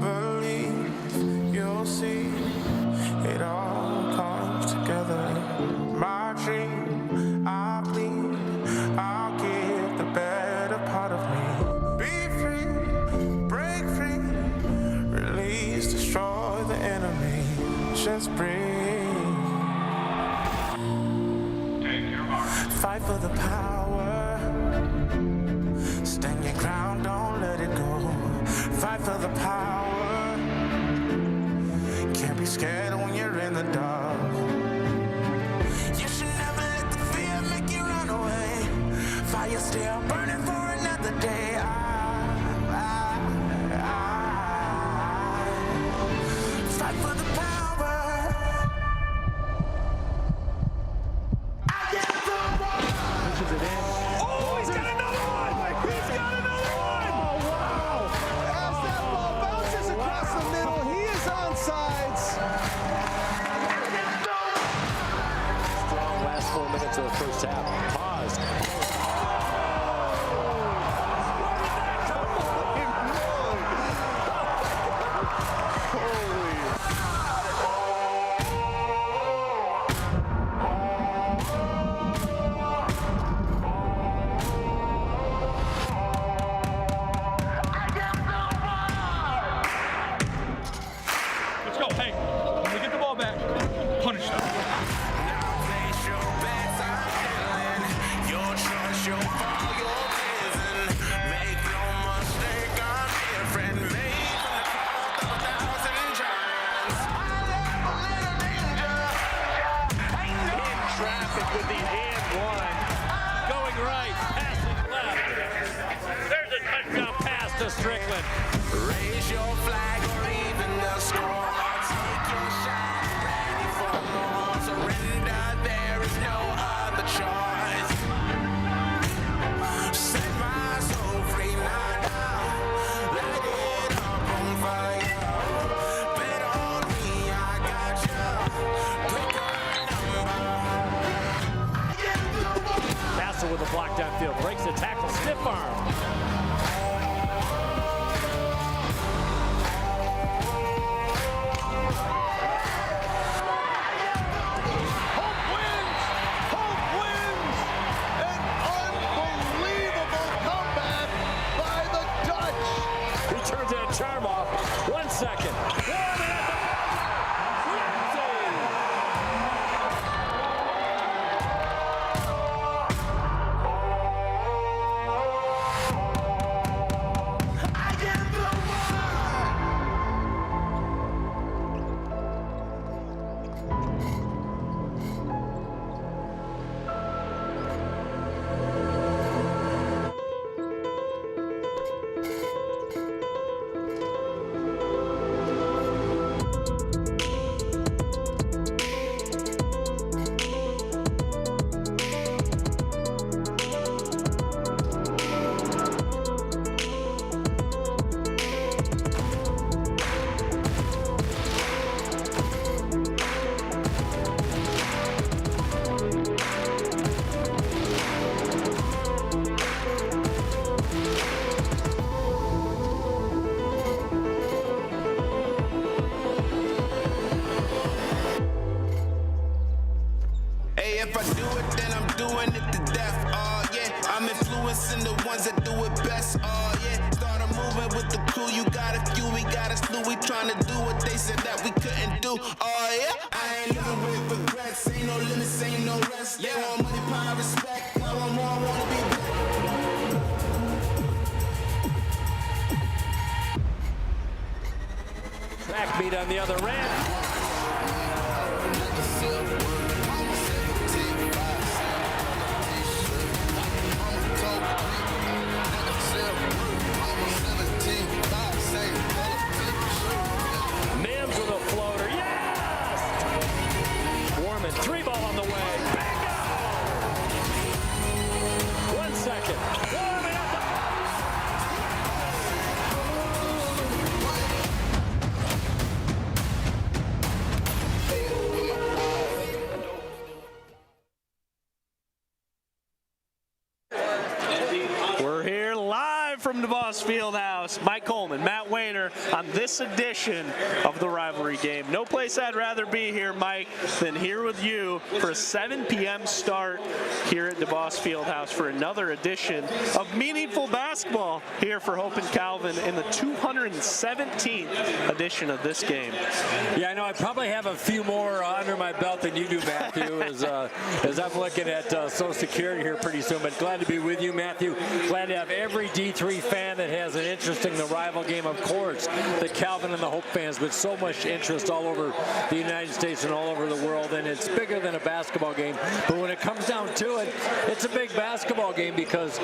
Believe you'll see it all comes together. My dream, I bleed, I'll give the better part of me. Be free, break free, release, destroy the enemy. Just breathe. Take your heart. Fight for the power. Stand your ground, don't let it go. Fight for the power. Can't be scared when you're in the dark. You should never let the fear make you run away. Fire still burning for another day. Fight for the power. I get the one. Pushes it in. Oh, he's got another one! He's got another one! Oh, wow! As that ball bounces across the middle, he is onside. Strong last 4 minutes of the first half. Pause. Let's go. Hey, when we get the ball back, punish them. With the and one. Going right, passing left. There's a touchdown pass to Strickland. Raise your flag or even the score. Take your shot, ready for more. Surrender, there is no other choice. Set my soul free now. Light it up on fire. Bet on me, I got you. Pick a number. Bassel with a block downfield. Breaks the tackle. Stiff arm. Hope wins! An unbelievable comeback by the Dutch! He turns that charm off. 1 second. If I do it, then I'm doing it to death. Oh yeah, I'm influencing the ones that do it best. Oh yeah, start a movement with the crew. You got a few, we got a slew. We trying to do what they said that we couldn't do. Oh yeah, I ain't living with regrets. Ain't no limits, ain't no rest. They want money, power, respect. I want more, I wanna be better. Track meet on the other end. Mims with a floater. Yes! Warman, 3-ball on the way. Bingo! 1 second. Warman at the... DeVos Fieldhouse. Mike Coleman, Matt Wayner on this edition of the Rivalry game. No place I'd rather be here, Mike, than here with you for a 7 p.m. start here at DeVos Fieldhouse for another edition of meaningful basketball here for Hope and Calvin in the 217th edition of this game. Yeah, I know I probably have a few more under my belt than you do, Matthew, as I'm looking at Social Security here pretty soon. But glad to be with you, Matthew. Glad to have every D3 fan that has an interest in the rival game. Of course, the Calvin and the Hope fans, but so much interest all over the United States and all over the world. And it's bigger than a basketball game. But when it comes down to it, it's a big basketball game because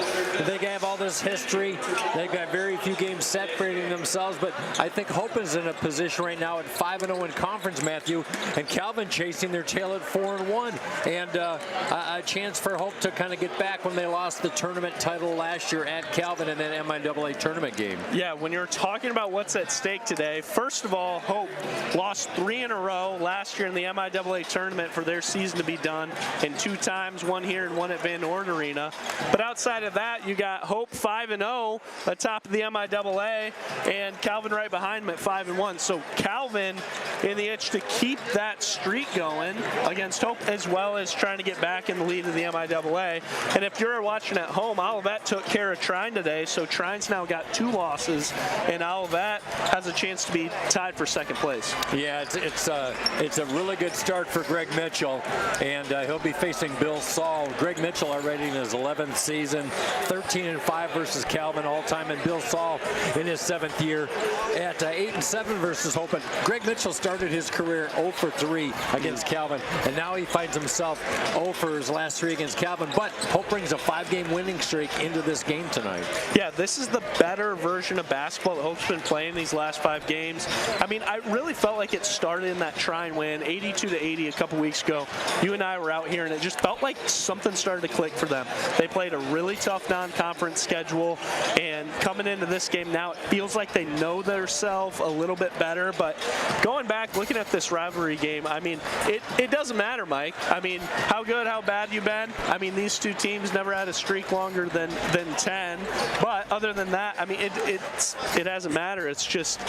they have all this history. They've got very few games separating themselves. But I think Hope is in a position right now at 5-0 in conference, Matthew, and Calvin chasing their tail at 4-1. And a chance for Hope to kind of get back when they lost the tournament title last year at Calvin in that MIAA tournament game. Yeah, when you're talking about what's at stake today, first of all, Hope lost 3 in a row last year in the MIAA tournament for their season to be done in 2 times, one here and one at Van Ord Arena. But outside of that, you got Hope 5-0 atop of the MIAA and Calvin right behind them at 5-1. So Calvin in the itch to keep that streak going against Hope, as well as trying to get back in the lead of the MIAA. And if you're watching at home, Olivet took care of Trine today, so Trine's now got 2 losses, and Olivet has a chance to be tied for second place. Yeah, it's a really good start for Greg Mitchell, and he'll be facing Bill Saul. Greg Mitchell already in his 11th season, 13-5 versus Calvin all-time, and Bill Saul in his 7th year at 8-7 versus Hope. But Greg Mitchell started his career 0-3 against Calvin, and now he finds himself 0 for his last 3 against Calvin. But Hope brings a 5-game winning streak into this game tonight. Yeah, this is the better version of basketball that Hope's been playing these last 5 games. I mean, I really felt like it started in that Trine win, 82-80 a couple weeks ago. You and I were out here, and it just felt like something started to click for them. They played a really tough non-conference schedule, and coming into this game now, it feels like they know themselves a little bit better. But going back, looking at this rivalry game, I mean, it doesn't matter, Mike. I mean, how good, how bad you've been. I mean, these 2 teams never had a streak longer than 10. But other than that, I mean, it hasn't mattered. It's just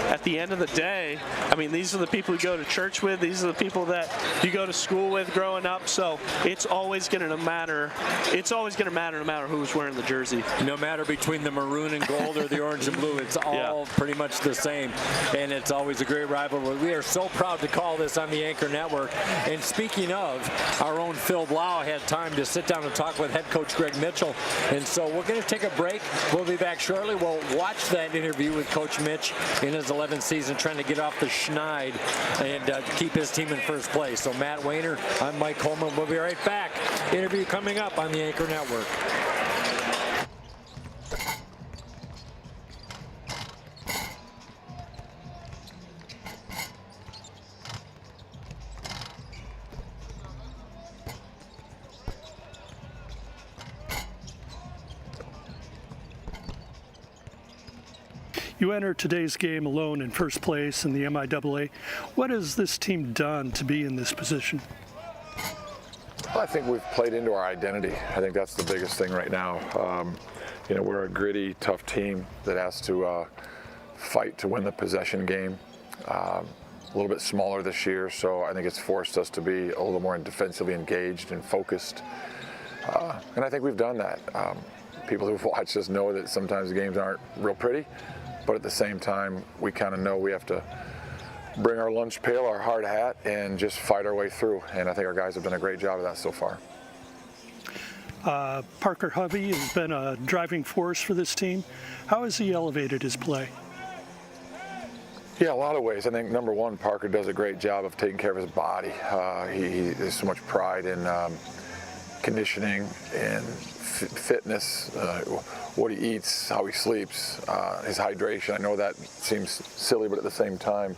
at the end of the day, I mean, these are the people you go to church with. These are the people that you go to school with growing up. So it's always going to matter. It's always going to matter no matter who's wearing the jersey. No matter between the maroon and gold or the orange and blue, it's all pretty much the same. And it's always a great rivalry. We are so proud to call this on the Anchor Network. And speaking of, our own Phil Blau had time to sit down and talk with head coach Greg Mitchell. And so we're going to take a break. We'll be back shortly. We'll watch that interview with Coach Mitch in his 11th season, trying to get off the schneid and keep his team in first place. So Matt Wayner, I'm Mike Coleman. We'll be right back. Interview coming up on the Anchor Network. You enter today's game alone in first place in the MIAA. What has this team done to be in this position? Well, I think we've played into our identity. I think that's the biggest thing right now. You know, we're a gritty, tough team that has to fight to win the possession game. A little bit smaller this year, so I think it's forced us to be a little more defensively engaged and focused. And I think we've done that. People who've watched us know that sometimes the games aren't real pretty, but at the same time, we kind of know we have to bring our lunch pail, our hard hat, and just fight our way through. And I think our guys have done a great job of that so far. Parker Hovey has been a driving force for this team. How has he elevated his play? Yeah, a lot of ways. I think number one, Parker does a great job of taking care of his body. He has so much pride in conditioning and fitness, what he eats, how he sleeps, his hydration. I know that seems silly, but at the same time,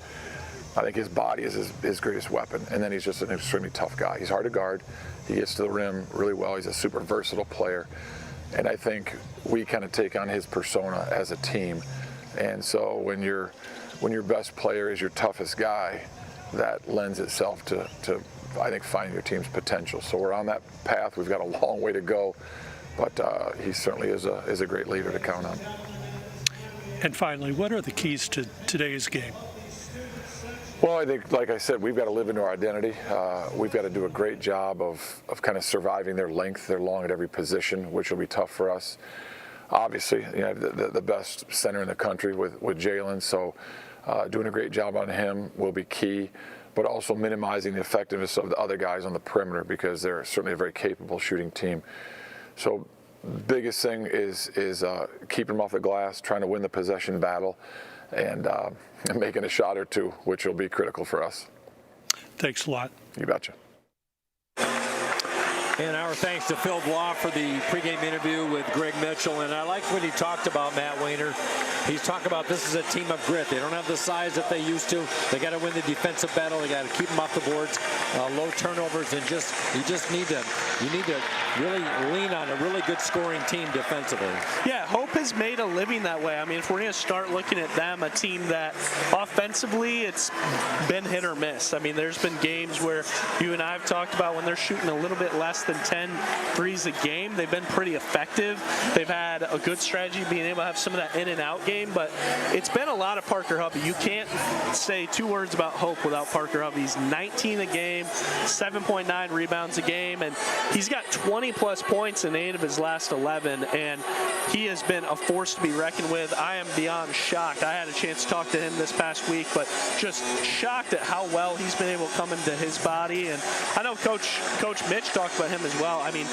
I think his body is his greatest weapon. And then he's just an extremely tough guy. He's hard to guard. He gets to the rim really well. He's a super versatile player. And I think we kind of take on his persona as a team. And so when your best player is your toughest guy, that lends itself to I think, finding your team's potential. So we're on that path. We've got a long way to go, but he certainly is a great leader to count on. And finally, what are the keys to today's game? Well, I think, like I said, we've got to live into our identity. We've got to do a great job of kind of surviving their length. They're long at every position, which will be tough for us. Obviously, you know, the best center in the country with Jalen, so doing a great job on him will be key, but also minimizing the effectiveness of the other guys on the perimeter because they're certainly a very capable shooting team. So biggest thing is keeping them off the glass, trying to win the possession battle, and making a shot or two, which will be critical for us. Thanks a lot. You betcha. And our thanks to Phil Blois for the pregame interview with Greg Mitchell. And I like what he talked about, Matt Wayner. He's talking about this is a team of grit. They don't have the size that they used to. They got to win the defensive battle. They got to keep them off the boards, low turnovers, and you need to really lean on a really good scoring team defensively. Yeah, Hope has made a living that way. I mean, if we're going to start looking at them, a team that offensively it's been hit or miss. I mean, there's been games where you and I have talked about when they're shooting a little bit less than 10 threes a game, they've been pretty effective. They've had a good strategy being able to have some of that in and out game, but it's been a lot of Parker Hovey. You can't say two words about Hope without Parker Hovey. He's 19 a game, 7.9 rebounds a game, and he's got 20-plus points in 8 of his last 11, and he has been a force to be reckoned with. I am beyond shocked. I had a chance to talk to him this past week, but just shocked at how well he's been able to come into his body. And I know Coach Mitch talked about him as well. I mean,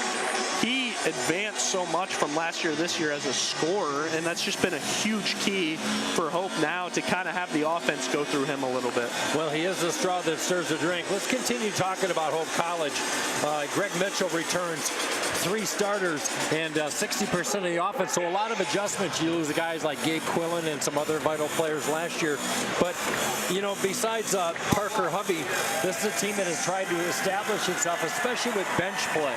he advanced so much from last year to this year as a scorer, and that's just been a huge key for Hope now to kind of have the offense go through him a little bit. Well, he is the straw that stirs the drink. Let's continue talking about Hope College. Greg Mitchell returns 3 starters and 60% of the offense, so a lot of adjustments. You lose guys like Gabe Quillen and some other vital players last year. But, you know, besides Parker Hovey, this is a team that has tried to establish itself, especially with bench play.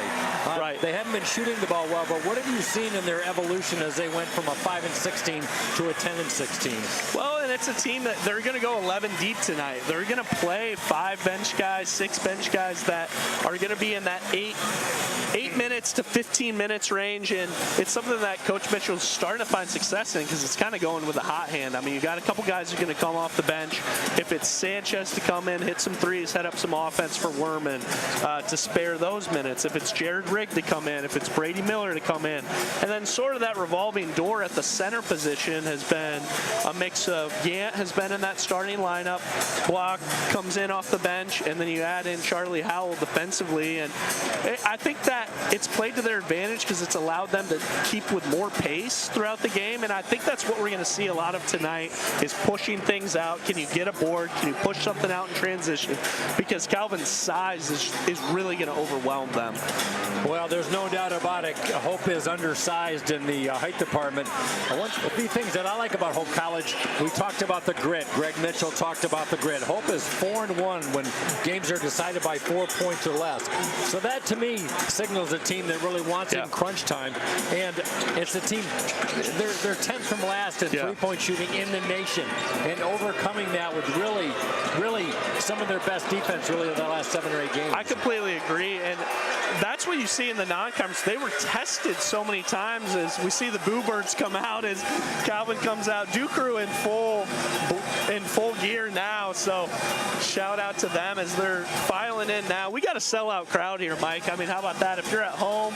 Right. They haven't been shooting the ball well, but what have you seen in their evolution as they went from a 5-16 to a 10-16? Well, and it's a team that they're going to go 11 deep tonight. They're going to play 5 bench guys, 6 bench guys that are going to be in that 8 minutes to 15 minutes range, and it's something that Coach Mitchell's starting to find success in because it's kind of going with a hot hand. I mean, you got a couple guys who are going to come off the bench. If it's Sanchez to come in, hit some threes, head up some offense for Werman to spare those minutes. If it's Jared Rigg to come in, if it's Brady Miller to come in. And then sort of that revolving door at the center position has been a mix of Gant has been in that starting lineup, Block comes in off the bench, and then you add in Charlie Howell defensively. And I think that it's played to their advantage because it's allowed them to keep with more pace throughout the game, and I think that's what we're going to see a lot of tonight is pushing things out. Can you get a board? Can you push something out in transition? Because Calvin's size is really going to overwhelm them. Well, there's no doubt about it. Hope is undersized in the height department. One of the things that I like about Hope College, we talked about the grit. Greg Mitchell talked about the grit. Hope is 4-1 when games are decided by 4 points or less. So that, to me, signals a team that really wants it in crunch time. And it's a team, they're 10th from last in three-point shooting in the nation. And overcoming that with really some of their best defense really in the last 7 or 8 games. I completely agree. And that's what you see in the non-conference. They were tested so many times as we see the Boo Birds come out as Calvin comes out. Ducru in full gear now, so shout out to them as they're filing in now. We got a sellout crowd here, Mike. I mean, how about that? If you're at home,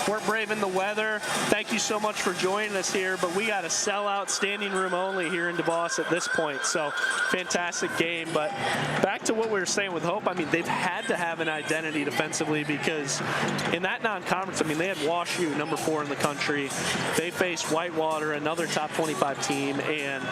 we're braving the weather. Thank you so much for joining us here, but we got a sellout standing room only here in DeVos at this point, so fantastic game. But back to what we were saying with Hope, I mean, they've had to have an identity defensively because in that non-conference, I mean, they had WashU, number 4 in the country. They faced Whitewater, another top 25 team, and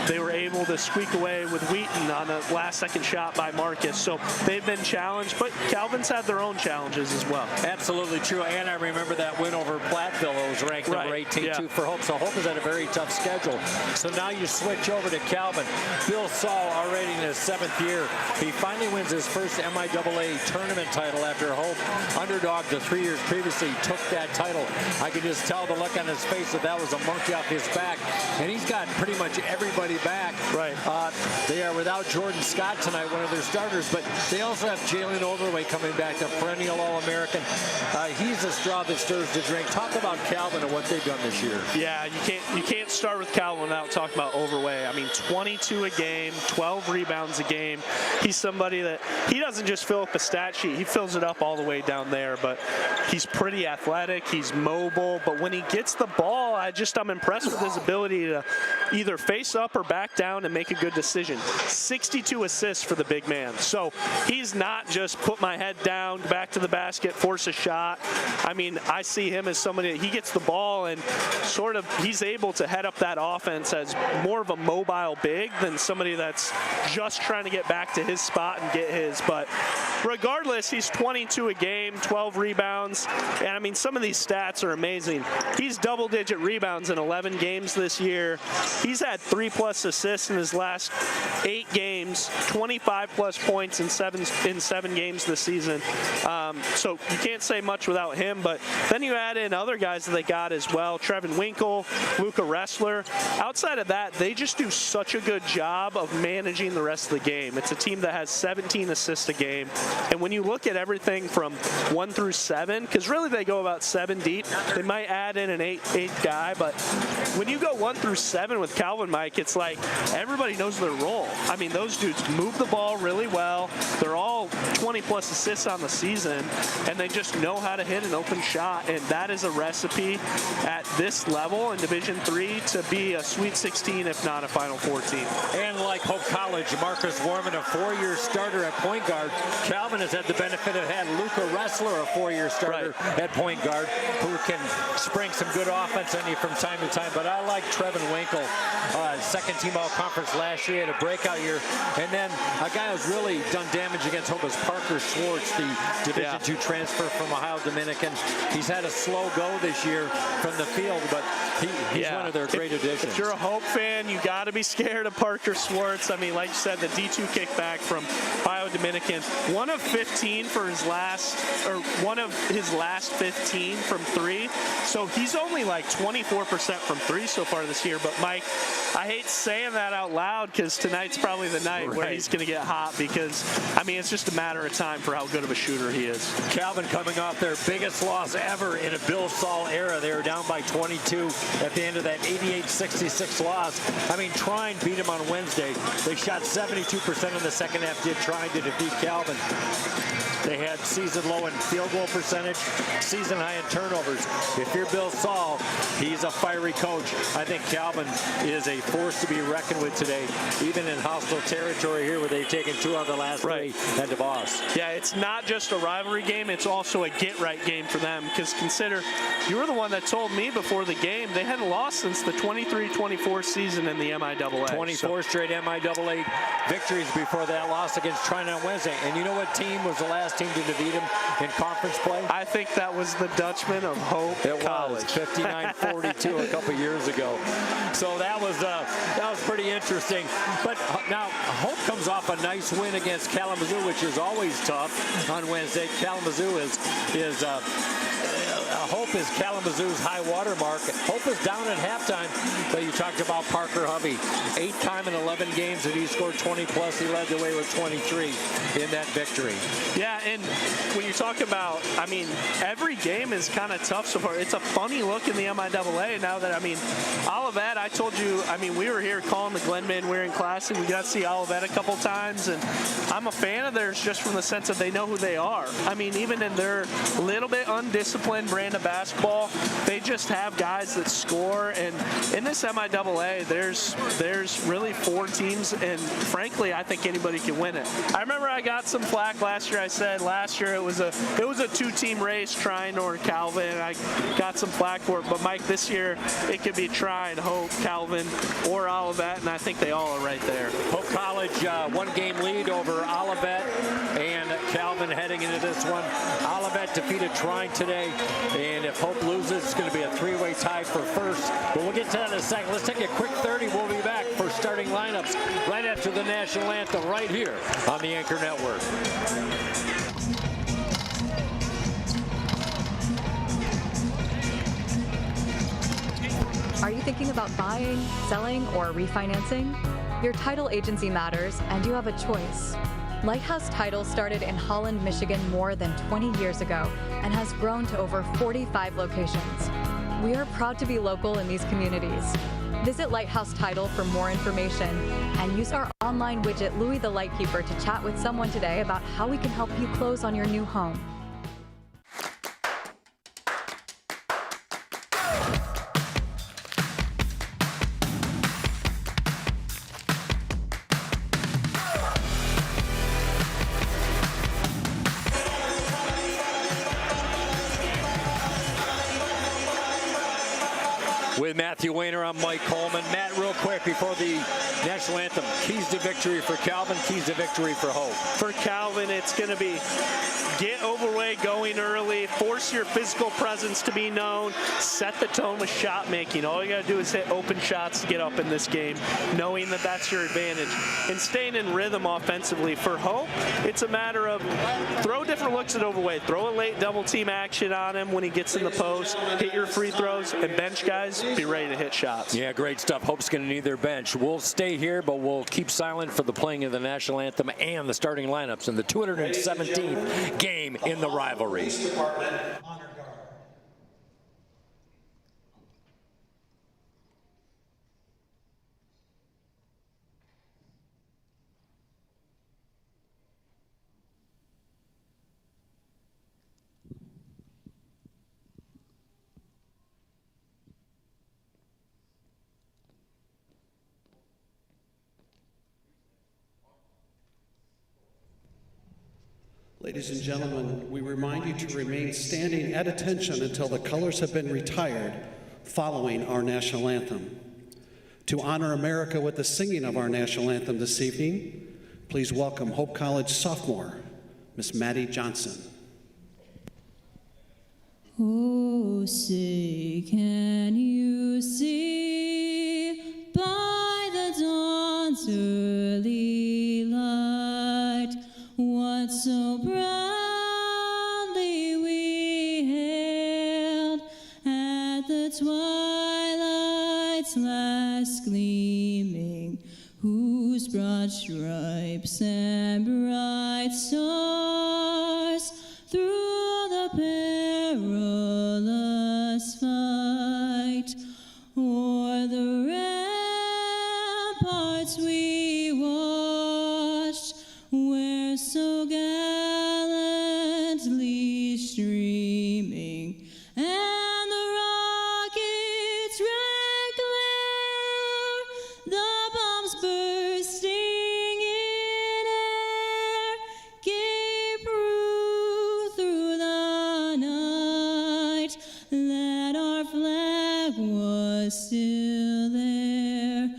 they were able to squeak away with Wheaton on a last-second shot by Marcus. So they've been challenged, but Calvin's had their own challenges as well. Absolutely true, and I remember that win over Platteville. It was ranked number 18 too for Hope. So Hope has had a very tough schedule. So now you switch over to Calvin. Bill Saul already in his 7th year. He finally wins his first MIAA tournament title after Hope underdog the 3 years previously took that title. I could just tell the look on his face that was a monkey off his back, and he's got pretty much everybody back. Right. They are without Jordan Scott tonight, one of their starters, but they also have Jalen overweight coming back, a perennial All-American. He's a straw that stirs the drink. Talk about Calvin and what they've done this year. Yeah, you can't start with Calvin without talking about overweight. I mean, 22 a game, 12 rebounds a game. He's somebody that he doesn't just fill up a stat sheet. He fills it up all the way down there, but he's pretty athletic. He's mobile, but when he gets the ball, I'm impressed with his ability to either face up or back down and make a good decision. 62 assists for the big man. So he's not just put my head down, back to the basket, force a shot. I mean, I see him as somebody that he gets the ball and sort of he's able to head up that offense as more of a mobile big than somebody that's just trying to get back to his spot and get his. But regardless, he's 22 a game, 12 rebounds. And I mean, some of these stats are amazing. He's double-digit rebounds in 11 games this year. He's had 3+ assists in his last 8 games, 25+ points in seven games this season. So you can't say much without him, but then you add in other guys that they got as well. Trevin Winkle, Luca Ressler. Outside of that, they just do such a good job of managing the rest of the game. It's a team that has 17 assists a game. And when you look at everything from 1 through 7, because really they go about 7 deep, they might add in an eighth guy, but when you go 1 through 7 with Calvin, Mike, it's like everybody knows their role. I mean, those dudes move the ball really well. They're all 20+ assists on the season, and they just know how to hit an open shot, and that is a recipe at this level in Division III to be a Sweet 16, if not a Final Four team. And like Hope College, Marcus Warman, a 4-year starter at point guard. Calvin has had the benefit of having Luca Ressler, a 4-year starter at point guard, who can spring some good offense on you from time to time. But I like Trevin Winkle, second-team All-Conference last year, had a breakout year. And then a guy who's really done damage against Hope is Parker Schwartz, the Division II transfer from Ohio Dominican. He's had a slow go this year from the field, but he's one of their great additions. If you're a Hope fan, you got to be scared of Parker Schwartz. I mean, like you said, the D2 kickback from Ohio Dominican, one of his last 15 from 3. So he's only like 24% from 3 so far this year. But Mike, I hate saying that out loud because tonight's probably the night where he's going to get hot because, I mean, it's just a matter of time for how good of a shooter he is. Calvin coming off their biggest loss ever in a Bill Saul era. They were down by 22 at the end of that 88-66 loss. I mean, Trine beat him on Wednesday. They shot 72% in the second half, did Trine to defeat Calvin. They had season low in field goal percentage, season high in turnovers. If you're Bill Saul, he's a fiery coach. I think Calvin is a force to be reckoned with today, even in hostile territory here where they've taken 2 out of the last 3 at DeVos. Yeah, it's not just a rivalry game, it's also a get-right game for them because consider, you were the one that told me before the game they hadn't lost since the 23-24 season in the MIAA. 24 straight MIAA victories before that loss against Trine on Wednesday. And you know what team was the last team to defeat him in conference play? I think that was the Dutchman of Hope College. 59-42 a couple years ago. So that was pretty interesting. But now Hope comes off a nice win against Kalamazoo, which is always tough on Wednesday. Kalamazoo is Hope is Kalamazoo's high water mark. Hope is down at halftime, but you talked about Parker Hovey. 8 time in 11 games that he scored 20+. He led the way with 23 in that victory. Yeah, and when you talk about, I mean, every game is kind of tough so far. It's a funny look in the MIAA now that, I mean, Olivet, I told you, I mean, we were here calling the Glenn Van Wieren Classic. We got to see Olivet a couple times, and I'm a fan of theirs just from the sense that they know who they are. I mean, even in their little bit undisciplined brand of basketball, they just have guys that score. And in this MIAA, there's really 4 teams, and frankly, I think anybody can win it. I remember I got some flack last year. I said last year it was a 2-team race, Trine or Calvin. I got some flack for it, but Mike, this year it could be Trine, Hope, Calvin, or Olivet, and I think they all are right there. Hope College 1-game lead over Olivet and Calvin heading into this one. Olivet defeated Trine today, and if Hope loses, it's going to be a 3-way tie for first. But we'll get to that in a second. Let's take a quick 30. We'll be back for starting lineups right after the national anthem right here on the Anchor Network. Are you thinking about buying, selling, or refinancing? Your title agency matters, and you have a choice. Lighthouse Title started in Holland, Michigan more than 20 years ago and has grown to over 45 locations. We are proud to be local in these communities. Visit Lighthouse Title for more information and use our online widget Louie the Lightkeeper to chat with someone today about how we can help you close on your new home. With Matthew Weiner, I'm Mike Coleman. Matt, real quick before the national anthem, keys to victory for Calvin, keys to victory for Hope. For Calvin, it's going to be get overweight going early, force your physical presence to be known, set the tone with shot making. All you got to do is hit open shots to get up in this game, knowing that that's your advantage. And staying in rhythm offensively. For Hope, it's a matter of throw different looks at overweight. Throw a late double team action on him when he gets in the post, hit your free throws, and bench guys, be ready to hit shots. Yeah, great stuff. Hope's going to need their bench. We'll stay here, but we'll keep silent for the playing of the national anthem and the starting lineups in the 217th game in the rivalry. Ladies and gentlemen, we remind you to remain standing at attention until the colors have been retired following our national anthem. To honor America with the singing of our national anthem this evening, please welcome Hope College sophomore, Miss Maddie Johnson. Oh, say, can you see by the dawn's early light what so proudly we hailed at the twilight's last gleaming, whose broad stripes and bright stars through the perilous fight o'er the ramparts we watched, where so gallantly streaming, and the rockets' red glare, the bombs bursting in air, gave proof through the night that our flag was still there.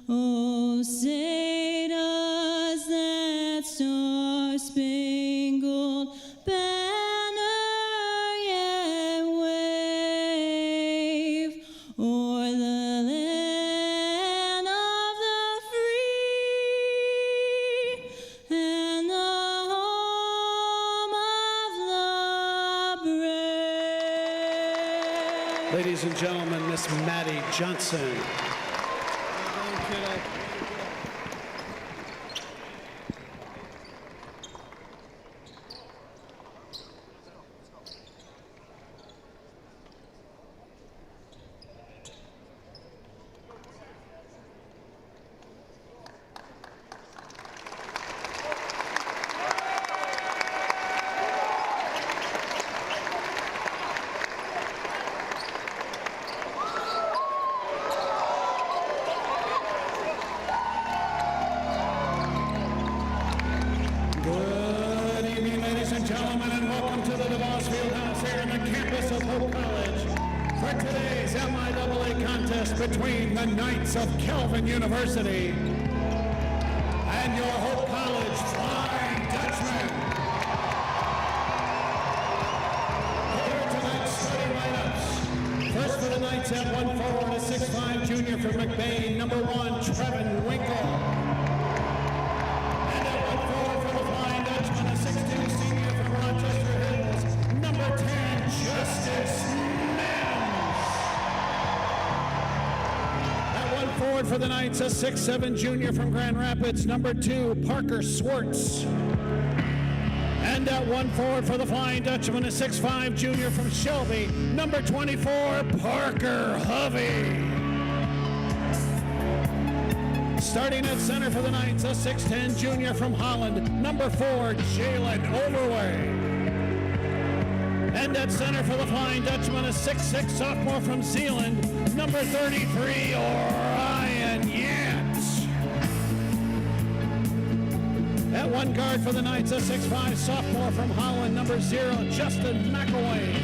Oh, say does that star-spangled banner yet wave o'er the land of the free and the home of the brave? Ladies and gentlemen, Miss Maddie Johnson. Between the Knights of Calvin University and your Hope College Flying Dutchman. Here are tonight's starting lineups. First for the Knights at 1 forward, a 6'5" junior from McBain, number 1, Trevin Winkle. And at 1 forward for the Flying Dutchman, a 6'2" senior from Rochester Hills, number 10, Justice. Forward for the Knights, a 6'7" junior from Grand Rapids, number 2, Parker Swartz. And at 1 forward for the Flying Dutchman, a 6'5" junior from Shelby, number 24, Parker Hovey. Starting at center for the Knights, a 6'10" junior from Holland, number 4, Jalen Overway. And at center for the Flying Dutchman, a 6'6" sophomore from Zealand, number 33, Orion Yance. At 1 guard for the Knights, a 6'5" sophomore from Holland, number 0, Justin McElwain.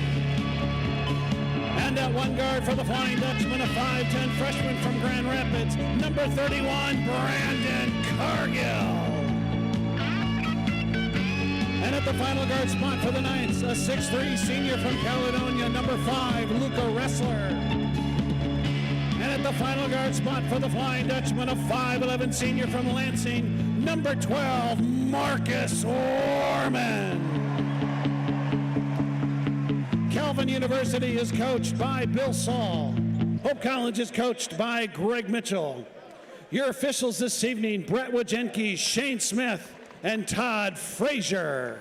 And at 1 guard for the Flying Dutchman, a 5'10" freshman from Grand Rapids, number 31, Brandon Cargill. And at the final guard spot for the Knights, a 6'3" senior from Caledonia, number 5, Luca Ressler. And at the final guard spot for the Flying Dutchman, a 5'11" senior from Lansing, number 12, Marcus Orman. Calvin University is coached by Bill Saul. Hope College is coached by Greg Mitchell. Your officials this evening, Brett Wajenke, Shane Smith, and Todd Frazier.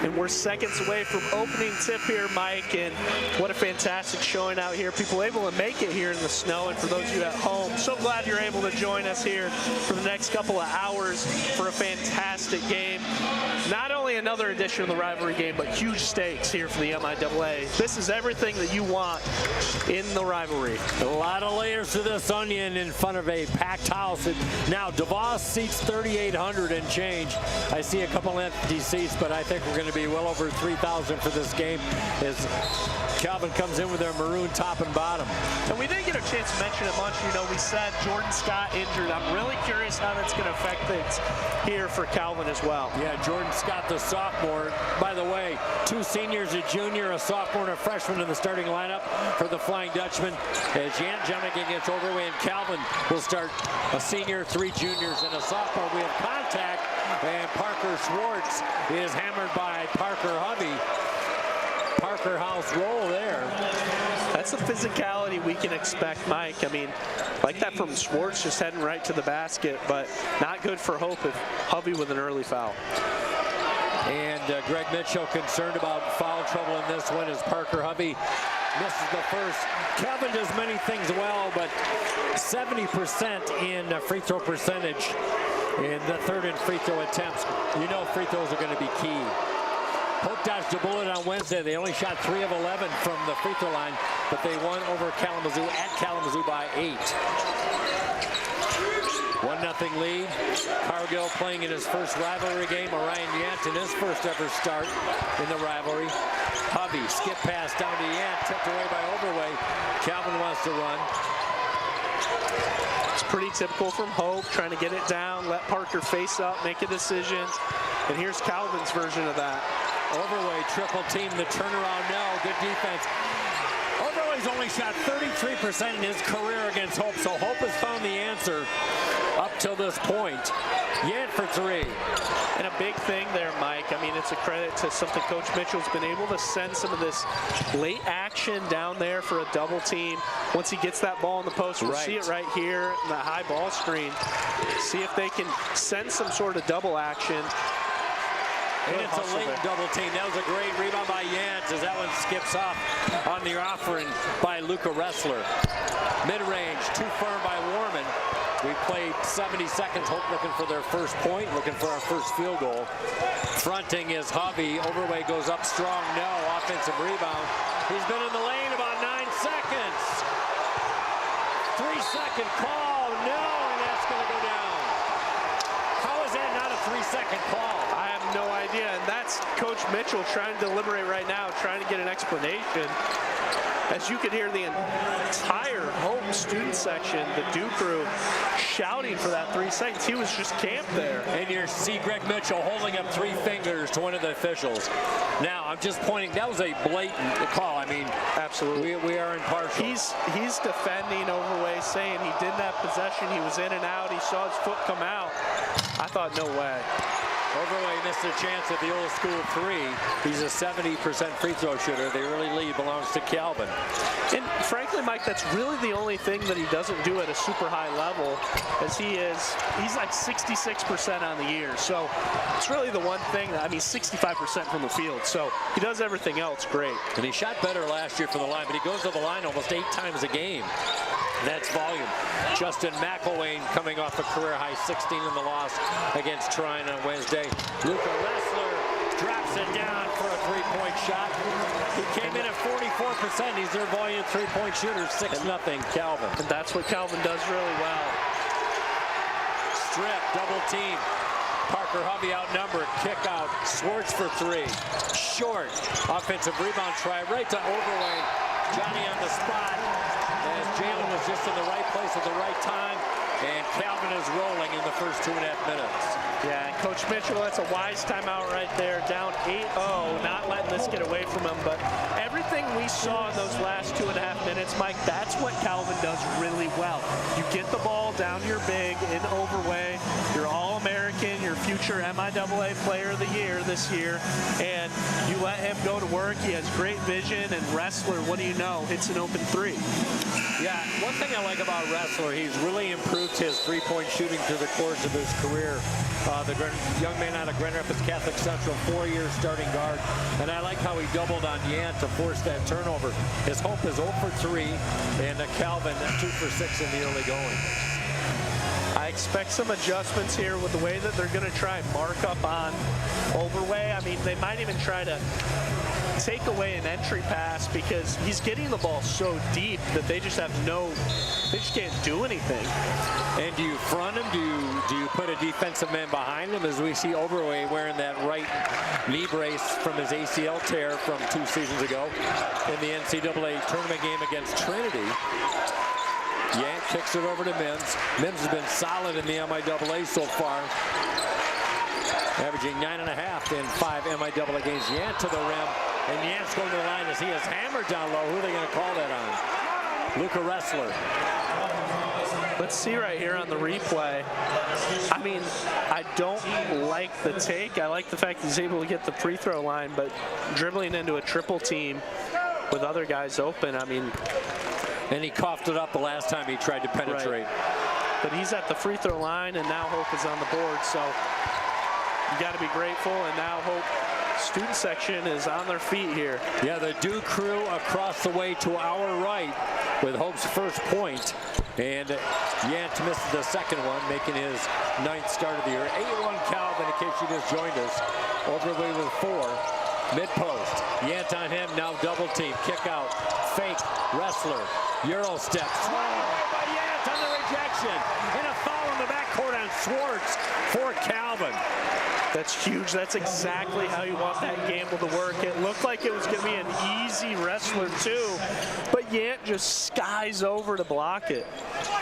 And we're seconds away from opening tip here, Mike, and what a fantastic showing out here. People able to make it here in the snow, and for those of you at home, so glad you're able to join us here for the next couple of hours for a fantastic game. Not only another edition of the rivalry game, but huge stakes here for the MIAA. This is everything that you want in the rivalry. A lot of layers to this onion in front of a packed house. And now DeVos seats 3,800 and change. I see a couple empty seats, but I think we're going to be well over 3,000 for this game as Calvin comes in with their maroon top and bottom. And we didn't get a chance to mention it much. You know, we said Jordan Scott injured. I'm really curious how that's going to affect things here for Calvin as well. Yeah, Jordan Scott, the sophomore. By the way, 2 seniors, a junior, a sophomore, and a freshman in the starting lineup for the Flying Dutchman. As Jan Jemigan gets overway, and Calvin will start a senior, 3 juniors, and a sophomore. We have contact, and Parker Schwartz is hammered by Parker Hovey. Parker House roll there. That's the physicality we can expect, Mike. I mean, like that from Schwartz, just heading right to the basket, but not good for Hope if Hovey with an early foul. And Greg Mitchell concerned about foul trouble in this one as Parker Hovey misses the first. Calvin does many things well, but 70% in free throw percentage in the third and free throw attempts. You know free throws are going to be key. Hope dodged a bullet on Wednesday. They only shot 3 of 11 from the free throw line, but they won over Kalamazoo at Kalamazoo by 8. 1-0 lead. Cargill playing in his first rivalry game. Orion Yant in his first ever start in the rivalry. Hovey, skip pass down to Yant, tipped away by Overway. Calvin wants to run. It's pretty typical from Hope, trying to get it down, let Parker face up, make a decision. And here's Calvin's version of that. Overway, triple team, the turnaround, no, good defense. Overway's only shot 33% in his career against Hope, so Hope has found the answer up till this point. Yant for 3. And a big thing there, Mike. I mean, it's a credit to something Coach Mitchell's been able to send some of this late action down there for a double team. Once he gets that ball in the post, we'll see it right here in the high ball screen. See if they can send some sort of double action. And it's a late double team. That was a great rebound by Yant as that one skips off on the offering by Luca Ressler. Mid-range, too firm by Warman. We played 70 seconds. Hope looking for their first point, looking for our first field goal. Fronting is Hovey. Overway goes up strong. No. Offensive rebound. He's been in the lane about 9 seconds. 3-second call. No, and that's going to go down. How is that not a 3-second call? I have no idea, and that's Coach Mitchell trying to deliberate right now, trying to get an explanation. As you could hear the entire Hope student section, the Duke crew, shouting for that 3 seconds. He was just camped there. And you see Greg Mitchell holding up 3 fingers to one of the officials. Now, I'm just pointing, that was a blatant call. I mean, absolutely. We are impartial. He's defending Overway, saying he didn't have possession. He was in and out. He saw his foot come out. I thought, no way. Overway missed a chance at the old school 3. He's a 70% free throw shooter. The early lead belongs to Calvin. And frankly, Mike, that's really the only thing that he doesn't do at a super high level, as he's like 66% on the year. So it's really the one thing that, I mean, 65% from the field. So he does everything else great. And he shot better last year from the line, but he goes to the line almost 8 times a game. That's volume. Justin McElwain coming off a career-high 16 in the loss against Trine on Wednesday. Luca Ressler drops it down for a three-point shot. He came in at 44%. He's their volume three-point shooter, 6-0 Calvin. And that's what Calvin does really well. Strip, double team. Parker Hovey outnumbered, kick out, Swartz for 3. Short, offensive rebound try right to Overway. Johnny on the spot, as Jalen was just in the right place at the right time, and Calvin is rolling in the first 2.5 minutes. Yeah, and Coach Mitchell, that's a wise timeout right there, down 8-0, not letting this get away from him, but everything we saw in those last 2.5 minutes, Mike, that's what Calvin does really well. You get the ball down to your big in Overway, you're All-American, your future MIAA Player of the Year this year, and you let him go to work. He has great vision, and Ressler, what do you know, hits an open 3. Yeah, one thing I like about Ressler, he's really improved his three-point shooting through the course of his career. The young man out of Grand Rapids Catholic Central, 4-year starting guard. And I like how he doubled on Yant to force that turnover. His hope is 0 for 3, and Calvin 2 for 6 in the early going. I expect some adjustments here with the way that they're going to try mark up on Overway. I mean, they might even try to take away an entry pass because he's getting the ball so deep that they just can't do anything. And do you front him? Do you put a defensive man behind him, as we see Overway wearing that right knee brace from his ACL tear from 2 seasons ago in the NCAA tournament game against Trinity? Yant kicks it over to Mims. Mims has been solid in the MIAA so far, averaging 9.5 in 5 MIAA games. Yant to the rim, and Yant's going to the line as he is hammered down low. Who are they going to call that on? Luca Ressler. Let's see right here on the replay. I mean, I don't like the take. I like the fact he's able to get the free throw line, but dribbling into a triple team with other guys open, I mean. And he coughed it up the last time he tried to penetrate. Right. But he's at the free throw line, and now Hope is on the board, so you got to be grateful, and now Hope student section is on their feet here. Yeah, the Duke crew across the way to our right with Hope's first point. And Yant misses the second one, making his 9th start of the year. 8-1 Calvin, in case you just joined us. Overway with 4. Mid-post. Yant on him, now double team. Kick out. Fake. Ressler. Euro step. Swung away by Yant on the rejection. And a foul in the backcourt on Swartz for Calvin. That's huge. That's exactly how you want that gamble to work. It looked like it was going to be an easy Ressler too, but Yant just skies over to block it.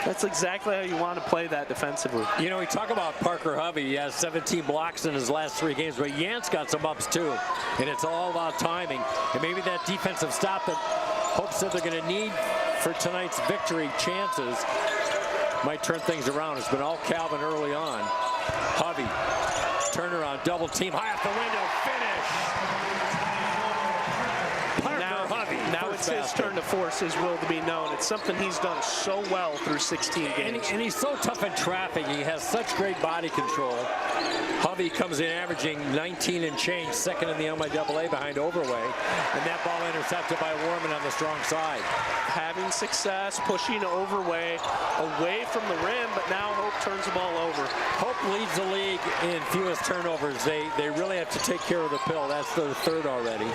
That's exactly how you want to play that defensively. You know, we talk about Parker Hovey. He has 17 blocks in his last 3 games, but Yant's got some ups too, and it's all about timing. And maybe that defensive stop that Hope said they're going to need for tonight's victory chances might turn things around. It's been all Calvin early on. Hovey. Turnaround, double team, high off the window, finish. Parker Hovey. Now it's his turn to force his will to be known. It's something he's done so well through 16 games. And he's so tough in traffic. He has such great body control. Hovey comes in averaging 19 and change, second in the MIAA behind Overway. And that ball intercepted by Warman on the strong side. Having success, pushing Overway away from the rim, but now Hope turns the ball over. Hope leads the league in fewest turnovers. They really have to take care of the pill. That's their 3rd already.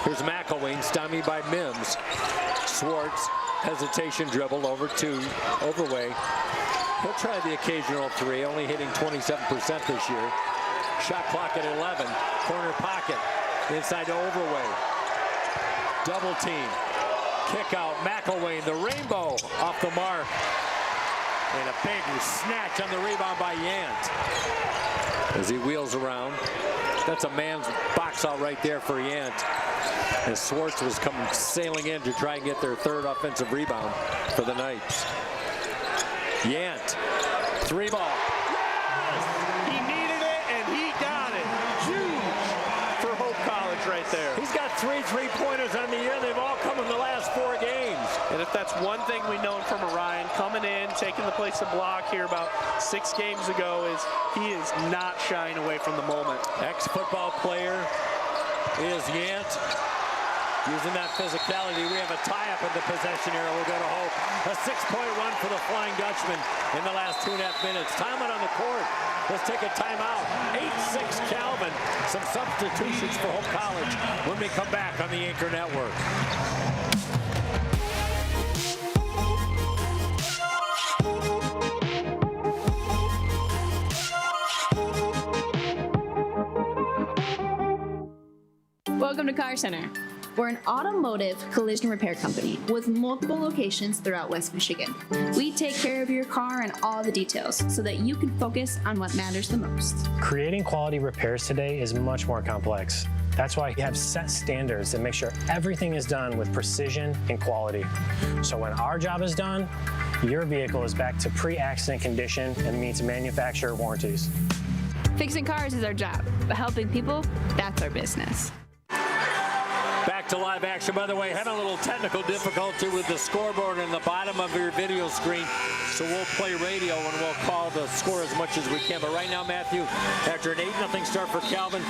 Here's McElwain, stymied by Mims. Swartz, hesitation dribble over to Overway. He'll try the occasional 3, only hitting 27% this year. Shot clock at 11. Corner pocket. Inside to Overway. Double team. Kick out. McElwain, the rainbow off the mark. And a big snatch on the rebound by Yant. As he wheels around. That's a man's box out right there for Yant. As Swartz was coming sailing in to try and get their 3rd offensive rebound for the Knights. Yant, 3 ball. Yes! He needed it, and he got time of year. They've all come in the last 4 games. And if that's one thing we know from Orion, coming in, taking the place of block here about 6 games ago, is he is not shying away from the moment. Ex-football player is Yant. Using that physicality, we have a tie-up in the possession area. We'll go to Hope. A 6-point run for the Flying Dutchman in the last 2.5 minutes. Timeout on the court. Let's take a timeout. 8-6 Calvin. Some substitutions for Hope College when we come back on the Anchor Network. Welcome to Car Center. We're an automotive collision repair company with multiple locations throughout West Michigan. We take care of your car and all the details so that you can focus on what matters the most. Creating quality repairs today is much more complex. That's why we have set standards that make sure everything is done with precision and quality. So when our job is done, your vehicle is back to pre-accident condition and meets manufacturer warranties. Fixing cars is our job, but helping people, that's our business. Back to live action. By the way, had a little technical difficulty with the scoreboard in the bottom of your video screen. So we'll play radio and we'll call the score as much as we can. But right now, Matthew, after an 8-0 start for Calvin,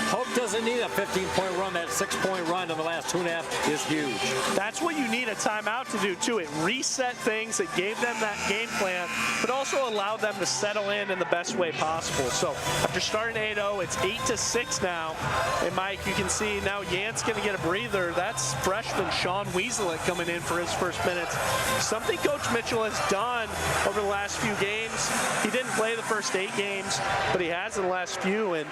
Hope doesn't need a 15-point run. That 6-point run in the last 2.5 is huge. That's what you need a timeout to do, too. It reset things. It gave them that game plan, but also allowed them to settle in the best way possible. So after starting 8-0, it's 8-6 now. And Mike, you can see now Yant's going to get a breather. That's freshman Sean Weaselet coming in for his first minutes. Something Coach Mitchell has done over the last few games. He didn't play the first 8 games, but he has in the last few, and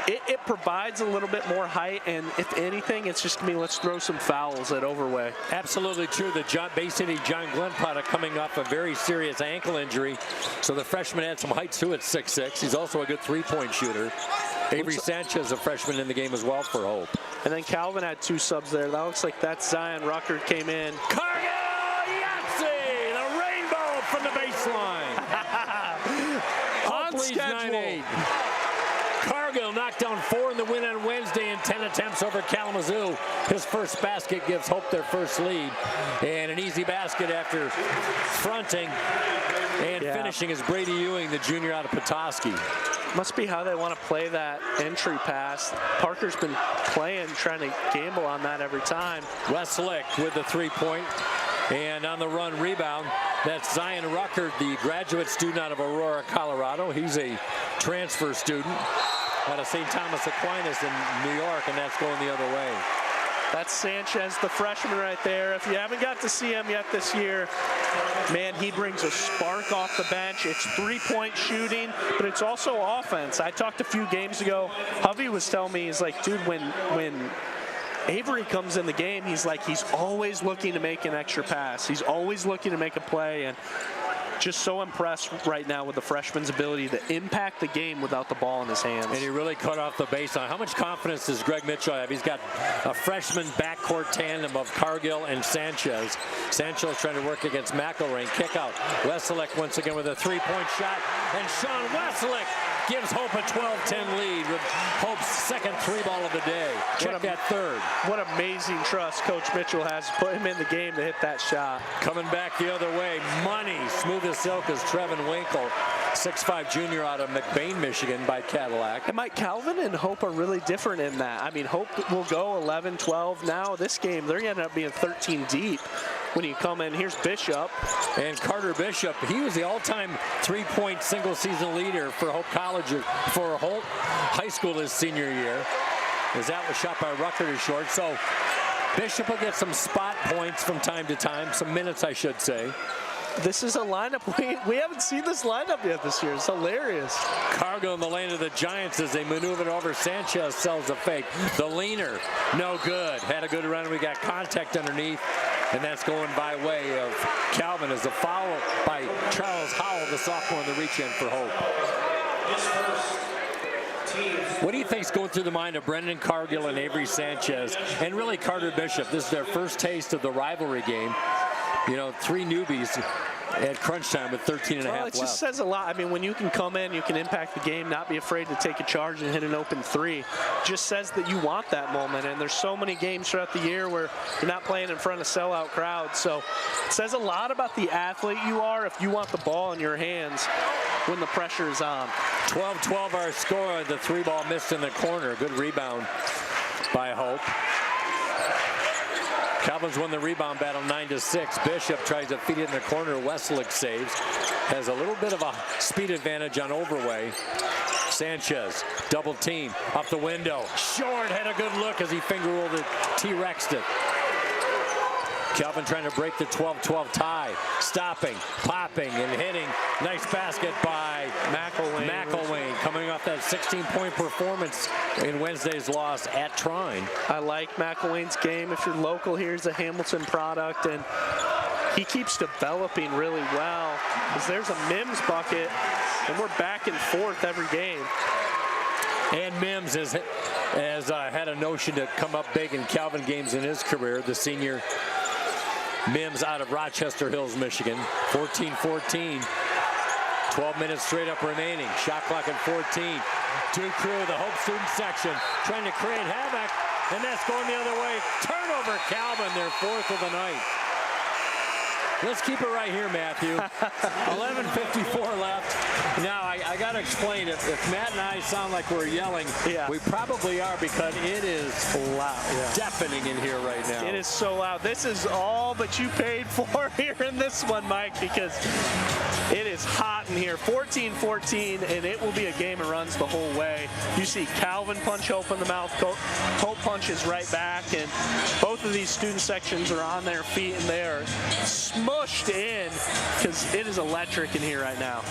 it provides a little bit more height, and if anything, it's just going to be let's throw some fouls at Overway. Absolutely true. The Bay City John Glenn product coming off a very serious ankle injury, so the freshman had some height too at 6'6". He's also a good 3-point shooter. Avery Sanchez, a freshman in the game as well for Hope. And then Calvin had 2 subs there. That looks like that's Zion Rucker came in. Cargill Yahtzee, the rainbow from the baseline. On schedule. 9-8. Cargill knocked down 4 in the win on Wednesday in 10 attempts over Kalamazoo. His first basket gives Hope their first lead. And an easy basket after fronting and finishing is Brady Ewing, the junior out of Petoskey. Must be how they want to play that entry pass. Parker's been playing, trying to gamble on that every time. Westlake with the 3-point. And on the run rebound, that's Zion Rucker, the graduate student out of Aurora, Colorado. He's a transfer student out of St. Thomas Aquinas in New York, and that's going the other way. That's Sanchez, the freshman right there. If you haven't got to see him yet this year, man, he brings a spark off the bench. It's 3-point shooting, but it's also offense. I talked a few games ago. Hovey was telling me, he's like, dude, when Avery comes in the game, he's like, he's always looking to make an extra pass. He's always looking to make a play, and just so impressed right now with the freshman's ability to impact the game without the ball in his hands. And he really cut off the baseline. How much confidence does Greg Mitchell have? He's got a freshman backcourt tandem of Cargill and Sanchez. Sanchez trying to work against McElrain. Kick out. Westlake once again with a 3-point shot. And Sean Westlake gives Hope a 12-10 lead with Hope's second 3-ball of the day. Check that third. What amazing trust Coach Mitchell has to put him in the game to hit that shot. Coming back the other way, money. Smooth as silk is Trevin Winkle, 6'5" junior out of McBain, Michigan by Cadillac. And Mike, Calvin and Hope are really different in that. I mean, Hope will go 11, 12. Now this game, they're going to end up being 13 deep. When you come in, here's Bishop. And Carter Bishop, he was the all-time 3-point single-season leader for Hope College, for Hope High School his senior year. As that was shot by Rucker to short. So Bishop will get some spot points from time to time, some minutes, I should say. This is a lineup. We haven't seen this lineup yet this year. It's hilarious. Cargill in the lane of the Giants as they maneuver over. Sanchez sells a fake. The leaner, no good. Had a good run. We got contact underneath. And that's going by way of Calvin as a foul by Charles Howell, the sophomore in the reach-in for Hope. What do you think's going through the mind of Brendan Cargill and Avery Sanchez, and really Carter Bishop? This is their first taste of the rivalry game. You know, 3 newbies. at crunch time with 13 and a half Well, left. it just says a lot. I mean, when you can come in, you can impact the game, not be afraid to take a charge and hit an open three. It just says that you want that moment. And there's so many games throughout the year where you're not playing in front of sellout crowds. So it says a lot about the athlete you are if you want the ball in your hands when the pressure is on. 12-12 our score. The 3-ball missed in the corner. Good rebound by Hope. Calvin's won the rebound battle 9-6. Bishop tries to feed it in the corner. Westlake saves. Has a little bit of a speed advantage on Overway. Sanchez, double team, up the window. Short, had a good look as he finger rolled it, T-Rexed it. Calvin trying to break the 12-12 tie. Stopping, popping, and hitting. Nice basket by McElwain, coming off that 16-point performance in Wednesday's loss at Trine. I like McElwain's game. If you're local, here's a Hamilton product, and he keeps developing really well. Because there's a Mims bucket, and we're back and forth every game. And Mims has had a notion to come up big in Calvin games in his career. The senior Mims out of Rochester Hills, Michigan. 14-14. 12 minutes straight up remaining. Shot clock at 14. Duke crew, the Hope student section, trying to create havoc, and that's going the other way. Turnover, Calvin, their 4th of the night. Let's keep it right here, Matthew. 11:54 left. Now, I got to explain, if Matt and I sound like we're yelling, we probably are, because it is loud, deafening in here right now. It is so loud. This is all that you paid for here in this one, Mike, because it is hot in here. 14-14, and it will be a game that runs the whole way. You see Calvin punch Hope in the mouth. Hope punches right back, and both of these student sections are on their feet, and they are smushed in because it is electric in here right now.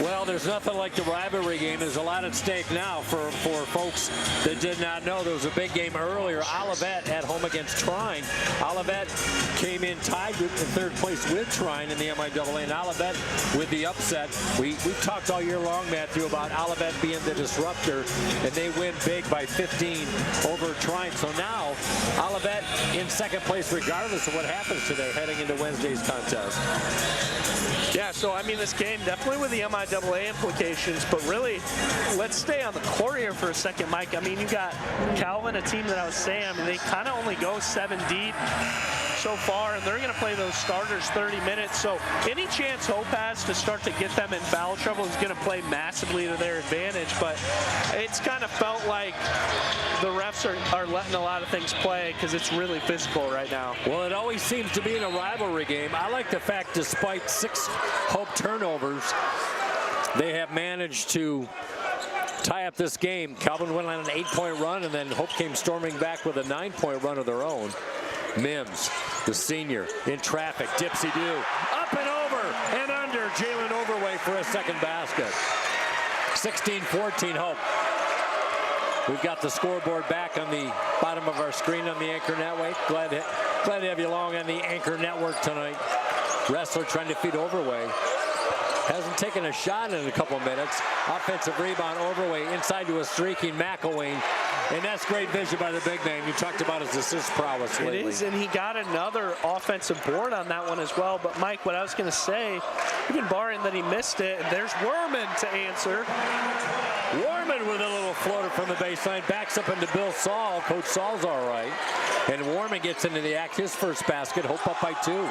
Well, there's nothing like the rivalry game. There's a lot at stake now for folks that did not know. There was a big game earlier. Olivet at home against Trine. Olivet came in tied in 3rd place with Trine in the MIAA, and Olivet with the upset. We've talked all year long, Matthew, about Olivet being the disruptor, and they win big by 15 over Trine. So now Olivet in 2nd place regardless of what happens today heading into Wednesday's contest. Yeah, so I mean, this game definitely with the MIAA implications, but really, let's stay on the court here for a second, Mike. I mean, you got Calvin, a team that I was saying, I mean, they kind of only go 7 deep so far, and they're going to play those starters 30 minutes. So any chance Hope has to start to get them in foul trouble is going to play massively to their advantage. But it's kind of felt like the refs are letting a lot of things play because it's really physical right now. Well, it always seems to be in a rivalry game. I like the fact, despite 6 Hope turnovers, they have managed to tie up this game. Calvin went on an 8-point run, and then Hope came storming back with a 9-point run of their own. Mims, the senior, in traffic, dipsy-do, up and over and under. Jalen Overway for a 2nd basket. 16-14 Hope. We've got the scoreboard back on the bottom of our screen on the Anchor Network. Glad to have you along on the Anchor Network tonight. Wrestler trying to feed Overway. Hasn't taken a shot in a couple minutes. Offensive rebound, Overway inside to a streaking McElwain. And that's great vision by the big man. You talked about his assist prowess lately. It is, and he got another offensive board on that one as well. But, Mike, what I was going to say, even barring that he missed it, there's Werman to answer. Warman with a little floater from the baseline. Backs up into Bill Saul. Coach Saul's all right. And Warman gets into the act. His first basket. Hope up by 2.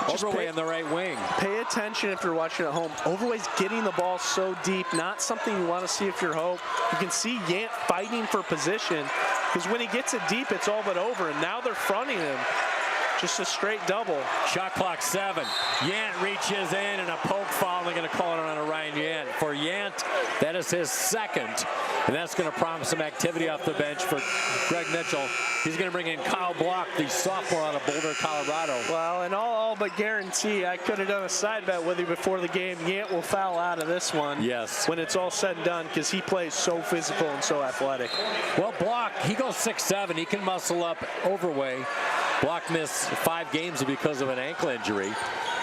Overway in the right wing. Pay attention if you're watching at home. Overway's getting the ball so deep, not something you want to see if you're Hope. You can see Yant fighting for position, because when he gets it deep, it's all but over, and now they're fronting him. Just a straight double. Shot clock 7. Yant reaches in, and a poke foul. They're going to call it on a Ryan Yant. For Yant, that is his 2nd, and that's going to promise some activity off the bench for Greg Mitchell. He's going to bring in Kyle Block, the sophomore out of Boulder, Colorado. Well, and all but guarantee, I could have done a side bet with you before the game. Yant will foul out of this one. Yes. When it's all said and done, because he plays so physical and so athletic. Well, Block, he goes 6'7". He can muscle up Overway. Block missed 5 games because of an ankle injury.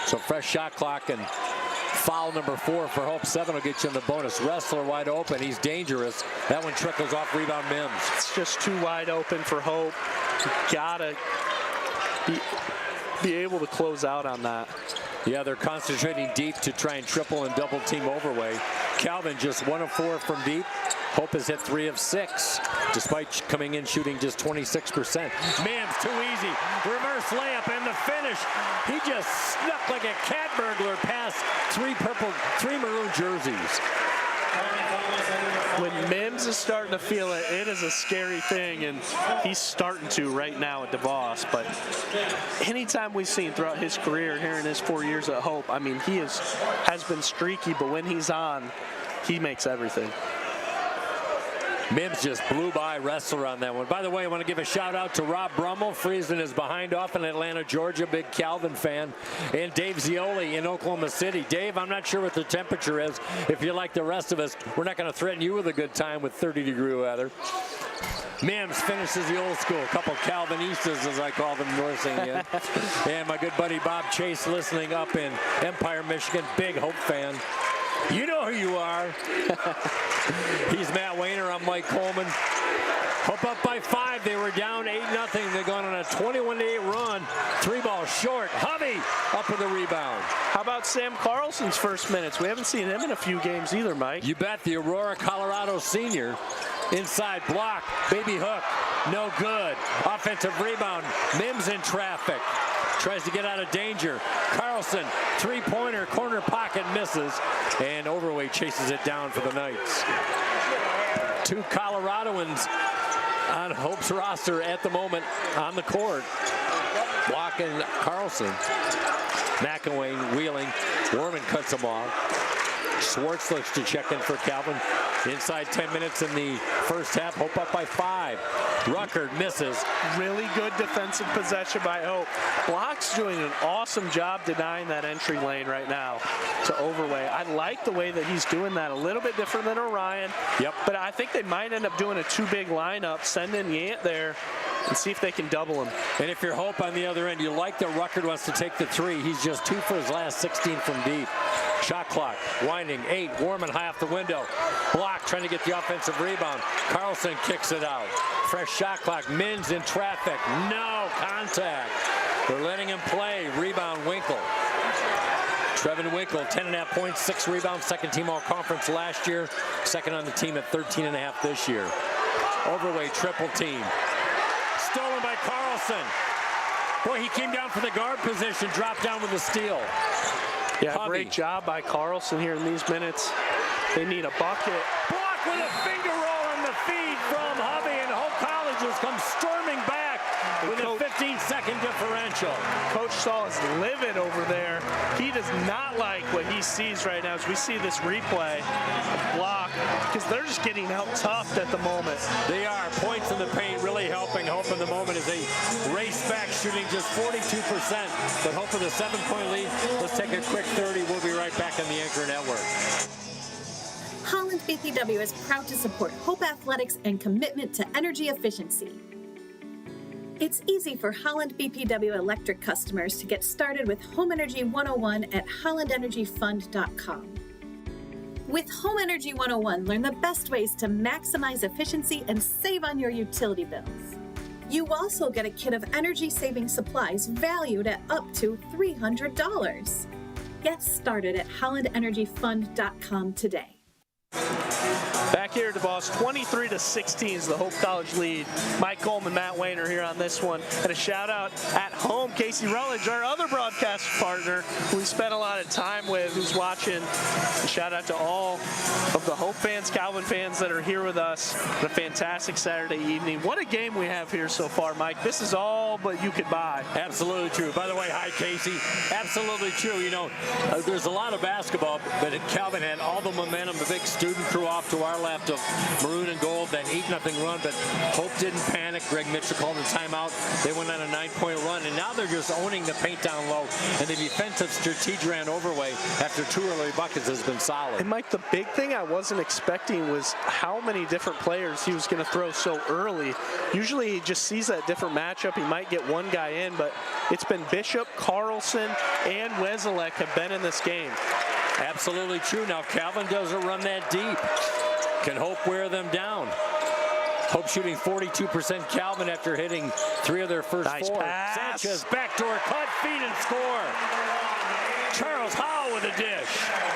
So fresh shot clock, and foul number 4 for Hope. 7 will get you in the bonus. Wrestler wide open. He's dangerous. That one trickles off, rebound Mims. It's just too wide open for Hope. You gotta be able to close out on that. Yeah, they're concentrating deep to try and triple and double team Overway. Calvin just 1 of 4 from deep. Hope has hit 3 of 6, despite coming in shooting just 26%. Mims, too easy. Reverse layup and the finish. He just snuck like a cat burglar past 3 maroon jerseys. When Mims is starting to feel it, it is a scary thing, and he's starting to right now at DeVos. But anytime we've seen throughout his career here in his 4 years at Hope, I mean, he has been streaky, but when he's on, he makes everything. Mims just blew by Wrestler on that one. By the way, I want to give a shout out to Rob Brummel. Friesen is behind off in Atlanta, Georgia, big Calvin fan. And Dave Zioli in Oklahoma City. Dave, I'm not sure what the temperature is. If you're like the rest of us, we're not going to threaten you with a good time with 30-degree weather. Mims finishes the old school. A couple Calvinistas, as I call them, nursing in. And my good buddy Bob Chase listening up in Empire, Michigan. Big Hope fan. You know who you are. He's Matt Wayner. I'm Mike Coleman. Hope up by 5. They were down 8-0. They're going on a 21-8 run. 3-ball short. Hovey up with the rebound. How about Sam Carlson's first minutes? We haven't seen him in a few games either, Mike. You bet. The Aurora, Colorado senior. Inside block. Baby hook. No good. Offensive rebound. Mims in traffic. Tries to get out of danger. Carlson, three-pointer, corner pocket, misses. And Overway chases it down for the Knights. 2 Coloradoans on Hope's roster at the moment on the court. Blocking Carlson. McElwain wheeling. Warman cuts him off. Schwartz looks to check in for Calvin. Inside 10 minutes in the first half. Hope up by 5. Ruckert misses. Really good defensive possession by Hope. Block's doing an awesome job denying that entry lane right now to Overway. I like the way that he's doing that. A little bit different than Orion. Yep. But I think they might end up doing a 2-big lineup, sending Yant there, and see if they can double him. And if you're Hope on the other end, you like that Ruckert wants to take the 3. He's just 2 for his last 16 from deep. Shot clock, winding, 8. Warman high off the window. Block, trying to get the offensive rebound. Carlson kicks it out. Fresh shot clock. Mims in traffic. No contact. They're letting him play. Rebound, Winkle. Trevin Winkle, 10.5 points, 6 rebounds. Second team all-conference last year. Second on the team at 13.5 this year. Overway triple team. Stolen by Carlson. Boy, he came down for the guard position, dropped down with a steal. Yeah, Hovey. Great job by Carlson here in these minutes. They need a bucket. Block with a finger roll on the feed from Hovey, and Hope College has come storming back with a 15-second differential. Coach Saul is livid over there. He does not like what he sees right now as we see this replay block, because they're just getting out toughed at the moment. They are. Points in the paint really helping Hope in the moment as they race back, shooting just 42%. But Hope with a 7-point lead. Let's take a quick 30. We'll be right back on the Anchor Network. Holland BPW is proud to support Hope Athletics and commitment to energy efficiency. It's easy for Holland BPW electric customers to get started with Home Energy 101 at hollandenergyfund.com. With Home Energy 101, learn the best ways to maximize efficiency and save on your utility bills. You also get a kit of energy-saving supplies valued at up to $300. Get started at hollandenergyfund.com today. Back here at DeVos, 23-16 is the Hope College lead. Mike Coleman, Matt Wayner here on this one. And a shout out at home, Casey Rutledge, our other broadcast partner, who we spent a lot of time with, who's watching. A shout out to all of the Hope fans, Calvin fans that are here with us on a fantastic Saturday evening. What a game we have here so far, Mike. This is all but you could buy. Absolutely true. By the way, hi, Casey. Absolutely true. You know, there's a lot of basketball, but Calvin had all the momentum, the big student crew off to our left of maroon and gold, that 8-0 run, but Hope didn't panic. Greg Mitchell called a timeout. They went on a 9-point run, and now they're just owning the paint down low, and the defensive strategy ran Overway after 2 early buckets has been solid. And Mike, the big thing I wasn't expecting was how many different players he was going to throw so early. Usually he just sees that different matchup. He might get one guy in, but it's been Bishop, Carlson, and Weselek have been in this game. Absolutely true. Now Calvin doesn't run that deep. Can Hope wear them down? Hope shooting 42%. Calvin after hitting 3 of their first 4. Pass. Sanchez backdoor cut, feed and score. Charles Howell with a dish.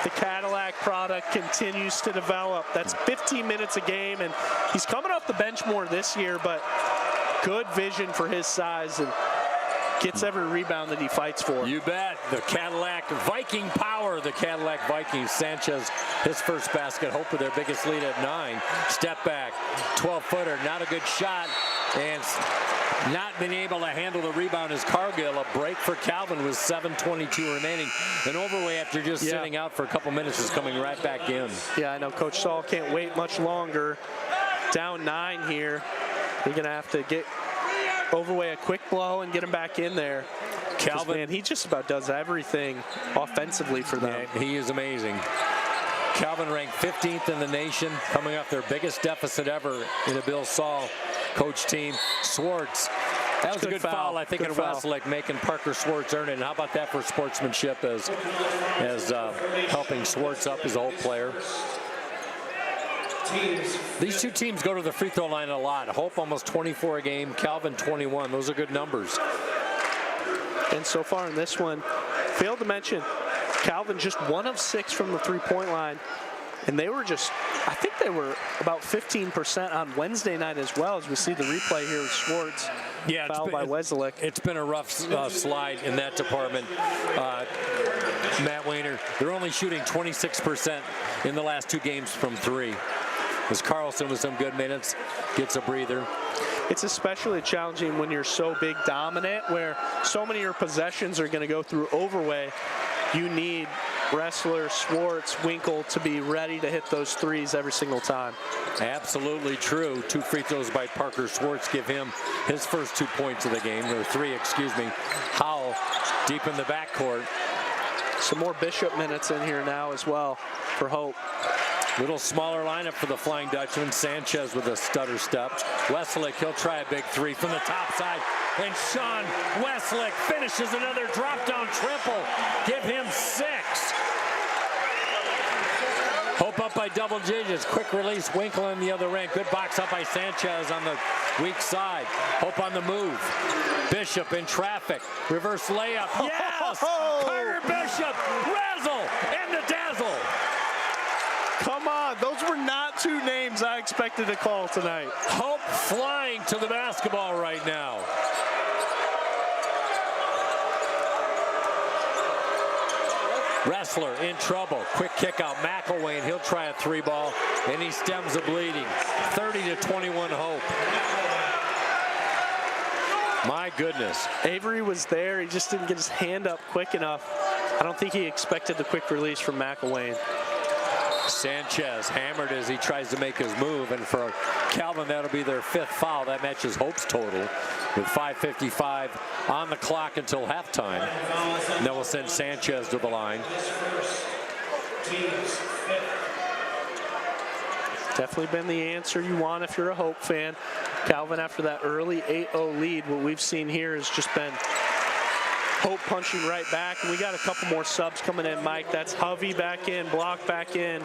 The Cadillac product continues to develop. That's 15 minutes a game, and he's coming off the bench more this year, but good vision for his size and gets every rebound that he fights for. You bet. The Cadillac Viking power, the Cadillac Vikings. Sanchez, his first basket. Hope with their biggest lead at 9. Step back, 12-footer, not a good shot, and not being able to handle the rebound is Cargill. A break for Calvin with 7:22 remaining. And Overway, after just sitting out for a couple minutes, is coming right back in. Yeah, I know Coach Saul can't wait much longer. Down 9 here. You're going to have to get Overway a quick blow and get him back in there. Calvin, man, he just about does everything offensively for them. Yeah, he is amazing. Calvin ranked 15th in the nation, coming off their biggest deficit ever in a Bill Saul coach team. Swartz, that was a good foul, I think, in Westlake, making Parker Swartz earn it. And how about that for sportsmanship as helping Swartz up as a whole player. These two teams go to the free throw line a lot. Hope almost 24 a game, Calvin 21. Those are good numbers. And so far in this one, failed to mention, Calvin just 1 of 6 from the three-point line. And they were just, I think they were about 15% on Wednesday night as well, as we see the replay here with Schwartz. Yeah, fouled by Weslick. It's been a rough slide in that department. Matt Wayner, they're only shooting 26% in the last 2 games from 3. As Carlson with some good minutes gets a breather. It's especially challenging when you're so big dominant, where so many of your possessions are going to go through Overway. You need Wrestler, Swartz, Winkle to be ready to hit those threes every single time. Absolutely true. 2 free throws by Parker Swartz give him his first 2 points of the game, or 3, excuse me. Howell deep in the backcourt. Some more Bishop minutes in here now as well for Hope. Little smaller lineup for the Flying Dutchman. Sanchez with a stutter step. Westlake, he'll try a big 3 from the top side. And Sean Westlake finishes another drop-down triple. Give him 6. Hope up by double digits. Quick release, Winkle on the other end. Good box up by Sanchez on the weak side. Hope on the move. Bishop in traffic. Reverse layup. Yes! Carter Bishop, razzle and the dazzle. Come on, those were not 2 names I expected to call tonight. Hope flying to the basketball right now. Wrestler in trouble. Quick kick out. McElwain, he'll try a 3-ball, and he stems the bleeding. 30-21 Hope. My goodness. Avery was there. He just didn't get his hand up quick enough. I don't think he expected the quick release from McElwain. Sanchez hammered as he tries to make his move, and for Calvin, that'll be their 5th foul. That matches Hope's total with 5:55 on the clock until halftime. And then we'll send Sanchez to the line. Definitely been the answer you want if you're a Hope fan. Calvin, after that early 8-0 lead, what we've seen here has just been Hope punching right back, and we got a couple more subs coming in, Mike. That's Hovey back in, Block back in,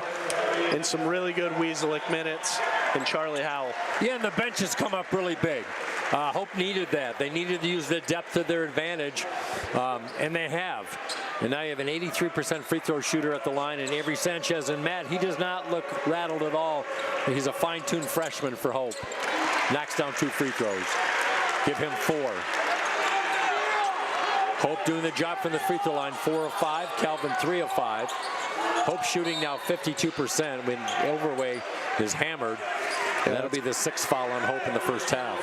and some really good Weaselick minutes, and Charlie Howell. Yeah, and the bench has come up really big. Hope needed that. They needed to use the depth to their advantage, and they have. And now you have an 83% free throw shooter at the line, and Avery Sanchez. And Matt, he does not look rattled at all. He's a fine-tuned freshman for Hope. Knocks down 2 free throws. Give him 4. Hope doing the job from the free throw line, 4 of 5. Calvin 3 of 5. Hope shooting now 52% when Overway is hammered. And that'll be the 6th foul on Hope in the first half.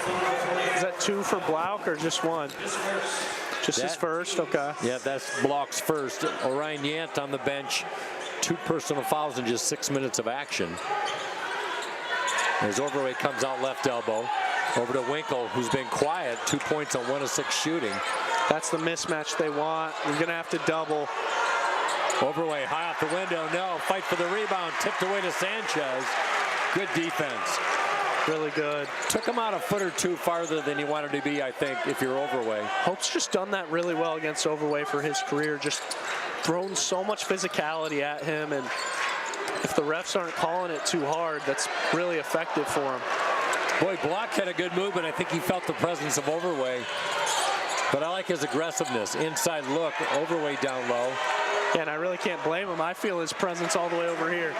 Is that 2 for Blauk or just 1? Just his first, okay. Yeah, that's Blauk's first. Orion Yant on the bench. 2 personal fouls in just 6 minutes of action. As Overway comes out left elbow. Over to Winkle, who's been quiet. 2 points on 1 of 6 shooting. That's the mismatch they want. You're going to have to double. Overway high off the window. No, fight for the rebound. Tipped away to Sanchez. Good defense. Really good. Took him out a foot or 2 farther than he wanted to be, I think, if you're Overway. Hope's just done that really well against Overway for his career. Just thrown so much physicality at him, and if the refs aren't calling it too hard, that's really effective for him. Boy, Block had a good move, but I think he felt the presence of Overway. But I like his aggressiveness. Inside look, Overway down low. Yeah, and I really can't blame him. I feel his presence all the way over here.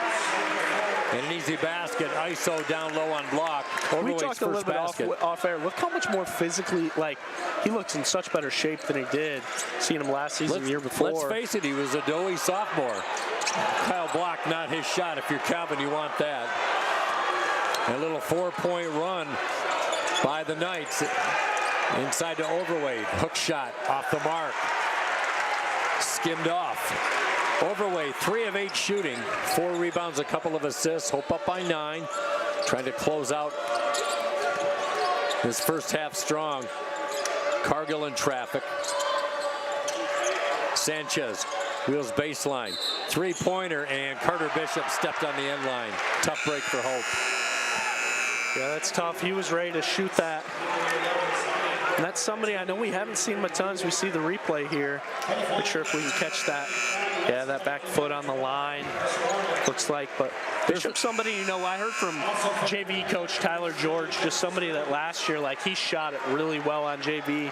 And an easy basket, ISO down low on Block. We talked a little bit off air. Look how much more physically, like, he looks in such better shape than he did. Seeing him last season, the year before. Let's face it, he was a doughy sophomore. Kyle Block, not his shot. If you're Calvin, you want that. A little 4-point run by the Knights. Inside to Overway. Hook shot off the mark. Skimmed off. Overway, 3 of 8 shooting. 4 rebounds, a couple of assists. Hope up by 9. Trying to close out this first half strong. Cargill in traffic. Sanchez wheels baseline. 3-pointer, and Carter Bishop stepped on the end line. Tough break for Hope. Yeah, that's tough. He was ready to shoot that. And that's somebody, I know we haven't seen him a ton as we see the replay here. Not sure if we can catch that. Yeah, that back foot on the line, looks like. But Bishop's somebody, you know, I heard from JV coach Tyler George, just somebody that last year, like, he shot it really well on JV.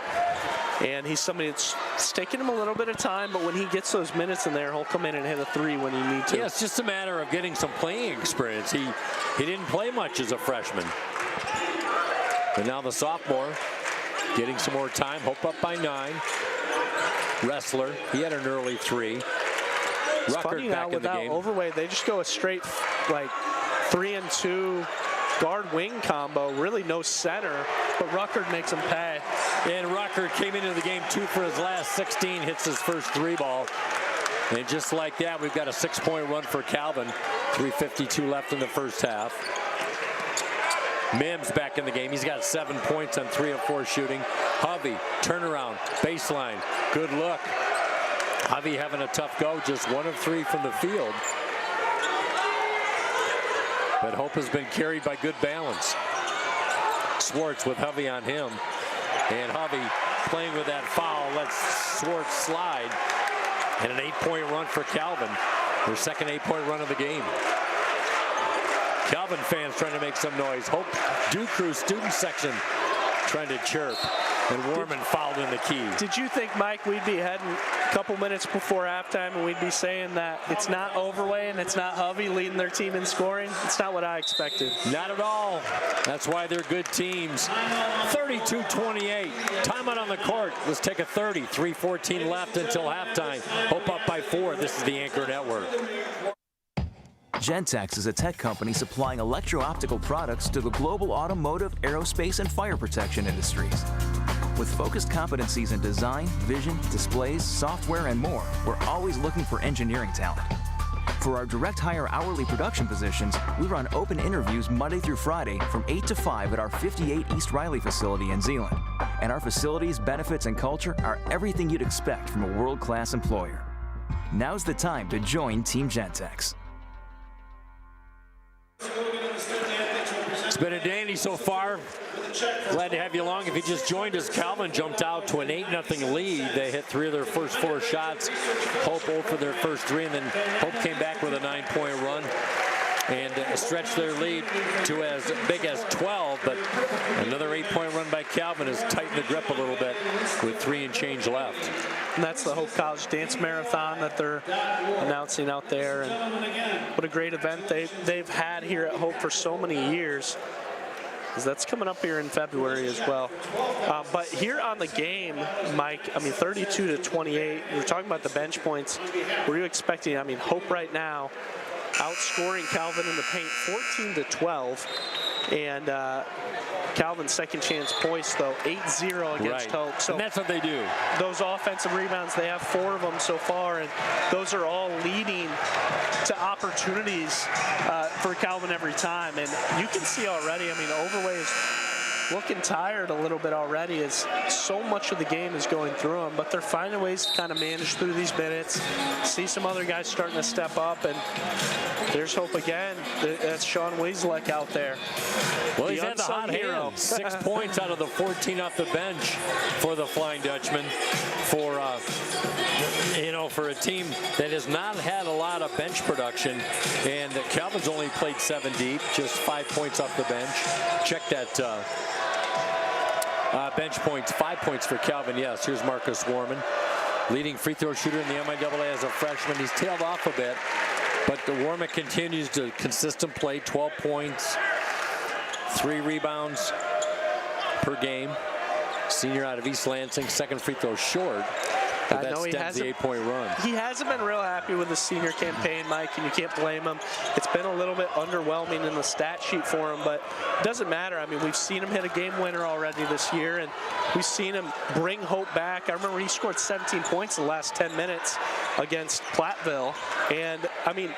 And he's somebody that's it's taking him a little bit of time, but when he gets those minutes in there, he'll come in and hit a 3 when he needs to. Yeah, it's just a matter of getting some playing experience. He didn't play much as a freshman. But now the sophomore getting some more time. Hope up by 9. Wrestler, he had an early 3. It's funny now, without Overway, they just go a straight, like, 3-and-2 guard-wing combo. Really no center, but Ruckert makes him pay. And Ruckert came into the game 2 for his last 16, hits his first 3 ball. And just like that, we've got a 6-point run for Calvin. 3:52 left in the first half. Mims back in the game. He's got 7 points on 3 of 4 shooting. Hovey, turnaround, baseline, good look. Hovey having a tough go, just 1 of 3 from the field. But Hope has been carried by good balance. Swartz with Hovey on him. And Hovey playing with that foul, lets Swartz slide. And an 8-point run for Calvin. Their second 8-point run of the game. Calvin fans trying to make some noise. Hope Dew Crew student section trying to chirp. And Warman fouled in the key. Did you think, Mike, we'd be heading a couple minutes before halftime and we'd be saying that it's not Overway and it's not Hovey leading their team in scoring? It's not what I expected. Not at all. That's why they're good teams. 32-28. Timeout on the court. Let's take a 30. 3:14 left until halftime. Hope up by 4. This is the Anchor Network. Gentex is a tech company supplying electro-optical products to the global automotive, aerospace, and fire protection industries. With focused competencies in design, vision, displays, software, and more, we're always looking for engineering talent. For our direct hire hourly production positions, we run open interviews Monday through Friday from 8 to 5 at our 58 East Riley facility in Zeeland. And our facilities, benefits, and culture are everything you'd expect from a world-class employer. Now's the time to join Team Gentex. It's been a dandy so far. Glad to have you along. If you just joined us, Calvin jumped out to an 8-0 lead. They hit 3 of their first 4 shots. Hope 0 for their first 3, and then Hope came back with a 9-point run and stretched their lead to as big as 12. But another 8-point run by Calvin has tightened the grip a little bit with 3 and change left. And that's the Hope College Dance Marathon that they're announcing out there. And what a great event they've had here at Hope for so many years. Because that's coming up here in February as well. But here on the game, Mike, I mean, 32-28. We're talking about the bench points. Were you expecting, I mean, Hope right now outscoring Calvin in the paint 14-12. And Calvin's second chance points, though, 8-0 against Hope. So and that's what they do. Those offensive rebounds, they have 4 of them so far, and those are all leading to opportunities for Calvin every time. And you can see already, I mean, Overway is looking tired a little bit already as so much of the game is going through them, but they're finding ways to kind of manage through these minutes. See some other guys starting to step up, and there's hope again. That's Sean Wieselek out there. Well, he's had the hot hand. 6 points out of the 14 off the bench for the Flying Dutchman. For a team that has not had a lot of bench production, and Calvin's only played 7 deep, just 5 points off the bench. Check that bench points, 5 points for Calvin. Yes, here's Marcus Warman, leading free throw shooter in the MIAA as a freshman. He's tailed off a bit, but the Warman continues to consistent play, 12 points, 3 rebounds per game. Senior out of East Lansing, second free throw short. But that stems the 8-point run. He hasn't been real happy with the senior campaign, Mike, and you can't blame him. It's been a little bit underwhelming in the stat sheet for him, but it doesn't matter. I mean, we've seen him hit a game winner already this year, and we've seen him bring hope back. I remember he scored 17 points in the last 10 minutes against Platteville. And, I mean,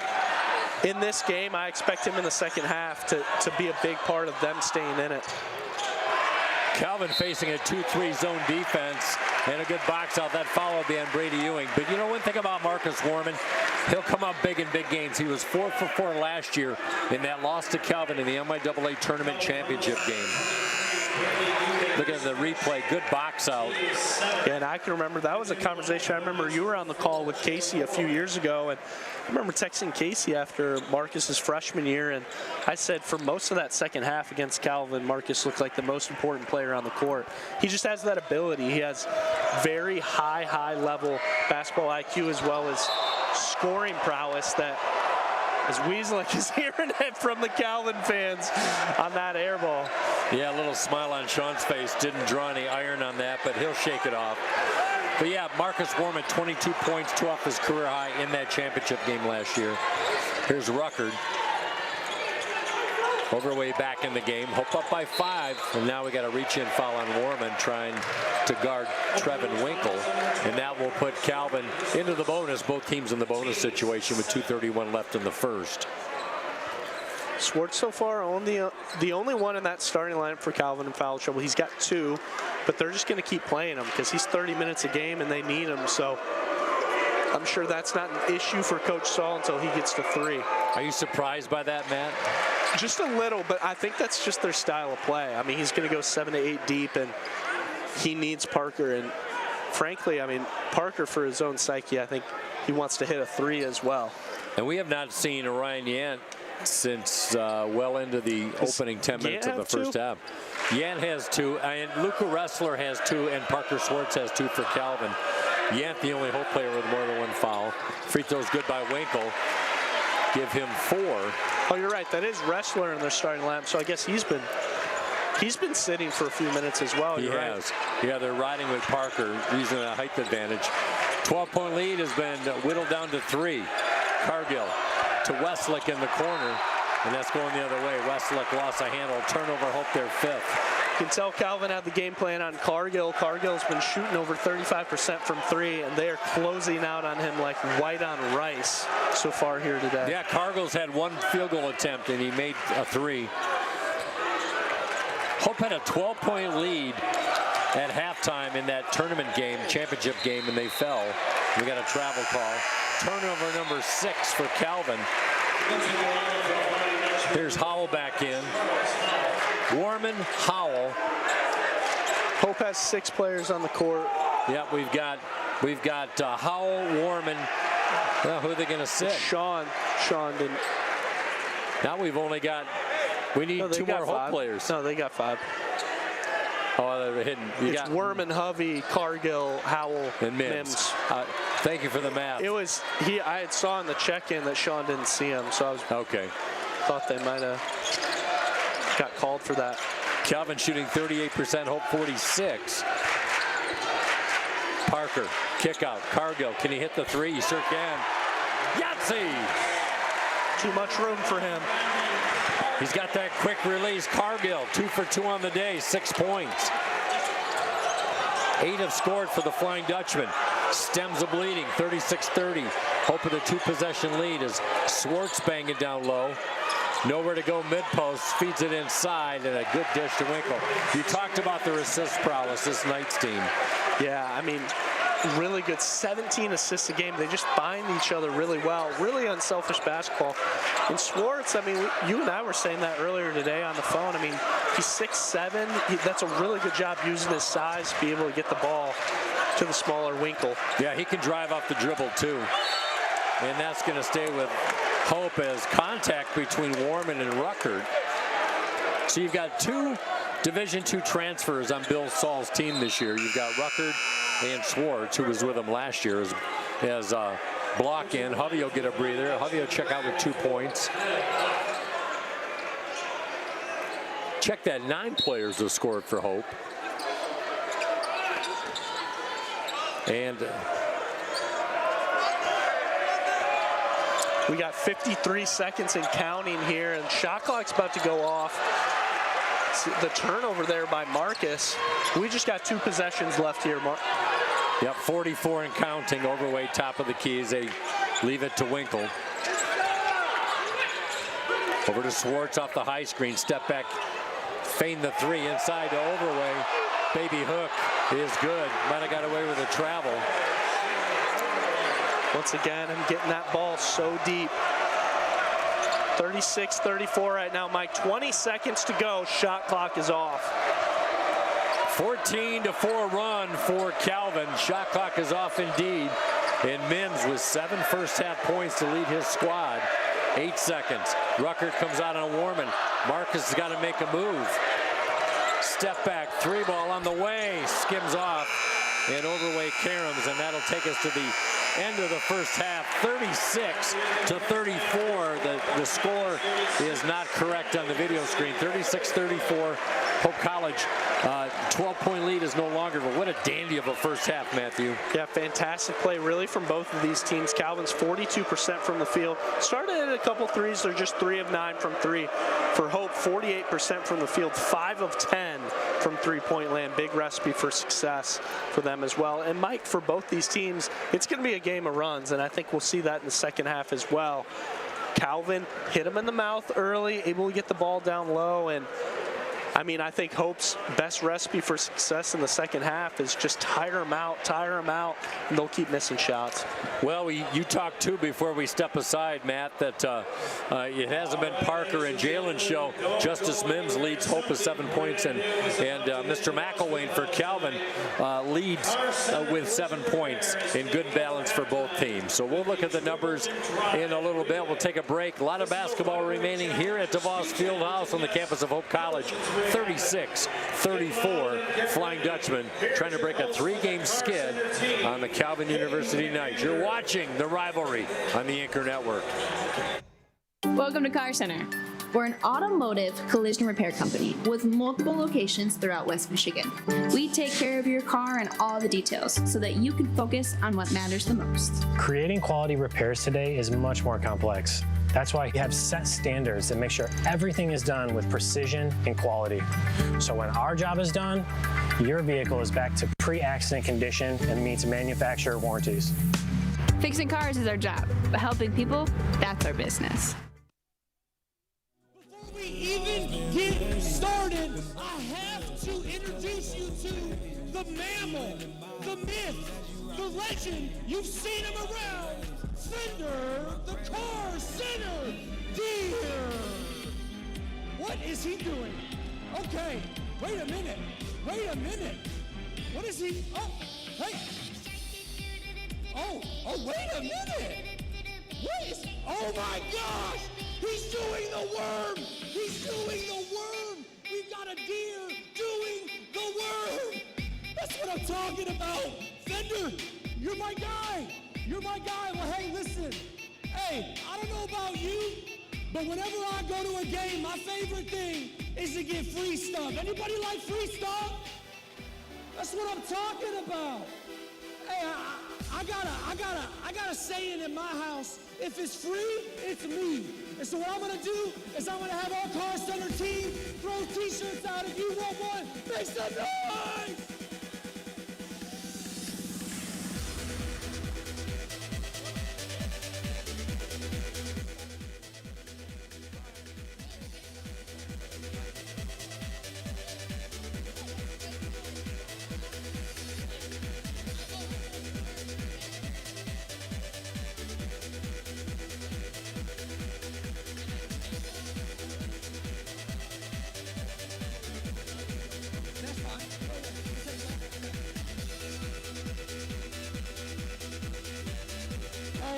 in this game, I expect him in the second half to be a big part of them staying in it. Calvin facing a 2-3 zone defense and a good box out. That followed the Brady Ewing. But you know one thing about Marcus Warman, he'll come up big in big games. He was 4 for 4 last year in that loss to Calvin in the MIAA tournament championship game. Look at the replay, good box out. Yeah, and I can remember that was a conversation. I remember you were on the call with Casey a few years ago, and I remember texting Casey after Marcus's freshman year, and I said for most of that second half against Calvin, Marcus looked like the most important player on the court. He just has that ability. He has very high level basketball IQ as well as scoring prowess that, as Wieselek is hearing it from the Calvin fans on that air ball. Yeah, a little smile on Sean's face. Didn't draw any iron on that, but he'll shake it off. But yeah, Marcus Warman, 22 points, 2 off his career high in that championship game last year. Here's Ruckert. Overway back in the game. Hope up by 5. And now we got a reach-in foul on Warman trying to guard Trevin Winkle. And that will put Calvin into the bonus. Both teams in the bonus situation with 2:31 left in the first. Swartz so far the only one in that starting lineup for Calvin in foul trouble. He's got 2, but they're just going to keep playing him because he's 30 minutes a game and they need him. So I'm sure that's not an issue for Coach Saul until he gets to 3. Are you surprised by that, Matt? Just a little, but I think that's just their style of play. I mean, he's going to go 7 to 8 deep, and he needs Parker. And frankly, I mean, Parker, for his own psyche, I think he wants to hit a 3 as well. And we have not seen Orion Yant since well into the opening 10 minutes of the first half. Yant has 2, and Luca Ressler has 2, and Parker Swartz has 2 for Calvin. Yant, the only Hope player with more than 1 foul. Free throws good by Winkle. Give him 4. Oh, you're right. That is Ressler in their starting lineup, so I guess he's been sitting for a few minutes as well. He has. Yeah, they're riding with Parker using a height advantage. 12-point lead has been whittled down to 3. Cargill to Westlake in the corner, and that's going the other way. Westlake lost a handle. Turnover, Hope their 5th. You can tell Calvin had the game plan on Cargill. Cargill's been shooting over 35% from 3, and they are closing out on him like white on rice so far here today. Yeah, Cargill's had 1 field goal attempt, and he made a 3. Hope had a 12-point lead at halftime in that tournament game, championship game, and they fell. We got a travel call. Turnover number 6 for Calvin. Here's Howell back in. Warman, Howell. Hope has 6 players on the court. Yep, we've got Howell, Warman. Well, who are they going to sit? Sean didn't. Now we've only got. We need 2 more Hope players. No, they got 5. Oh, they're hidden. It's Werman, Hovey, Cargill, Howell, and Mims. Thank you for the math. It was I had saw in the check-in that Sean didn't see him, so I was thought they might have got called for that. Calvin shooting 38%, Hope 46. Parker, kick out. Cargill, can he hit the 3? He sure can. Yahtzee! Too much room for him. He's got that quick release. Cargill, 2 for 2 on the day, 6 points. 8 have scored for the Flying Dutchman. Stems a bleeding, 36-30. Hope with a 2-possession lead as Swartz banging down low. Nowhere to go mid-post, feeds it inside, and a good dish to Winkle. You talked about their assist prowess, this Knights team. Yeah, I mean, really good. 17 assists a game. They just find each other really well. Really unselfish basketball. And Schwartz, I mean, you and I were saying that earlier today on the phone. I mean, he's 6'7". That's a really good job using his size to be able to get the ball to the smaller Winkle. Yeah, he can drive off the dribble, too. And that's going to stay with Hope as contact between Warman and Ruckert. So you've got 2 Division II transfers on Bill Saul's team this year. You've got Ruckert and Schwartz, who was with him last year as block in. Hovey will get a breather. Hovey will check out with 2 points. Check that, 9 players have scored for Hope. And we got 53 seconds and counting here, and shot clock's about to go off. The turnover there by Marcus. We just got 2 possessions left here, Yep, 44 and counting, overweight, top of the keys. They leave it to Winkle. Over to Schwartz off the high screen, step back, feign the 3 inside to Overway. Baby hook is good. Might have got away with a travel. Once again, I'm getting that ball so deep. 36-34 right now, Mike. 20 seconds to go. Shot clock is off. 14-4 run for Calvin. Shot clock is off indeed. And Mims with 7 first-half points to lead his squad. 8 seconds. Ruckert comes out on Warman. Marcus has got to make a move. Step back, 3 ball on the way. Skims off. And Overway caroms, and that'll take us to the end of the first half. 36-34. The score is not correct on the video screen. 36-34. Hope College 12-point lead is no longer, but what a dandy of a first half, Matthew. Yeah, fantastic play really from both of these teams. Calvin's 42% from the field. Started at a couple threes. They're just 3 of 9 from 3. For Hope, 48% from the field, 5 of 10 from three-point land. Big recipe for success for them as well. And Mike, for both these teams, it's going to be a game of runs, and I think we'll see that in the second half as well. Calvin hit him in the mouth early, able to get the ball down low, and I mean, I think Hope's best recipe for success in the second half is just tire them out, and they'll keep missing shots. Well, you talked too before we step aside, Matt, that it hasn't been Parker and Jalen's show. Justice Mims leads Hope with 7 points, and Mr. McElwain for Calvin leads with 7 points in good balance for both teams. So we'll look at the numbers in a little bit. We'll take a break. A lot of basketball remaining here at DeVos Fieldhouse on the campus of Hope College. 36-34, Flying Dutchman trying to break a 3-game skid on the Calvin University Knights. You're watching the Rivalry on the Anchor Network. Welcome to Car Center. We're an automotive collision repair company with multiple locations throughout West Michigan. We take care of your car and all the details so that you can focus on what matters the most. Creating quality repairs today is much more complex. That's why we have set standards that make sure everything is done with precision and quality. So when our job is done, your vehicle is back to pre-accident condition and meets manufacturer warranties. Fixing cars is our job, but helping people, that's our business. Before we even get started, I have to introduce you to the mammal, the myth, the legend. You've seen him around. Fender, the Car Center Deer. What is he doing? Okay, wait a minute. What is he? Oh, hey. Oh, wait a minute. What is, oh my gosh. He's doing the worm. We've got a deer doing the worm. That's what I'm talking about. Fender, you're my guy. Well, hey, listen. Hey, I don't know about you, but whenever I go to a game, my favorite thing is to get free stuff. Anybody like free stuff? That's what I'm talking about. Hey, I got a saying in my house. If it's free, it's me. And so what I'm gonna do is I'm gonna have our Car Center team throw t-shirts out. If you want one, make some noise!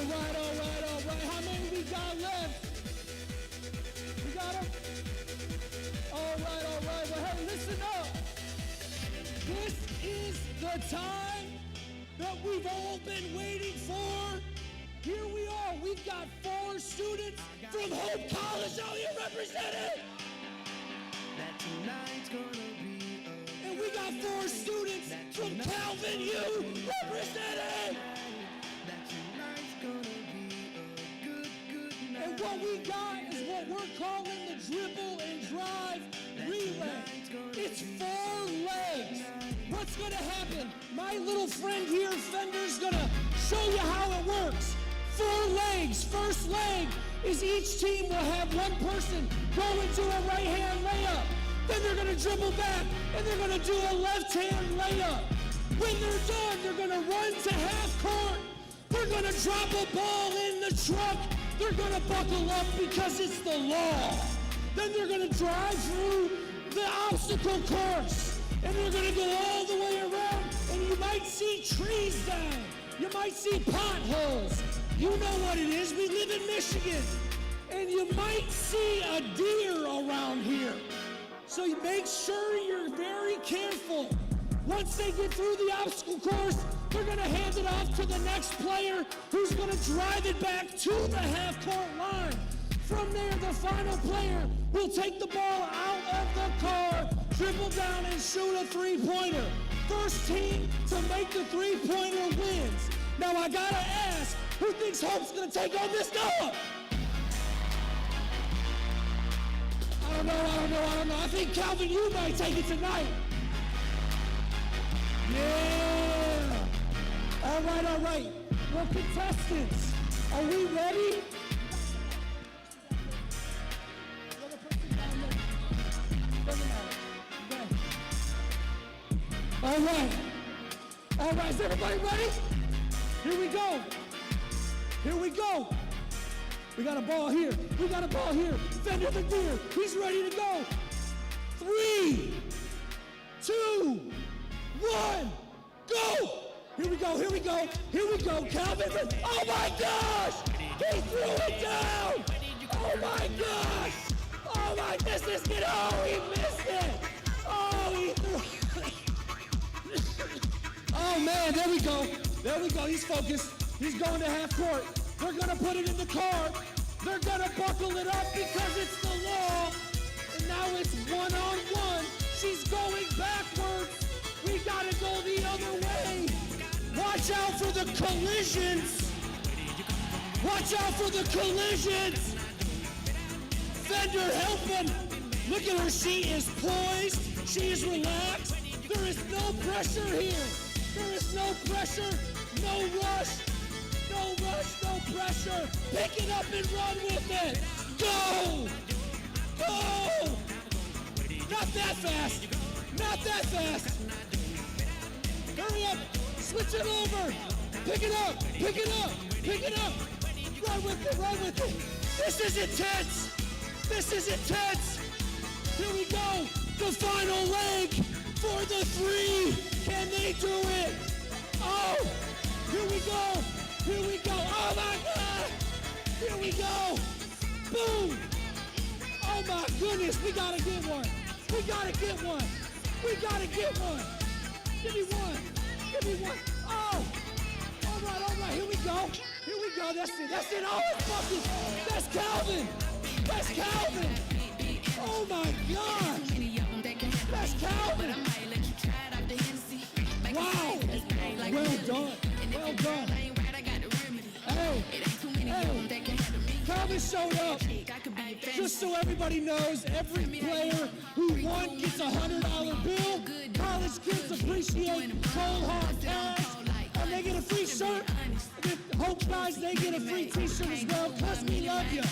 right, all right, all right. How many we got left? We got them? All right, all right. Well, hey, listen up. This is the time that we've all been waiting for. Here we are. We've got 4 students from Hope College out here represented. And we got 4 students from Calvin U represented. And what we got is what we're calling the dribble and drive relay. It's 4 legs. What's gonna happen? My little friend here, Fender's gonna show you how it works. 4 legs. First leg is each team will have one person go into a right-hand layup. Then they're gonna dribble back and they're gonna do a left-hand layup. When they're done, they're gonna run to half court. They're gonna drop a ball in the truck. They're gonna buckle up because it's the law. Then they're gonna drive through the obstacle course. And they're gonna go all the way around. And you might see trees down. You might see potholes. You know what it is. We live in Michigan. And you might see a deer around here. So you make sure you're very careful. Once they get through the obstacle course, they're gonna hand it off to the next player who's gonna drive it back to the half-court line. From there, the final player will take the ball out of the car, dribble down and shoot a three-pointer. First team to make the three-pointer wins. Now I gotta ask, who thinks Hope's gonna take on this Noah? I don't know. I think Calvin, you might take it tonight. Yeah. All right. Well, contestants, are we ready? All right, is everybody ready? Here we go. We got a ball here. Fender the deer, he's ready to go. 3, 2, 1, go! Here we go. Calvin, oh my gosh! He threw it down! Oh my gosh! Oh my goodness, he missed it! Oh, he threw it! Oh man, there we go, he's focused. He's going to half court. They're gonna put it in the car. They're gonna buckle it up because it's the law. And now it's 1-on-1. She's going backwards. We gotta go the other way. Watch out for the collisions. Fender, help him. Look at her, she is poised. She is relaxed. There is no pressure here. No rush. No pressure. Pick it up and run with it. Go. Not that fast. Hurry up. Switch it over. Pick it up. Run with it. This is intense. Here we go. The final leg for the 3. Can they do it? Oh, here we go. Oh my God. Here we go. Boom. Oh my goodness, we gotta get one. Give me one. Oh, all right, here we go. That's it. Oh, it's bucket. That's Calvin. Oh my God. That's Calvin. Wow. Well done. Hey. Calvin showed up. Just so everybody knows, every player who won gets a $100 bill. College kids appreciate cold hard cash. And they get a free shirt. And the Hope guys, they get a free t-shirt as well, because we love you.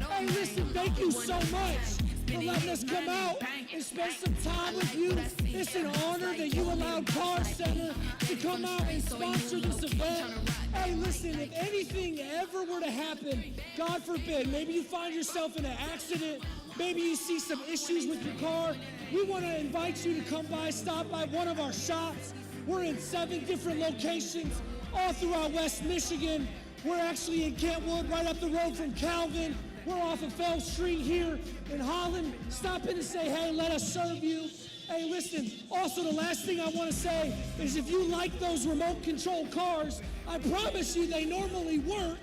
Hey, listen, thank you so much for letting us come out and spend some time with you. It's an honor that you allowed Car Center to come out and sponsor this event. Hey, listen, if anything ever were to happen, God forbid, maybe you find yourself in an accident, maybe you see some issues with your car, we want to invite you to come by, stop by one of our shops. We're in 7 different locations all throughout West Michigan. We're actually in Kentwood, right up the road from Calvin. We're off of Fell Street here in Holland. Stop in and say, hey, let us serve you. Hey, listen, also the last thing I want to say is if you like those remote control cars, I promise you they normally work.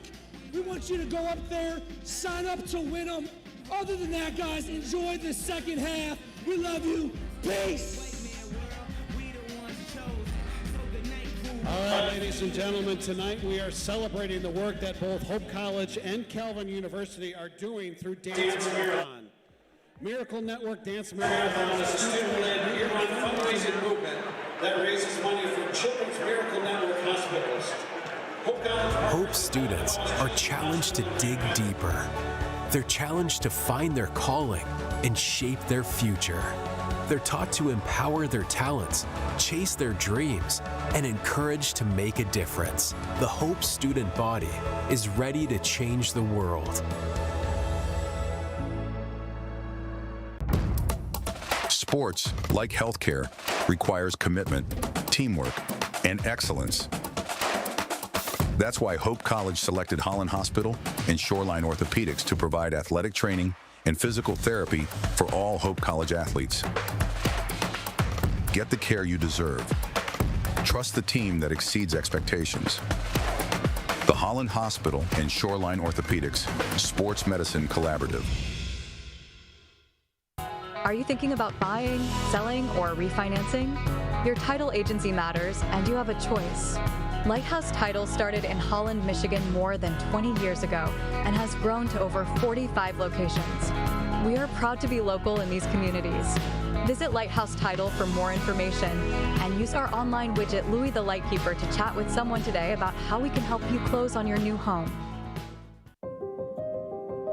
We want you to go up there, sign up to win them. Other than that, guys, enjoy the second half. We love you. Peace. All right, ladies and gentlemen, tonight we are celebrating the work that both Hope College and Calvin University are doing through Dance Marathon. Miracle Network Dance Marathon is a student-led year-round fundraising movement that raises money for Children's Miracle Network hospitals. Hope students are challenged to dig deeper. They're challenged to find their calling and shape their future. They're taught to empower their talents, chase their dreams, and encouraged to make a difference. The Hope student body is ready to change the world. Sports, like healthcare, requires commitment, teamwork, and excellence. That's why Hope College selected Holland Hospital and Shoreline Orthopedics to provide athletic training and physical therapy for all Hope College athletes. Get the care you deserve. Trust the team that exceeds expectations. The Holland Hospital and Shoreline Orthopedics Sports Medicine Collaborative. Are you thinking about buying, selling, or refinancing? Your title agency matters, and you have a choice. Lighthouse Title started in Holland, Michigan more than 20 years ago and has grown to over 45 locations. We are proud to be local in these communities. Visit Lighthouse Title for more information and use our online widget Louie the Lightkeeper to chat with someone today about how we can help you close on your new home.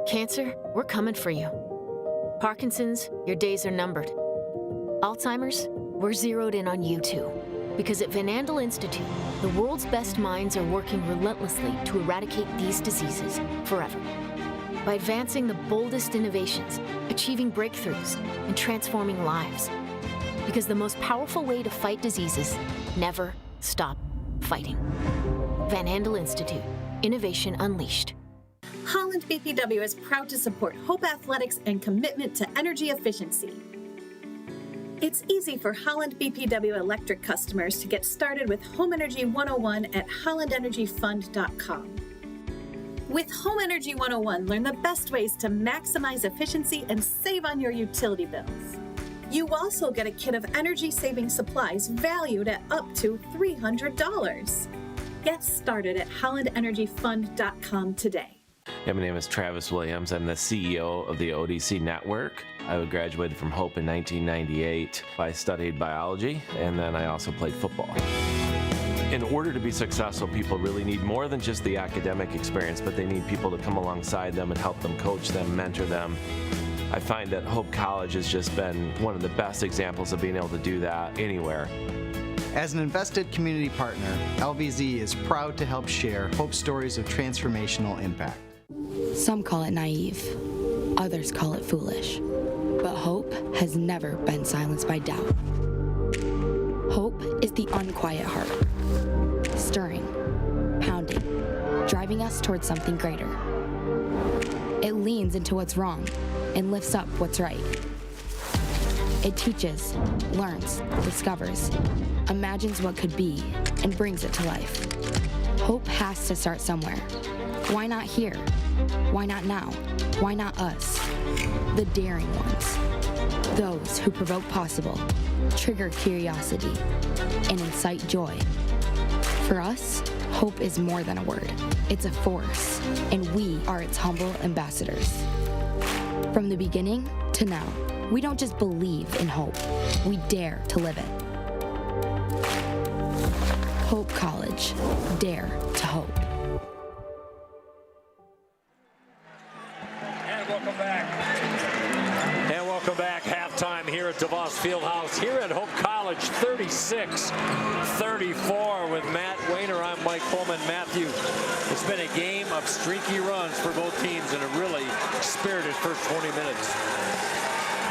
Cancer, we're coming for you. Parkinson's, your days are numbered. Alzheimer's, we're zeroed in on you too. Because at Van Andel Institute, the world's best minds are working relentlessly to eradicate these diseases forever. By advancing the boldest innovations, achieving breakthroughs, and transforming lives. Because the most powerful way to fight diseases, never stop fighting. Van Andel Institute, innovation unleashed. Holland BPW is proud to support Hope Athletics and commitment to energy efficiency. It's easy for Holland BPW electric customers to get started with Home Energy 101 at hollandenergyfund.com. With Home Energy 101, learn the best ways to maximize efficiency and save on your utility bills. You also get a kit of energy-saving supplies valued at up to $300. Get started at hollandenergyfund.com today. Yeah, my name is Travis Williams. I'm the CEO of the ODC Network. I graduated from Hope in 1998. I studied biology, and then I also played football. In order to be successful, people really need more than just the academic experience, but they need people to come alongside them and help them, coach them, mentor them. I find that Hope College has just been one of the best examples of being able to do that anywhere. As an invested community partner, LVZ is proud to help share Hope stories of transformational impact. Some call it naive, others call it foolish. But hope has never been silenced by doubt. Hope is the unquiet heart, stirring, pounding, driving us towards something greater. It leans into what's wrong and lifts up what's right. It teaches, learns, discovers, imagines what could be, and brings it to life. Hope has to start somewhere. Why not here? Why not now? Why not us? The daring ones. Those who provoke possible, trigger curiosity, and incite joy. For us, hope is more than a word. It's a force, and we are its humble ambassadors. From the beginning to now, we don't just believe in hope, we dare to live it. Hope College, dare to hope. And welcome back. Halftime here at DeVos Fieldhouse, here at Hope College, 36-34 with Matt Wayner. I'm Mike Coleman. Matthew, it's been a game of streaky runs for both teams and a really spirited first 20 minutes.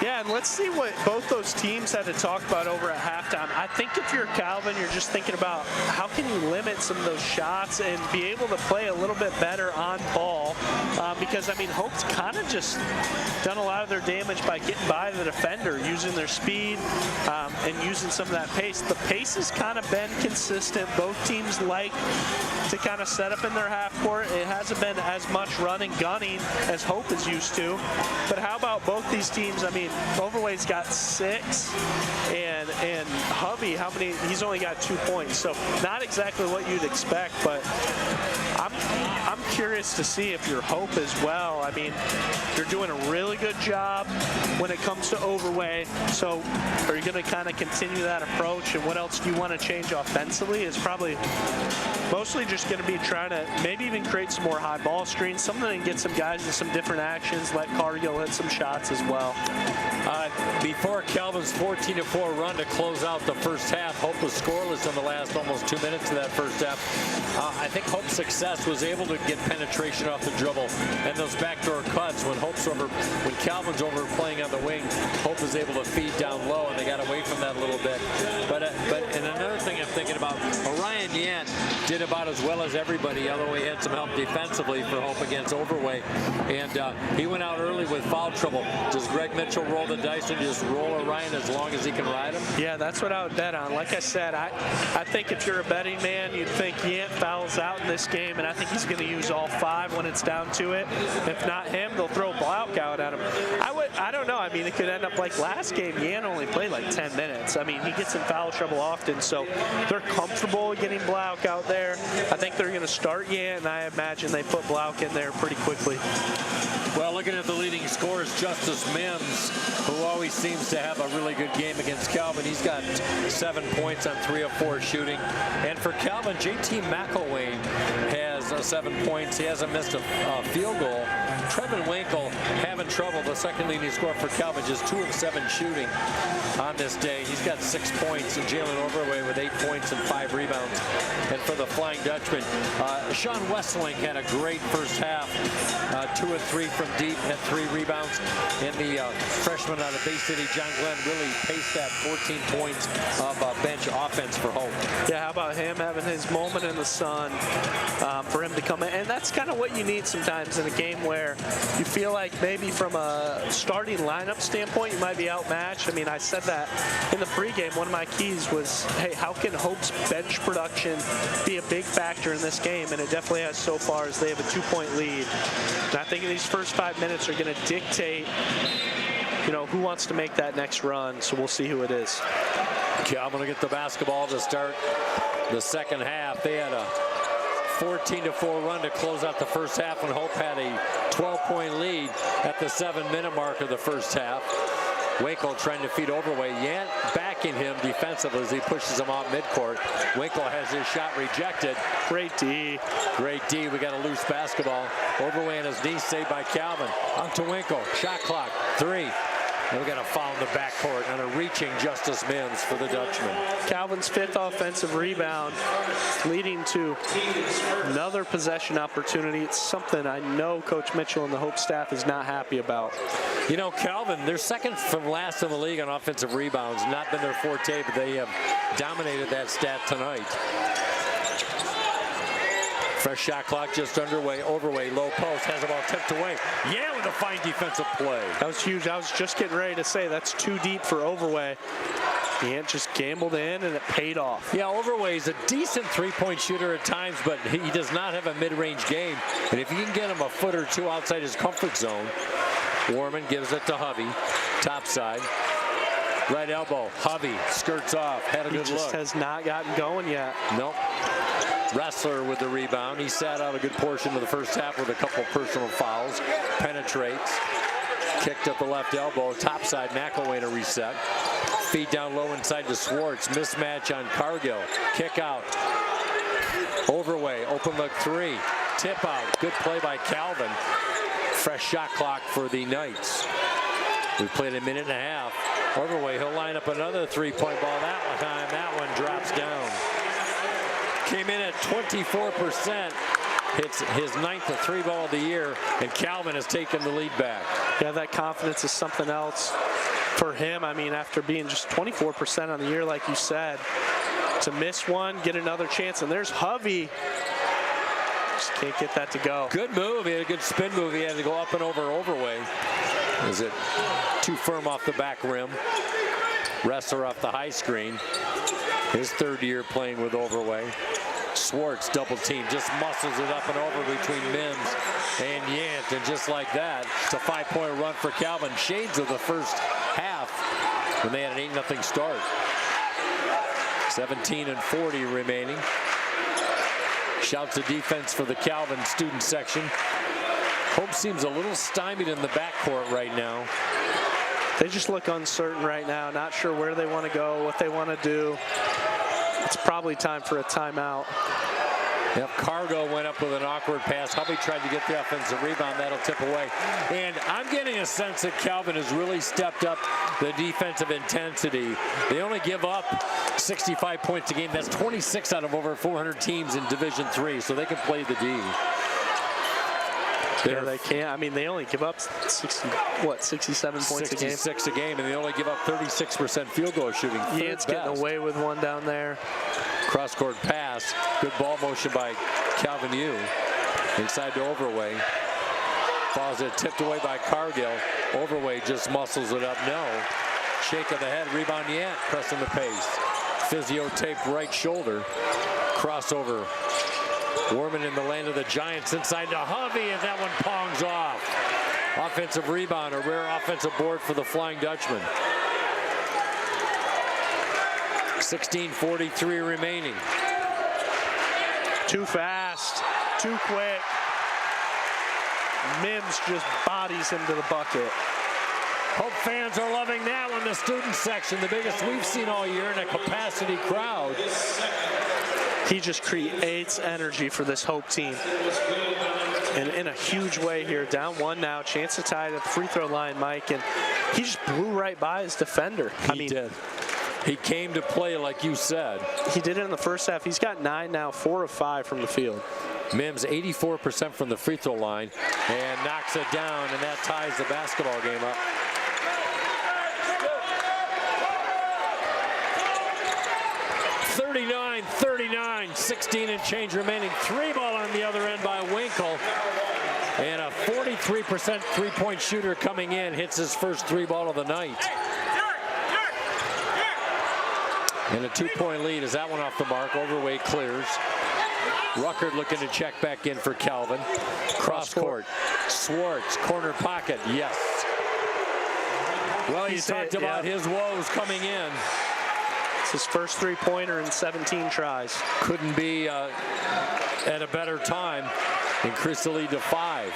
Yeah, and let's see what both those teams had to talk about over at halftime. I think if you're Calvin, you're just thinking about how can you limit some of those shots and be able to play a little bit better on ball, because, I mean, Hope's kind of just done a lot of their damage by getting by the defender, using their speed and using some of that pace. The pace has kind of been consistent. Both teams like to kind of set up in their half court. It hasn't been as much running, gunning as Hope is used to. But how about both these teams? I mean, Overway's got 6, and Hovey, how many? He's only got 2 points, so not exactly what you'd expect. But I'm curious to see if you're Hope as well. I mean, you're doing a really good job when it comes to Overway. So are you going to kind of continue that approach? And what else do you want to change offensively? Is probably mostly just going to be trying to maybe even create some more high ball screens, something and get some guys in some different actions, let Cargill hit some shots as well. Before Calvin's 14-4 run to close out the first half, Hope was scoreless in the last almost 2 minutes of that first half. I think Hope's success was able to get penetration off the dribble and those backdoor cuts when Calvin's over playing on the wing. Hope was able to feed down low, and they got away from that a little bit. But and another thing I'm thinking about, Orion Yant did about as well as everybody, although he had some help defensively for Hope against Overway. And he went out early with foul trouble. Does Greg Mitchell roll the dice and just roll Orion as long as he can ride him? Yeah, that's what I would bet on. Like I said, I think if you're a betting man, you'd think Yant fouls out in this game, and I think he's going to use all 5 when it's down to it. If not him, they'll throw Blauk out at him. I don't know. I mean, it could end up like last game. Yant only played like 10 minutes. I mean, he gets in foul trouble often, so they're comfortable getting Blauk out there. I think they're going to start Yant, and I imagine they put Blauk in there pretty quickly. Well, looking at the leading scorers, Justice Mims, who always seems to have a really good game against Calvin. He's got 7 points on 3 of 4 shooting. And for Calvin, JT McElwain has 7 points. He hasn't missed a field goal. Trevin Winkle having trouble. The second leading scorer for Calvin, just 2 of 7 shooting on this day. He's got 6 points, and Jalen Overway with 8 points and 5 rebounds. And for the Flying Dutchman, Sean Westling had a great first half. 2 of 3 from deep, had 3 rebounds. And the freshman out of Bay City, John Glenn, really paced that 14 points of bench offense for Hope. Yeah, how about him having his moment in the sun for him to come in? And that's kind of what you need sometimes in a game where you feel like maybe from a starting lineup standpoint, you might be outmatched. I mean, I said that in the pregame. One of my keys was, hey, how can Hope's bench production be a big factor in this game? And it definitely has so far, as they have a 2-point lead. And I think these first 5 minutes are going to dictate, you know, who wants to make that next run. So we'll see who it is. Calvin will get the basketball to start the second half. They had a 14-4 run to close out the first half when Hope had a 12-point lead at the 7-minute mark of the first half. Winkle trying to feed Overway. Yant backing him defensively as he pushes him out midcourt. Winkle has his shot rejected. Great D. Great D. We got a loose basketball. Overway on his knee, saved by Calvin. Out to Winkle. Shot clock. 3. And we got a foul in the backcourt on a reaching Justice Mims for the Dutchman. Calvin's 5th offensive rebound, leading to another possession opportunity. It's something I know Coach Mitchell and the Hope staff is not happy about. You know, Calvin, they're second from last in the league on offensive rebounds. Not been their forte, but they have dominated that stat tonight. Fresh shot clock just underway. Overway, low post, has the ball tipped away. Yeah, with a fine defensive play. That was huge. I was just getting ready to say that's too deep for Overway. Yant just gambled in, and it paid off. Yeah, Overway is a decent 3-point shooter at times, but he does not have a mid-range game. And if you can get him a foot or 2 outside his comfort zone, Warman gives it to Hovey, top side. Right elbow, Hovey skirts off, had a good look. He just has not gotten going yet. Nope. Wrestler with the rebound. He sat out a good portion of the first half with a couple personal fouls. Penetrates. Kicked at the left elbow. Topside, McElwain a reset. Feed down low inside to Swartz. Mismatch on Cargill. Kick out. Overway. Open look 3. Tip out. Good play by Calvin. Fresh shot clock for the Knights. We've played a minute and a half. Overway, he'll line up another 3-point ball that time. That one drops down. Came in at 24%. Hits his 9th 3-ball of the year, and Calvin has taken the lead back. Yeah, that confidence is something else. for him, I mean, after being just 24% on the year, like you said, to miss one, get another chance, and there's Hovey. Just can't get that to go. Good move. He had a good spin move. He had to go up and over Overway. Is it too firm off the back rim? Wrestler off the high screen. His third year playing with Overway. Swartz double team, just muscles it up and over between Mims and Yant, and just like that, it's a 5-point run for Calvin. Shades of the first half when they had an 8-0 start. 17:40 remaining. Shouts of defense for the Calvin student section. Hope seems a little stymied in the backcourt right now. They just look uncertain right now, not sure where they want to go, what they want to do. It's probably time for a timeout. Yep, Cargo went up with an awkward pass. Hovey tried to get the offensive rebound. That'll tip away. And I'm getting a sense that Calvin has really stepped up the defensive intensity. They only give up 65 points a game. That's 26 out of over 400 teams in Division III, so they can play the D. Yeah, they can't. I mean, they only give up 67 points a game. 66 a game, and they only give up 36% field goal shooting. Yeah, it's getting away with one down there. Cross-court pass. Good ball motion by Calvin Yu. Inside to Overway. Ball's tipped away by Cargill. Overway just muscles it up. No. Shake of the head. Rebound Yant. Pressing the pace. Physio taped right shoulder. Crossover. Warman in the land of the Giants inside to Hovey, and that one pongs off. Offensive rebound, a rare offensive board for the Flying Dutchman. 16:43 remaining. Too fast, too quick. Mims just bodies him to the bucket. Hope fans are loving that one. The student section, the biggest we've seen all year in a capacity crowd. He just creates energy for this Hope team. And in a huge way here. Down one now. Chance to tie at the free throw line, Mike. And he just blew right by his defender. He did. He came to play like you said. He did it in the first half. He's got 9 now, 4 of 5 from the field. Mims 84% from the free throw line and knocks it down, and that ties the basketball game up. .39, 16 and change remaining. 3-ball on the other end by Winkle. And a 43% three-point shooter coming in. Hits his first 3-ball of the night. And a 2-point lead. Is that one off the mark? Overway clears. Ruckert looking to check back in for Calvin. Cross court. Swartz, corner pocket. Yes. Well, you talked about his woes coming in. It's his first 3-pointer in 17 tries. Couldn't be at a better time. Increase the lead to 5.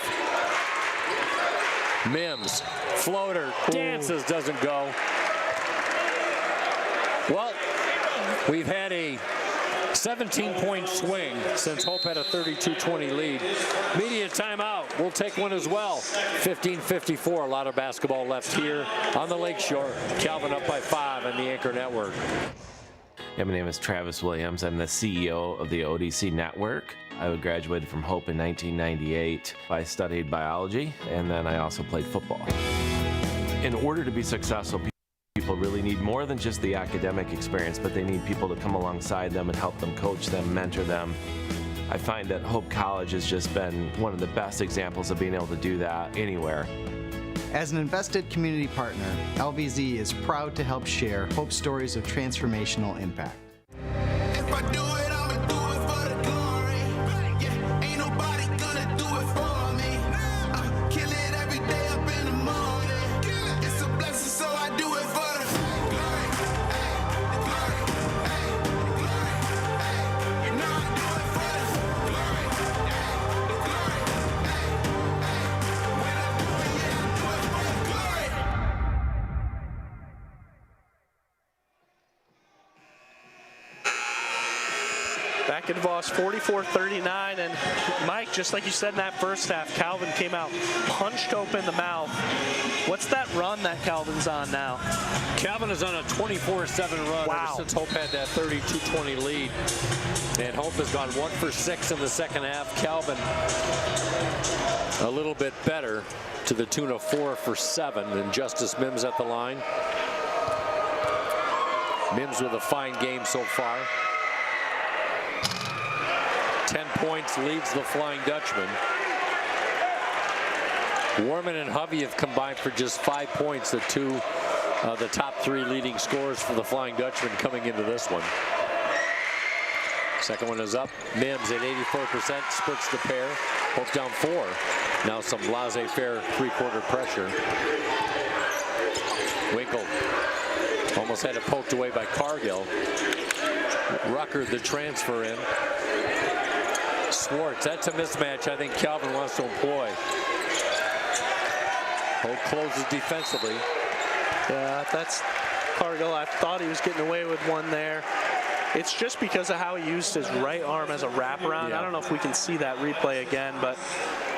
Mims, floater, dances, doesn't go. Well, we've had a 17-point swing since Hope had a 32-20 lead. Media timeout. We'll take one as well. 15:54. A lot of basketball left here on the Lakeshore. Calvin up by 5 on the Anchor Network. Yeah, my name is Travis Williams. I'm the CEO of the ODC Network. I graduated from Hope in 1998. I studied biology, and then I also played football. In order to be successful, people really need more than just the academic experience, but they need people to come alongside them and help them, coach them, mentor them. I find that Hope College has just been one of the best examples of being able to do that anywhere. As an invested community partner, LVZ is proud to help share Hope stories of transformational impact. If I do it, I'ma do it for the glory. Yeah, ain't nobody gonna do it for me. I kill it every day up in the morning. It's a blessing, so I do it for the glory. Hey, the glory. Hey, the glory. Hey, you know I do it for the glory. Hey, the glory. Hey, hey, when I do it, yeah, I do it for the glory. Back in Voss, 44-39, and Mike, just like you said in that first half, Calvin came out, punched open the mouth. What's that run that Calvin's on now? Calvin is on a 24-7 run ever since Hope had that 32-20 lead. And Hope has gone 1 for 6 in the second half. Calvin a little bit better to the tune of 4 for 7. And Justice Mims at the line. Mims with a fine game so far. 10 points leads the Flying Dutchman. Warman and Hovey have combined for just 5 points, the top 3 leading scorers for the Flying Dutchman coming into this one. Second one is up. Mims at 84%, splits the pair. Hope down 4. Now some laissez-faire 3-quarter pressure. Winkle almost had it poked away by Cargill. Rucker, the transfer in. Schwartz, that's a mismatch I think Calvin wants to employ. Hope closes defensively. Yeah, that's Cargill. I thought he was getting away with one there. It's just because of how he used his right arm as a wraparound. Yeah. I don't know if we can see that replay again, but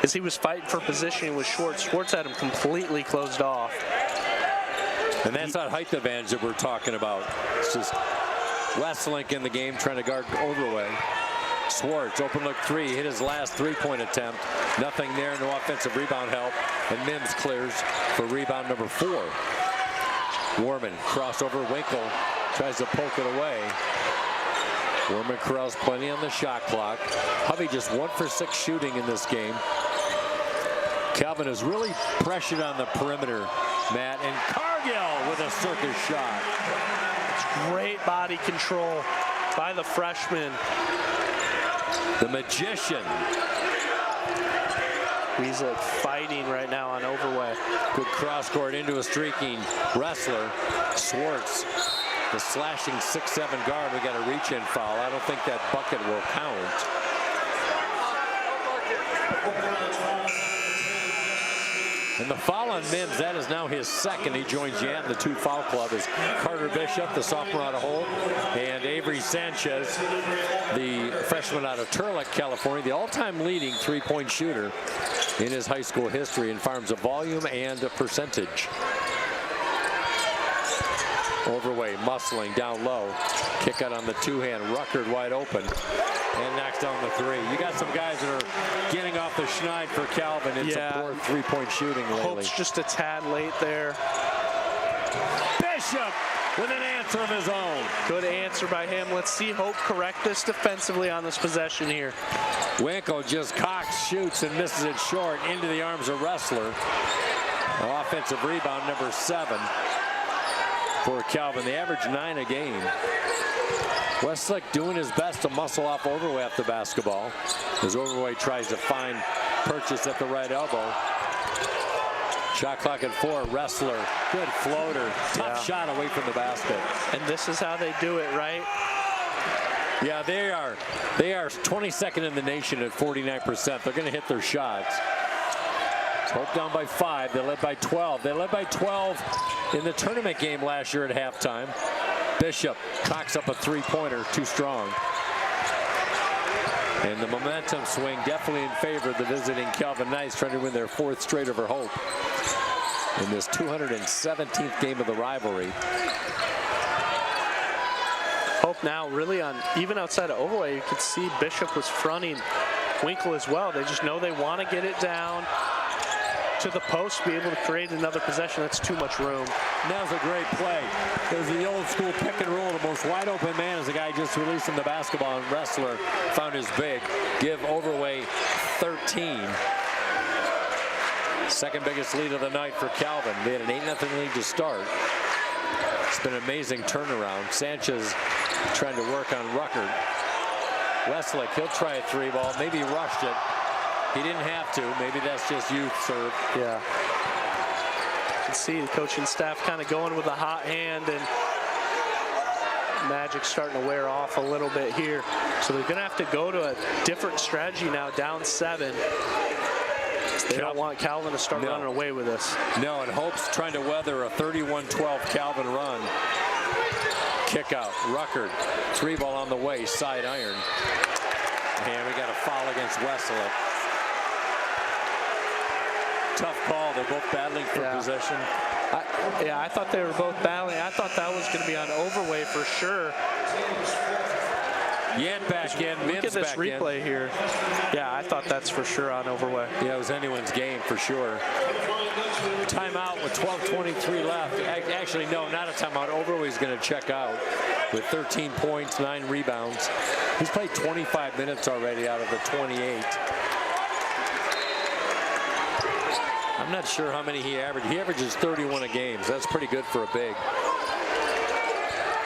as he was fighting for position with Schwartz, Schwartz had him completely closed off. And that's not height advantage that we're talking about. It's just Westlink in the game trying to guard Overway. Schwartz, open look 3, hit his last 3-point attempt. Nothing there, no offensive rebound help. And Mims clears for rebound number 4. Warman, crossover, Winkle tries to poke it away. Warman corrals plenty on the shot clock. Hovey just 1 for 6 shooting in this game. Calvin is really pressured on the perimeter, Matt, and Cargill with a circus shot. It's great body control by the freshman. The magician. He's like fighting right now on Overway. Good cross court into a streaking wrestler. Schwartz, the slashing 6'7" guard. We got a reach-in foul. I don't think that bucket will count. And the foul on Mims, that is now his second. He joins Yant in the 2-foul club as Carter Bishop, the sophomore out of Holt, and Avery Sanchez, the freshman out of Turlock, California, the all-time leading 3-point shooter in his high school history in terms of volume and percentage. Overway, muscling down low. Kick out on the 2-hand. Ruckert wide open. And knocks down the 3. You got some guys that are getting off the schneid for Calvin in some poor 3-point shooting lately. Hope's just a tad late there. Bishop with an answer of his own. Good answer by him. Let's see Hope correct this defensively on this possession here. Winkle just cocks, shoots, and misses it short into the arms of Wrestler. Offensive rebound number 7 for Calvin. They average 9 a game. Westlake doing his best to muscle off Overway off the basketball as Overway tries to find purchase at the right elbow. Shot clock at 4. Wrestler, good floater, tough shot away from the basket. And this is how they do it, right? Yeah, they are 22nd in the nation at 49%. They're going to hit their shots. Hope down by 5. They led by 12. They led by 12 in the tournament game last year at halftime. Bishop cocks up a 3-pointer, too strong. And the momentum swing definitely in favor of the visiting Calvin Knights, trying to win their 4th straight over Hope in this 217th game of the rivalry. Hope now really on, even outside of Overway, you could see Bishop was fronting Winkle as well. They just know they want to get it down to the post, be able to create another possession. That's too much room. Now's a great play. There's the old school pick and roll. The most wide open man is the guy just releasing the basketball, and Wrestler found his big. Give Overway 13. Second biggest lead of the night for Calvin. They had an 8-0 lead to start. It's been an amazing turnaround. Sanchez trying to work on Ruckert. Westlake, he'll try a 3-ball. Maybe he rushed it. He didn't have to. Maybe that's just youth serve. Yeah. You can see the coaching staff kind of going with a hot hand, and Magic's starting to wear off a little bit here. So they're going to have to go to a different strategy now, down 7. They don't want Calvin to start running away with this. No, and Hope's trying to weather a 31-12 Calvin run. Kick out. Ruckert, 3-ball on the way, side iron. And we got a foul against Westlake. Tough call. They're both battling for possession. I thought they were both battling. I thought that was going to be on Overway for sure. Yant back in, Look Mims at this back replay in. here. Yeah, I thought that's for sure on Overway. Yeah, it was anyone's game for sure. Timeout with 12:23 left. Actually, no, not a timeout. Overway's going to check out with 13 points, 9 rebounds. He's played 25 minutes already out of the 28. I'm not sure how many he averaged. He averages 31 a game, so that's pretty good for a big.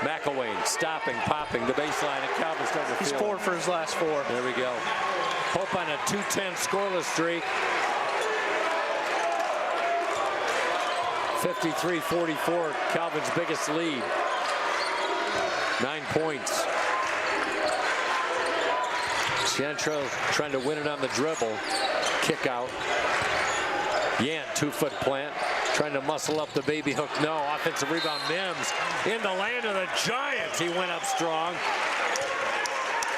McElwain stopping, popping the baseline, and Calvin's starting to He's feel 4 it. for his last 4. There we go. Hope on a 2-10 scoreless streak. 53-44, Calvin's biggest lead. 9 points. Chantrell trying to win it on the dribble. Kick out. Yant, 2-foot plant. Trying to muscle up the baby hook. No. Offensive rebound. Mims in the land of the Giants. He went up strong.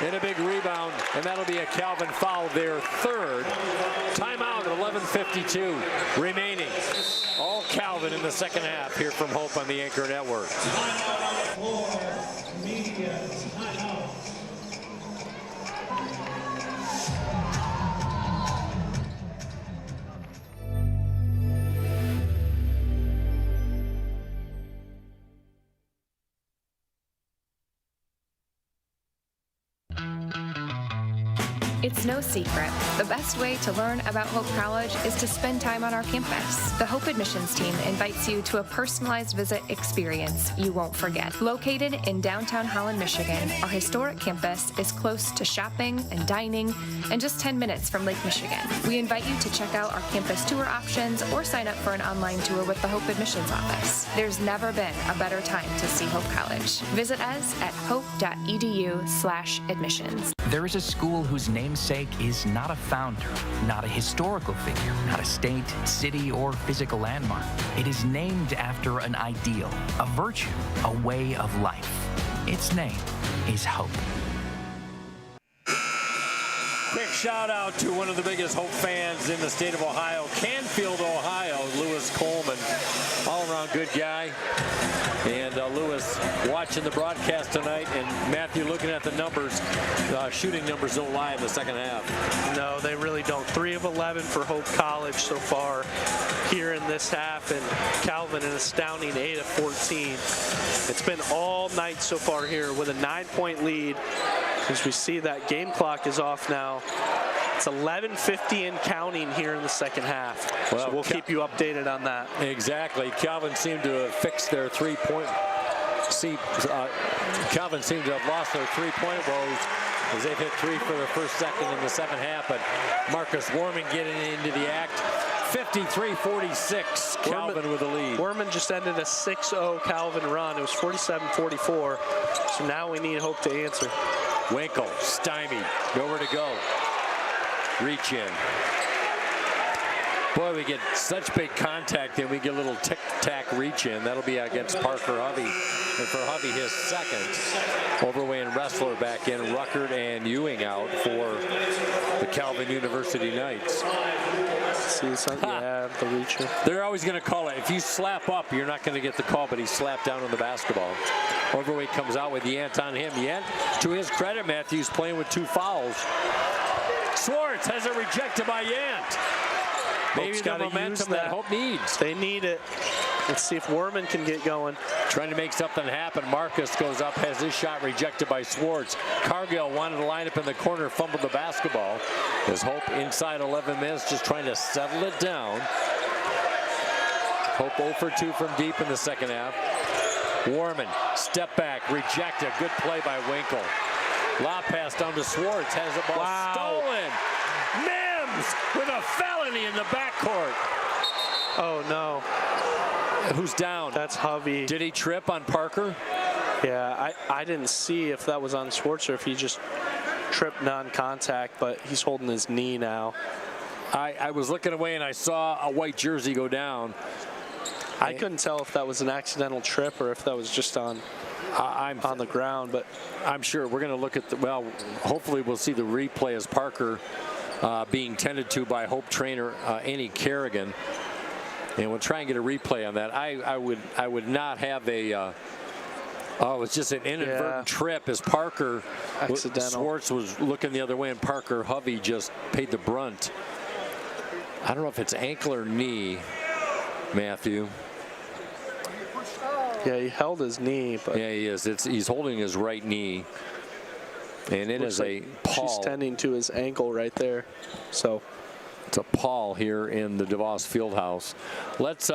And a big rebound. And that'll be a Calvin foul, their 3rd. Timeout at 11:52 remaining. All Calvin in the second half here from Hope on the Anchor Network. It's no secret. The best way to learn about Hope College is to spend time on our campus. The Hope admissions team invites you to a personalized visit experience you won't forget. Located in downtown Holland, Michigan, our historic campus is close to shopping and dining and just 10 minutes from Lake Michigan. We invite you to check out our campus tour options or sign up for an online tour with the Hope admissions office. There's never been a better time to see Hope College. Visit us at hope.edu/admissions. There is a school whose namesake is not a founder, not a historical figure, not a state, city, or physical landmark. It is named after an ideal, a virtue, a way of life. Its name is Hope. Quick shout out to one of the biggest Hope fans in the state of Ohio, Canfield, Ohio, Lewis Coleman. All around good guy. And Lewis watching the broadcast tonight, and Matthew looking at the numbers. Shooting numbers don't lie in the second half. No, they really don't. 3 of 11 for Hope College so far here in this half, and Calvin an astounding 8 of 14. It's been all night so far here with a 9-point lead. As we see that game clock is off now. It's 11:50 and counting here in the second half. Well, so we'll keep you updated on that. Exactly. Calvin seemed to have fixed their three-point. Calvin seemed to have lost their three-point woes as they've hit 3 for the first second in the second half. But Marcus Worman getting into the act. 53-46, Calvin with the lead. Worman just ended a 6-0 Calvin run. It was 47-44. So now we need Hope to answer. Winkle, stymied, nowhere to go. Reach in. Boy, we get such big contact and we get a little tic-tac reach in. That'll be against Parker Hovey. And for Hovey, his second. Overway and Wrestler back in. Ruckert and Ewing out for the Calvin University Knights. See something? Yeah, the reach in. They're always going to call it. If you slap up, you're not going to get the call, but he slapped down on the basketball. Overway comes out with Yant on him. Yant, to his credit, Matthews playing with 2 fouls. Swartz has it rejected by Yant. Maybe the momentum that Hope needs. They need it. Let's see if Worman can get going. Trying to make something happen. Marcus goes up, has his shot rejected by Swartz. Cargill wanted to line up in the corner, fumbled the basketball. As Hope inside 11 minutes, just trying to settle it down. Hope 0 for 2 from deep in the second half. Worman, step back, rejected. Good play by Winkle. Lob pass down to Swartz, has the ball stolen. Mims with a felony in the backcourt. Oh no. Who's down? That's Hovey. Did he trip on Parker? Yeah, I didn't see if that was on Swartz or if he just tripped non-contact, but he's holding his knee now. I was looking away and I saw a white jersey go down. I couldn't tell if that was an accidental trip or if that was just on the ground, but I'm sure we're going to look at the, well, hopefully we'll see the replay as Parker being tended to by Hope trainer Annie Kerrigan, and we'll try and get a replay on that. I would not have a Oh, it was just an inadvertent trip as Parker, accidental. Swartz was looking the other way, and Parker Hovey just paid the brunt. I don't know if it's ankle or knee, Matthew. Yeah, he held his knee, but yeah, he is. He's holding his right knee, and it is a pawl. She's tending to his ankle right there. So it's a pawl here in the DeVos Fieldhouse. Let's.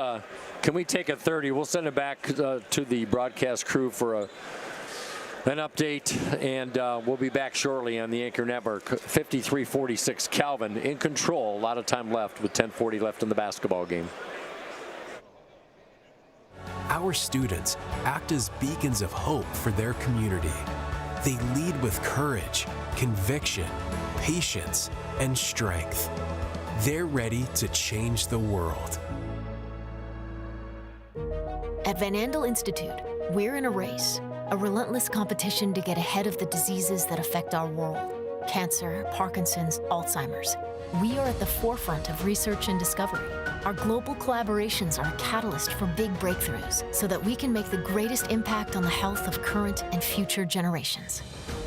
Can we take a 30? We'll send it back to the broadcast crew for an update, and we'll be back shortly on the Anchor Network. 53-46, Calvin in control. A lot of time left with 10:40 left in the basketball game. Our students act as beacons of hope for their community. They lead with courage, conviction, patience, and strength. They're ready to change the world. At Van Andel Institute, we're in a race, a relentless competition to get ahead of the diseases that affect our world. Cancer, Parkinson's, Alzheimer's. We are at the forefront of research and discovery. Our global collaborations are a catalyst for big breakthroughs so that we can make the greatest impact on the health of current and future generations.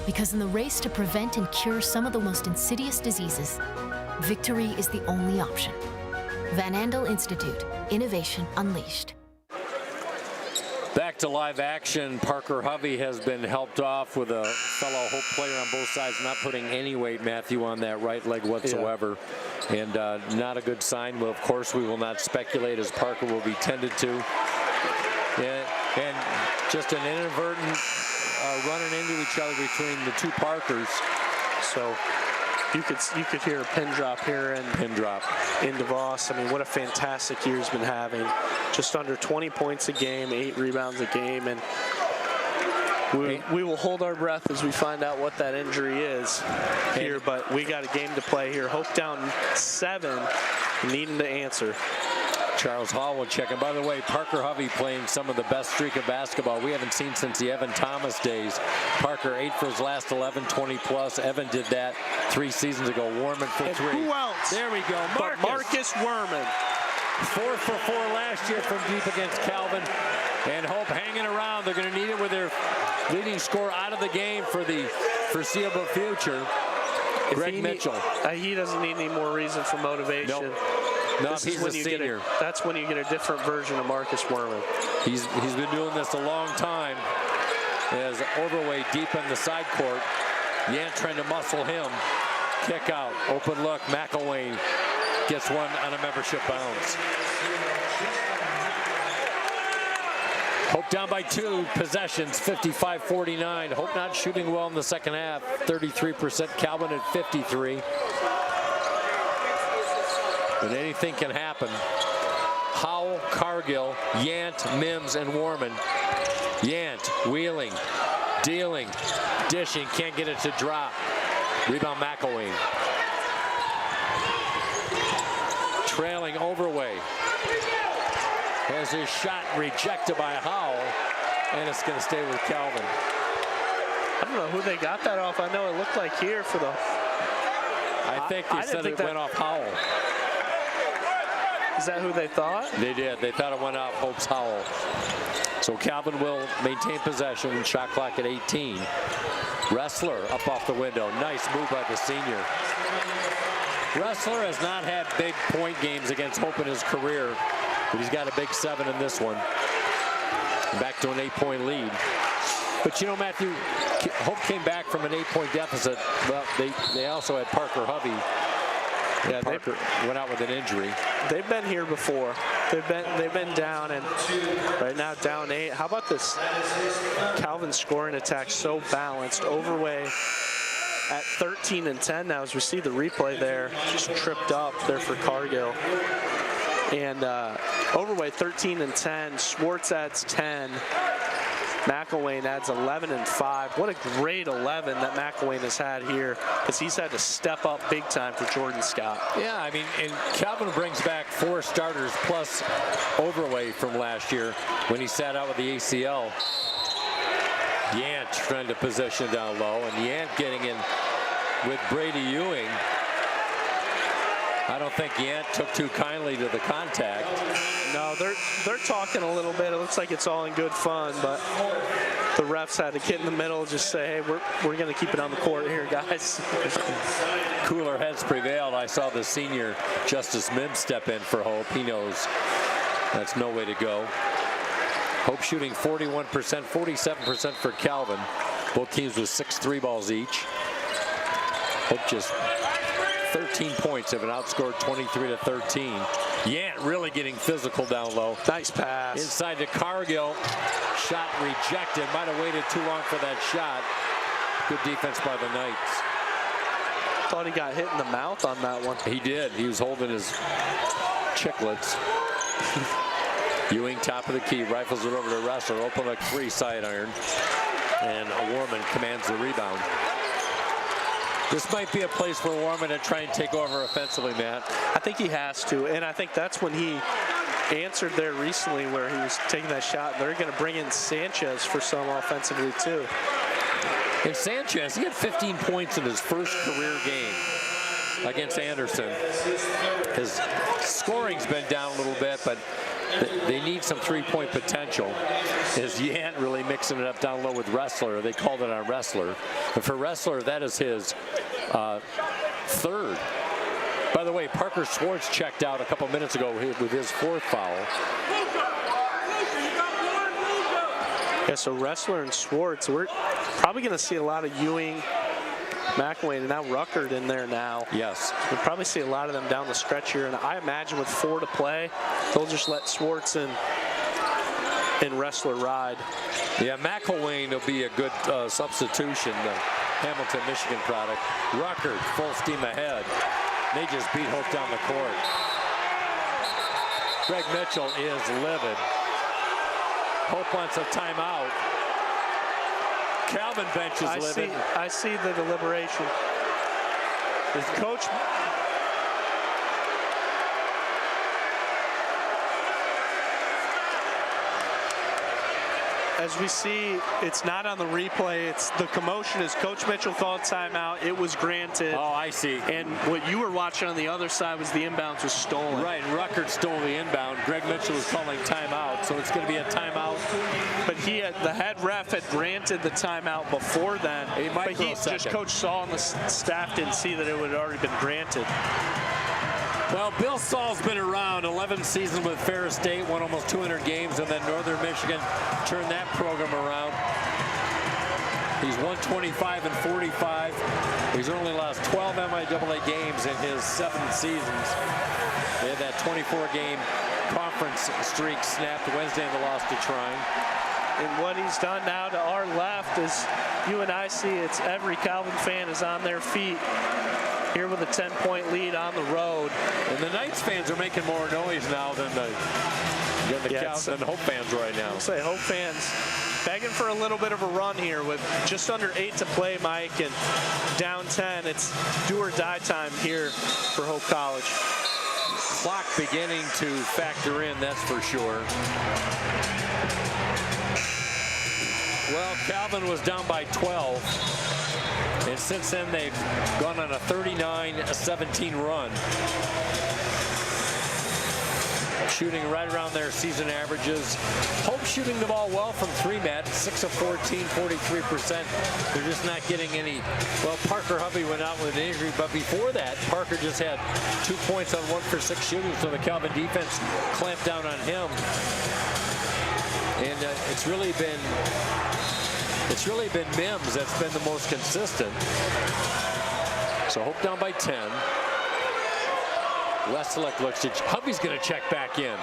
Because in the race to prevent and cure some of the most insidious diseases, victory is the only option. Van Andel Institute, Innovation Unleashed. Back to live action. Parker Hovey has been helped off with a fellow Hope player on both sides, not putting any weight, Matthew, on that right leg whatsoever. Yeah. And not a good sign. Well, of course, we will not speculate as Parker will be tended to. And just an inadvertent running into each other between the two Parkers. So you could hear a pin drop here in DeVos. I mean, what a fantastic year he's been having. Just under 20 points a game, 8 rebounds a game, and we will hold our breath as we find out what that injury is here. But we got a game to play here. Hope down 7, needing to answer. Charles Hall will check. And by the way, Parker Hovey playing some of the best streak of basketball we haven't seen since the Evan Thomas days. Parker 8 for his last 11, 20+. Evan did that 3 seasons ago. Warman for 3. Who else? There we go. Marcus Werman. 4 for 4 last year from deep against Calvin. And Hope hanging around. They're going to need it with their leading scorer out of the game for the foreseeable future. Greg Mitchell. He doesn't need any more reason for motivation. Nope. No, he's a senior. That's when you get a different version of Marcus Werman. He's been doing this a long time. As overweight deep in the side court. Yant trying to muscle him. Kick out. Open look. McElwain gets one on a membership bounce. Hope down by 2 possessions, 55-49. Hope not shooting well in the second half. 33%. Calvin at 53. But anything can happen. Howell, Cargill, Yant, Mims, and Warman. Yant wheeling, dealing, dishing, can't get it to drop. Rebound McElwain. Trailing Overway. Has his shot rejected by Howell, and it's going to stay with Calvin. I don't know who they got that off. I know it looked like here for the... I think they said it went off Howell. Is that who they thought? They did. They thought it went off Hope's Howell. So Calvin will maintain possession. Shot clock at 18. Wrestler up off the window. Nice move by the senior. Wrestler has not had big point games against Hope in his career, but he's got a big 7 in this one. Back to an 8-point lead. But you know, Matthew, Hope came back from an 8-point deficit. Well, they also had Parker Hovey. Yeah, Parker went out with an injury. They've been here before. They've been down, and right now down 8. How about this Calvin scoring attack so balanced? Overway at 13 and 10 now, as we see the replay there, just tripped up there for Cargill. And Overway 13 and 10. Swartz adds 10. McElwain adds 11 and 5. What a great 11 that McElwain has had here, because he's had to step up big time for Jordan Scott. Yeah, I mean, and Calvin brings back 4 starters plus Overway from last year when he sat out with the ACL. Yant trying to position down low, and Yant getting in with Brady Ewing. I don't think Yant took too kindly to the contact. No, they're talking a little bit. It looks like it's all in good fun, but the refs had to get in the middle and just say, hey, we're going to keep it on the court here, guys. Cooler heads prevailed. I saw the senior Justice Mims step in for Hope. He knows that's no way to go. Hope shooting 41%, 47% for Calvin. Both teams with 6 3-balls each. Hope just 13 points have been outscored 23-13. Yant really getting physical down low. Nice pass. Inside to Cargill. Shot rejected. Might have waited too long for that shot. Good defense by the Knights. Thought he got hit in the mouth on that one. He did. He was holding his chiclets. Ewing, top of the key, rifles it over to Wrestler. Open look 3 side iron. And Warman commands the rebound. This might be a place for Warman to try and take over offensively, Matt. I think he has to, and I think that's when he answered there recently where he was taking that shot. They're going to bring in Sanchez for some offensively too. And Sanchez, he had 15 points in his first career game against Anderson. His scoring's been down a little bit, but they need some 3-point potential. Is Yant really mixing it up down low with Wrestler? They called it on Wrestler. But for Wrestler, that is his 3rd. By the way, Parker Schwartz checked out a couple minutes ago with his 4th foul. Yeah, so Wrestler and Schwartz, we're probably going to see a lot of Ewing, McElwain, and now Ruckert in there now. Yes. We'll probably see a lot of them down the stretch here, and I imagine with 4 to play, they'll just let Schwartz and Wrestler ride. Yeah, McElwain will be a good substitution, the Hamilton, Michigan product. Ruckert, full steam ahead. They just beat Hope down the court. Greg Mitchell is livid. Hope wants a timeout. Calvin bench is livid. I see the deliberation. Is coach... As we see, it's not on the replay. It's the commotion is Coach Mitchell called timeout. It was granted. Oh, I see. And what you were watching on the other side was the inbounds was stolen. Right, Ruckert stole the inbound. Greg Mitchell was calling timeout, so it's going to be a timeout. But the head ref had granted the timeout before then. But just Coach Saul and the staff didn't see that it had already been granted. Well, Bill Saul's been around 11 seasons with Ferris State, won almost 200 games, and then Northern Michigan turned that program around. He's won 25 and 45. He's only lost 12 MIAA games in his 7 seasons. They had that 24-game conference streak snapped Wednesday in the loss to Trine. And what he's done now to our left is, you and I see, it's every Calvin fan is on their feet here with a 10-point lead on the road. And the Knights fans are making more noise now than the Hope fans right now. I'll say Hope fans begging for a little bit of a run here with just under 8 to play, Mike, and down 10. It's do or die time here for Hope College. Clock beginning to factor in, that's for sure. Well, Calvin was down by 12. And since then, they've gone on a 39-17 run. Shooting right around their season averages. Hope shooting the ball well from 3, Matt. 6 of 14, 43%. They're just not getting any. Well, Parker Hovey went out with an injury, but before that, Parker just had 2 points on 1 for 6 shooting, so the Calvin defense clamped down on him. And it's really been Mims that's been the most consistent. So Hope down by 10. Westlake looks at Hovey's going to check back in.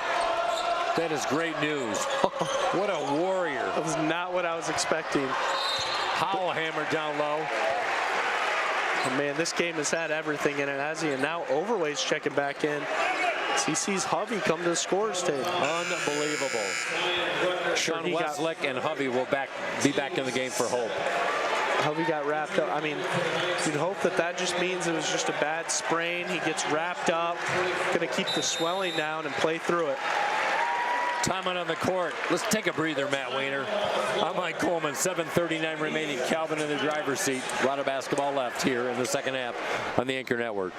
That is great news. What a warrior. That was not what I was expecting. Howell hammered down low. Oh, man, this game has had everything in it, has he? And now Overway's checking back in. He sees Hovey come to the scorer's table. Unbelievable. Sean Westlake and Hovey will be back in the game for Hope. Hovey got wrapped up. I mean, you'd hope that just means it was just a bad sprain. He gets wrapped up, going to keep the swelling down and play through it. Time on the court. Let's take a breather, Matt Weiner. I'm Mike Coleman. 7:39 remaining. Calvin in the driver's seat. A lot of basketball left here in the second half on the Anchor Network.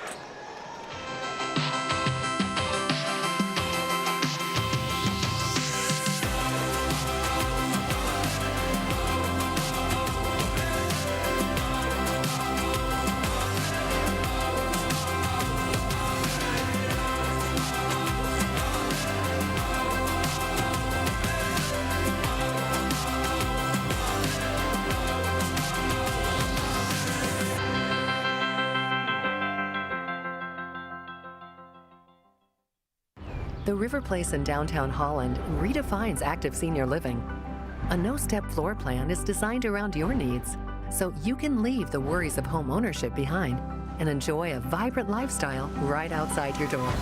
The River Place in downtown Holland redefines active senior living. A no-step floor plan is designed around your needs, so you can leave the worries of home ownership behind and enjoy a vibrant lifestyle right outside your door.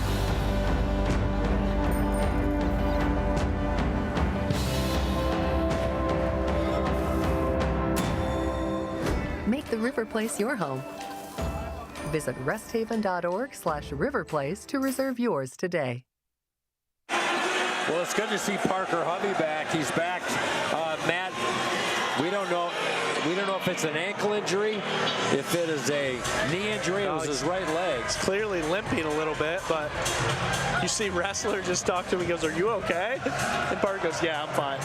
Make the River Place your home. Visit resthaven.org/riverplace to reserve yours today. Well, it's good to see Parker Hovey back. He's back. Matt, we don't know if it's an ankle injury, if it is a knee injury. It was his right leg. He's clearly limping a little bit, but you see Wrestler just talk to him. He goes, "Are you okay?" And Parker goes, "Yeah, I'm fine."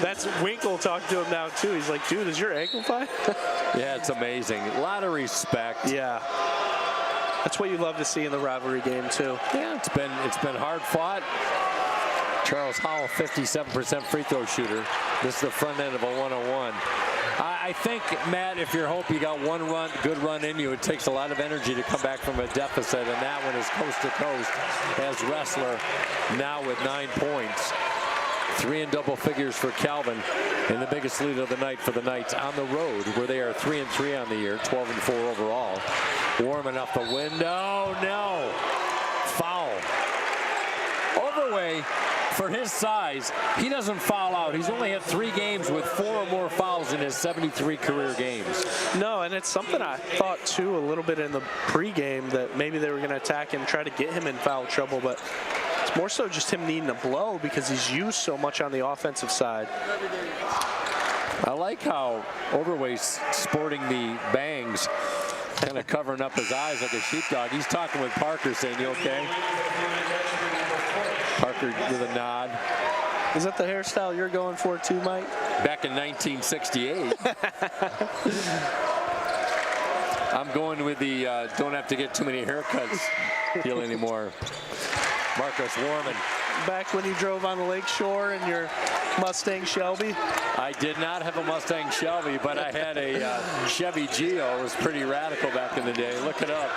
That's Winkle talking to him now too. He's like, "Dude, is your ankle fine?" Yeah, it's amazing. A lot of respect. Yeah. That's what you love to see in the rivalry game too. Yeah, it's been hard fought. Charles Howell, 57% free throw shooter. This is the front end of a 101. I think, Matt, if you're Hope, you got one good run in you. It takes a lot of energy to come back from a deficit, and that one is coast to coast as Wrestler now with 9 points. 3 in double figures for Calvin, and the biggest lead of the night for the Knights on the road, where they are 3-3 on the year, 12-4 overall. Warming up the window, no. Foul. Overway, for his size, he doesn't foul out. He's only had 3 games with 4 or more fouls in his 73 career games. No, and it's something I thought too a little bit in the pregame, that maybe they were going to attack him, try to get him in foul trouble, but it's more so just him needing a blow because he's used so much on the offensive side. I like how Overway's sporting the bangs, kind of covering up his eyes like a sheepdog. He's talking with Parker, saying, "You okay?" Parker with a nod. Is that the hairstyle you're going for too, Mike? Back in 1968. I'm going with the don't have to get too many haircuts deal anymore. Marcus Warman. Back when you drove on the lake shore in your Mustang Shelby? I did not have a Mustang Shelby, but I had a Chevy Geo. It was pretty radical back in the day. Look it up.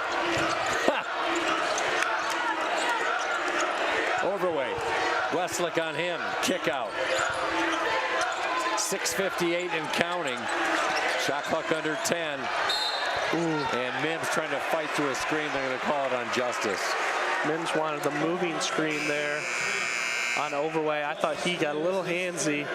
Overweight. Westlick on him. Kick out. 6:58 and counting. Shot clock under 10. Ooh. And Mims trying to fight through a screen. They're going to call it on justice. Mims wanted the moving screen there on Overway. I thought he got a little handsy,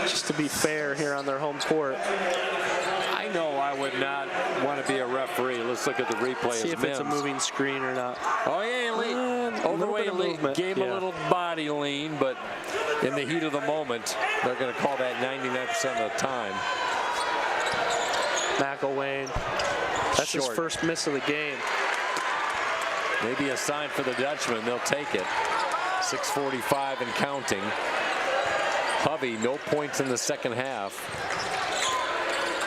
just to be fair here on their home court. I know I would not want to be a referee. Let's look at the replay. See if Mims. it's a moving screen or not. Oh, yeah, Overway gave a little body lean, but in the heat of the moment, they're going to call that 99% of the time. McElwain, that's Short. his first miss of the game. Maybe a sign for the Dutchman. They'll take it. 6:45 and counting. Hovey, no points in the second half.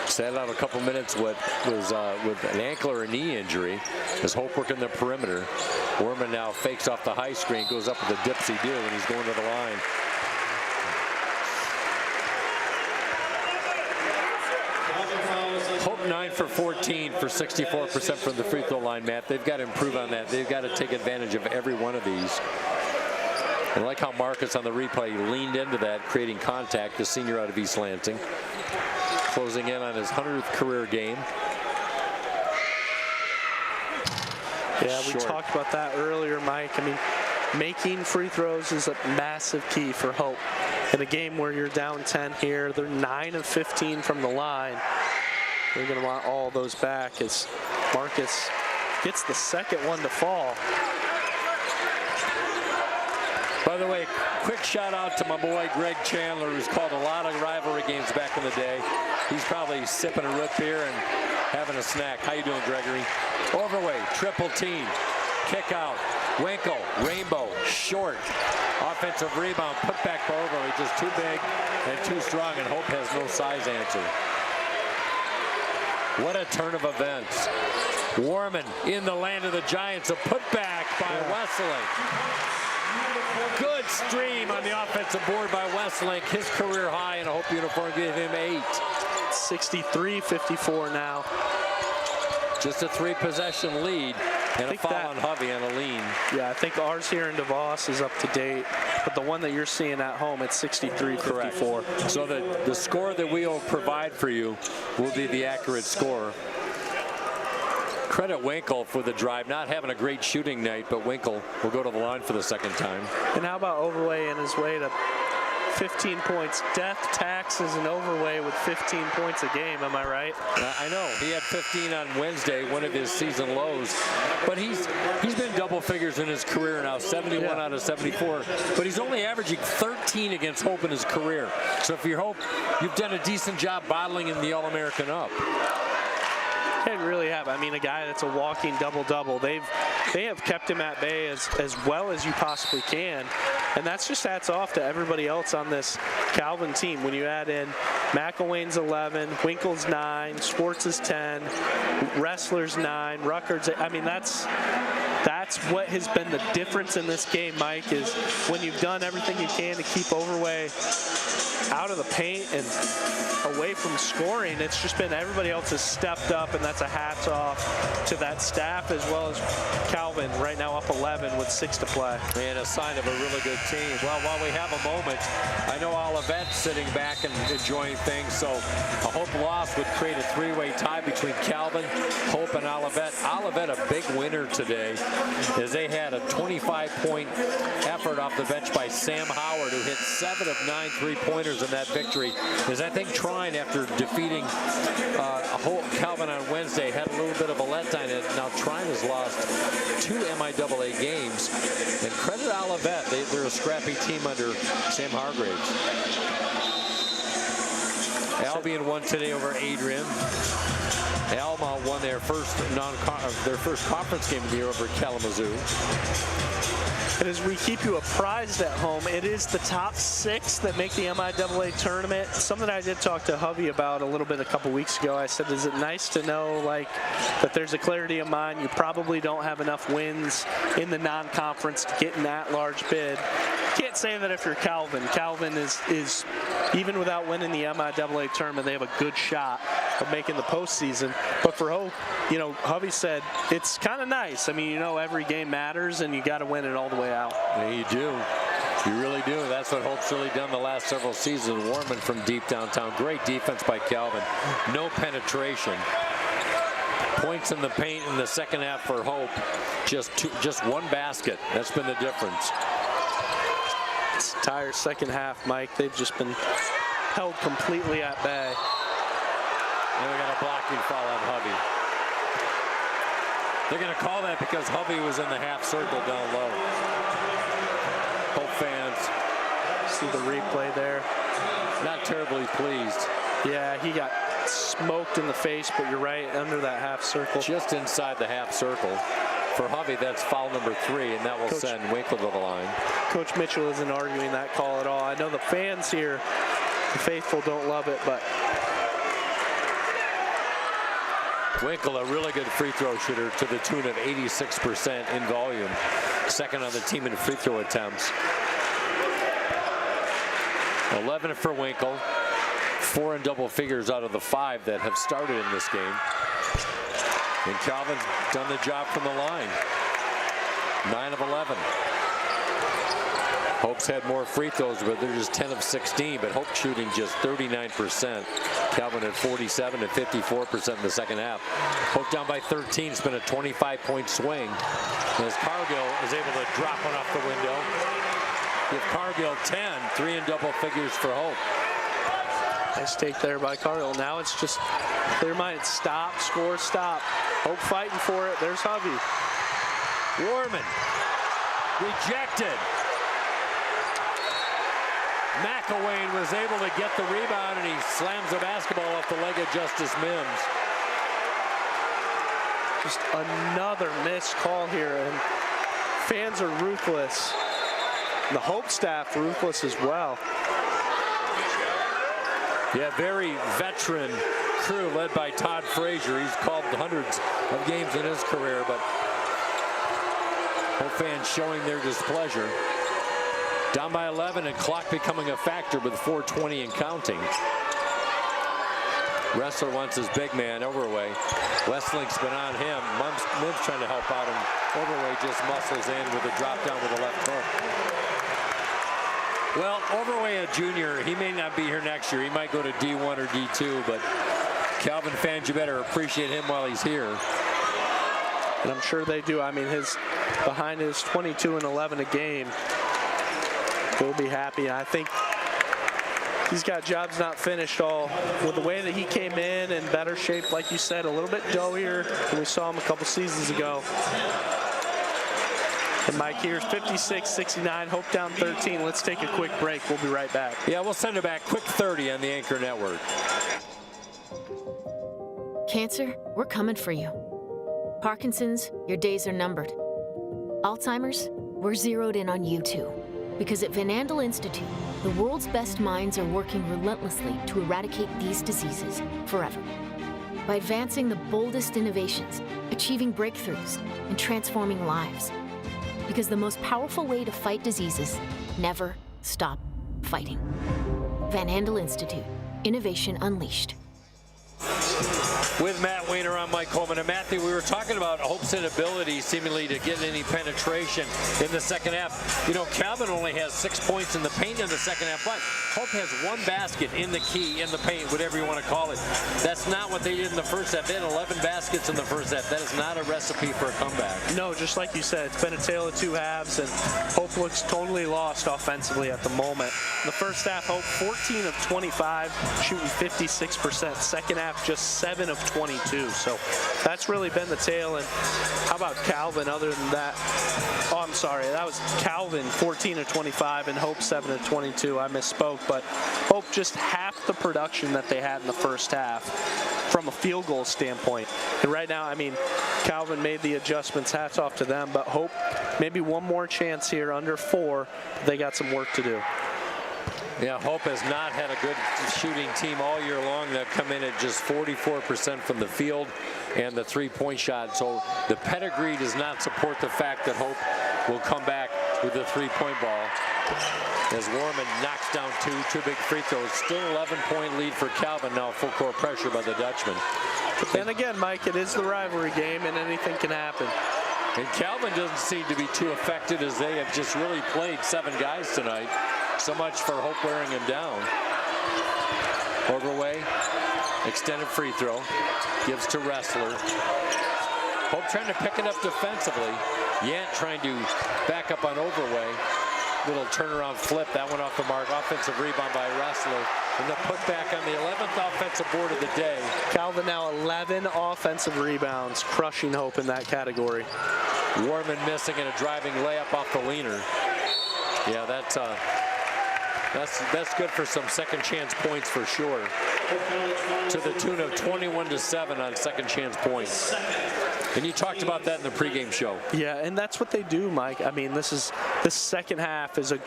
Sat out a couple minutes with an ankle or a knee injury. As Hope working the perimeter. Worman now fakes off the high screen, goes up with a dipsy-do, and he's going to the line. Hope 9 for 14 for 64% from the free throw line, Matt. They've got to improve on that. They've got to take advantage of every one of these. And I like how Marcus on the replay leaned into that, creating contact, the senior out of East Lansing. Closing in on his 100th career game. Yeah, we talked about that earlier, Mike. I mean, making free throws is a massive key for Hope. In a game where you're down 10 here, they're 9 of 15 from the line. They're going to want all those back as Marcus gets the second one to fall. By the way, quick shout out to my boy Greg Chandler, who's called a lot of rivalry games back in the day. He's probably sipping a root beer and having a snack. How you doing, Gregory? Overweight, triple team, kick out, Winkle, rainbow, short, offensive rebound, put back to Overweight, just too big and too strong, and Hope has no size answer. What a turn of events. Warman in the land of the Giants, a putback by Wesseling. Good stream on the offensive board by Westlink. His career high in a Hope uniform gave him 8. 63-54 now. Just a 3-possession lead. And a foul on Hovey on a lean. Yeah, I think ours here in DeVos is up to date, but the one that you're seeing at home, it's 63-54. So the score that we will provide for you will be the accurate score. Credit Winkle for the drive, not having a great shooting night, but Winkle will go to the line for the second time. And how about Overway in his way to 15 points? Death taxes an Overway with 15 points a game, am I right? I know, he had 15 on Wednesday, one of his season lows, but he's been double figures in his career now, 71 out of 74, but he's only averaging 13 against Hope in his career. So if you're Hope, you've done a decent job bottling in the All-American up. They really have. I mean, a guy that's a walking double-double. They have kept him at bay as well as you possibly can, and that's just hats off to everybody else on this Calvin team. When you add in McElwain's 11, Winkle's 9, Schwartz is 10, Wrestler's 9, Rucker's 8. I mean, that's what has been the difference in this game, Mike, is when you've done everything you can to keep Overway out of the paint and away from scoring, it's just been everybody else has stepped up, and that's a hats off to that staff as well as Calvin, right now up 11 with 6 to play. And a sign of a really good team. Well, while we have a moment, I know Olivet's sitting back and enjoying things, so a Hope loss would create a three-way tie between Calvin, Hope, and Olivet. Olivet a big winner today, as they had a 25-point effort off the bench by Sam Howard, who hit 7 of 9 three-pointers in that victory. Is I think Trine, after defeating Calvin on Wednesday, had a little bit of a letdown. Now Trine has lost 2 MIAA games, and credit Olivet, they're a scrappy team under Sam Hargraves. Albion won today over Adrian. Alma won their first conference game of the year over Kalamazoo. And as we keep you apprised at home, it is the top 6 that make the MIAA tournament. Something I did talk to Hovey about a little bit a couple weeks ago. I said, is it nice to know that there's a clarity of mind? You probably don't have enough wins in the non-conference to get in that large bid. Can't say that if you're Calvin. Calvin is even without winning the MIAA tournament, they have a good shot of making the postseason. But for Hope, Hovey said it's kind of nice. I mean, every game matters, and you got to win it all the way out. Yeah, you do. You really do. That's what Hope's really done the last several seasons. Warman from deep downtown. Great defense by Calvin. No penetration. Points in the paint in the second half for Hope. Just one basket. That's been the difference. This entire second half, Mike, they've just been held completely at bay. And we got a blocking foul on Hovey. They're going to call that because Hovey was in the half circle down low. Hope fans see the replay there. Not terribly pleased. Yeah, he got smoked in the face, but you're right, under that half circle. Just inside the half circle. For Hovey, that's foul number 3, and that will send Winkle to the line. Coach Mitchell isn't arguing that call at all. I know the fans here, the faithful, don't love it, but Winkle, a really good free throw shooter to the tune of 86% in volume. Second on the team in free throw attempts. 11 for Winkle. 4 in double figures out of the 5 that have started in this game. And Calvin's done the job from the line. 9 of 11. Hope's had more free throws, but they're just 10 of 16. But Hope shooting just 39%. Calvin at 47 and 54% in the second half. Hope down by 13. It's been a 25-point swing. As Cargill is able to drop one off the window. Give Cargill 10. 3 in double figures for Hope. Nice take there by Cargill. Now it's just clear minded. Stop, score, stop. Hope fighting for it. There's Hovey. Warman rejected. McElwain was able to get the rebound, and he slams the basketball off the leg of Justice Mims. Just another missed call here, and fans are ruthless. The Hope staff ruthless as well. Yeah, very veteran crew led by Todd Frazier. He's called hundreds of games in his career, but Hope fans showing their displeasure. Down by 11 and clock becoming a factor with 4:20 and counting. Wrestler wants his big man, Overway. Westlink's been on him. Mims trying to help out, and Overway just muscles in with a drop down with a left hook. Well, Overway, a junior, he may not be here next year. He might go to D1 or D2, but Calvin fans, you better appreciate him while he's here. And I'm sure they do. I mean, behind his 22 and 11 a game, they'll be happy. I think he's got jobs not finished all with the way that he came in better shape, like you said, a little bit doughier than we saw him a couple seasons ago. And Mike, here's 56-69, Hope down 13. Let's take a quick break. We'll be right back. Yeah, we'll send it back. Quick 30 on the Anchor Network. Cancer, we're coming for you. Parkinson's, your days are numbered. Alzheimer's, we're zeroed in on you too. Because at Van Andel Institute, the world's best minds are working relentlessly to eradicate these diseases forever. By advancing the boldest innovations, achieving breakthroughs, and transforming lives. Because the most powerful way to fight diseases, never stop fighting. Van Andel Institute, innovation unleashed. With Matt Weiner, I'm Mike Coleman. And Matthew, we were talking about Hope's inability seemingly to get any penetration in the second half. You know, Calvin only has 6 points in the paint in the second half, but Hope has 1 basket in the key, in the paint, whatever you want to call it. That's not what they did in the first half. They had 11 baskets in the first half. That is not a recipe for a comeback. No, just like you said, it's been a tale of two halves, and Hope looks totally lost offensively at the moment. In the first half, Hope 14 of 25, shooting 56%. Second half, just 7 of 22. So that's really been the tale. And how about Calvin other than that? Oh, I'm sorry. That was Calvin, 14 of 25, and Hope 7 of 22. I misspoke, but Hope just half the production that they had in the first half from a field goal standpoint. And right now, I mean, Calvin made the adjustments. Hats off to them, but Hope maybe one more chance here under 4. They got some work to do. Yeah, Hope has not had a good shooting team all year long. They've come in at just 44% from the field and the three-point shot. So the pedigree does not support the fact that Hope will come back with the three-point ball. As Warman knocks down two big free throws. Still 11-point lead for Calvin now, full court pressure by the Dutchman. But then again, Mike, it is the rivalry game and anything can happen. And Calvin doesn't seem to be too affected as they have just really played 7 guys tonight. So much for Hope wearing him down. Overway, extended free throw, gives to Wrestler. Hope trying to pick it up defensively. Yant trying to back up on Overway. Little turnaround flip, that went off the mark. Offensive rebound by Wrestler. And the putback on the 11th offensive board of the day. Calvin now 11 offensive rebounds, crushing Hope in that category. Warman missing and a driving layup off the leaner. Yeah, that's good for some second chance points for sure. To the tune of 21-7 on second chance points. And you talked about that in the pregame show. Yeah, and that's what they do, Mike. I mean, this second half is a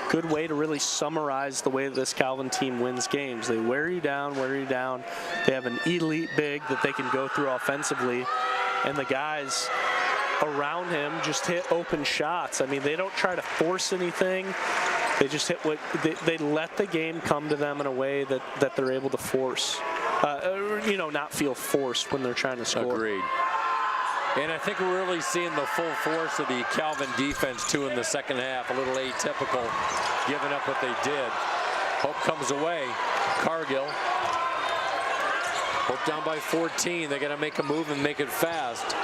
good way to really summarize the way that this Calvin team wins games. They wear you down. They have an elite big that they can go through offensively, and the guys around him just hit open shots. I mean, they don't try to force anything. They just hit they let the game come to them in a way that they're able to force. Not feel forced when they're trying to score. Agreed. And I think we're really seeing the full force of the Calvin defense, too, in the second half. A little atypical, giving up what they did. Hope comes away. Cargill. Hope down by 14. They got to make a move and make it fast.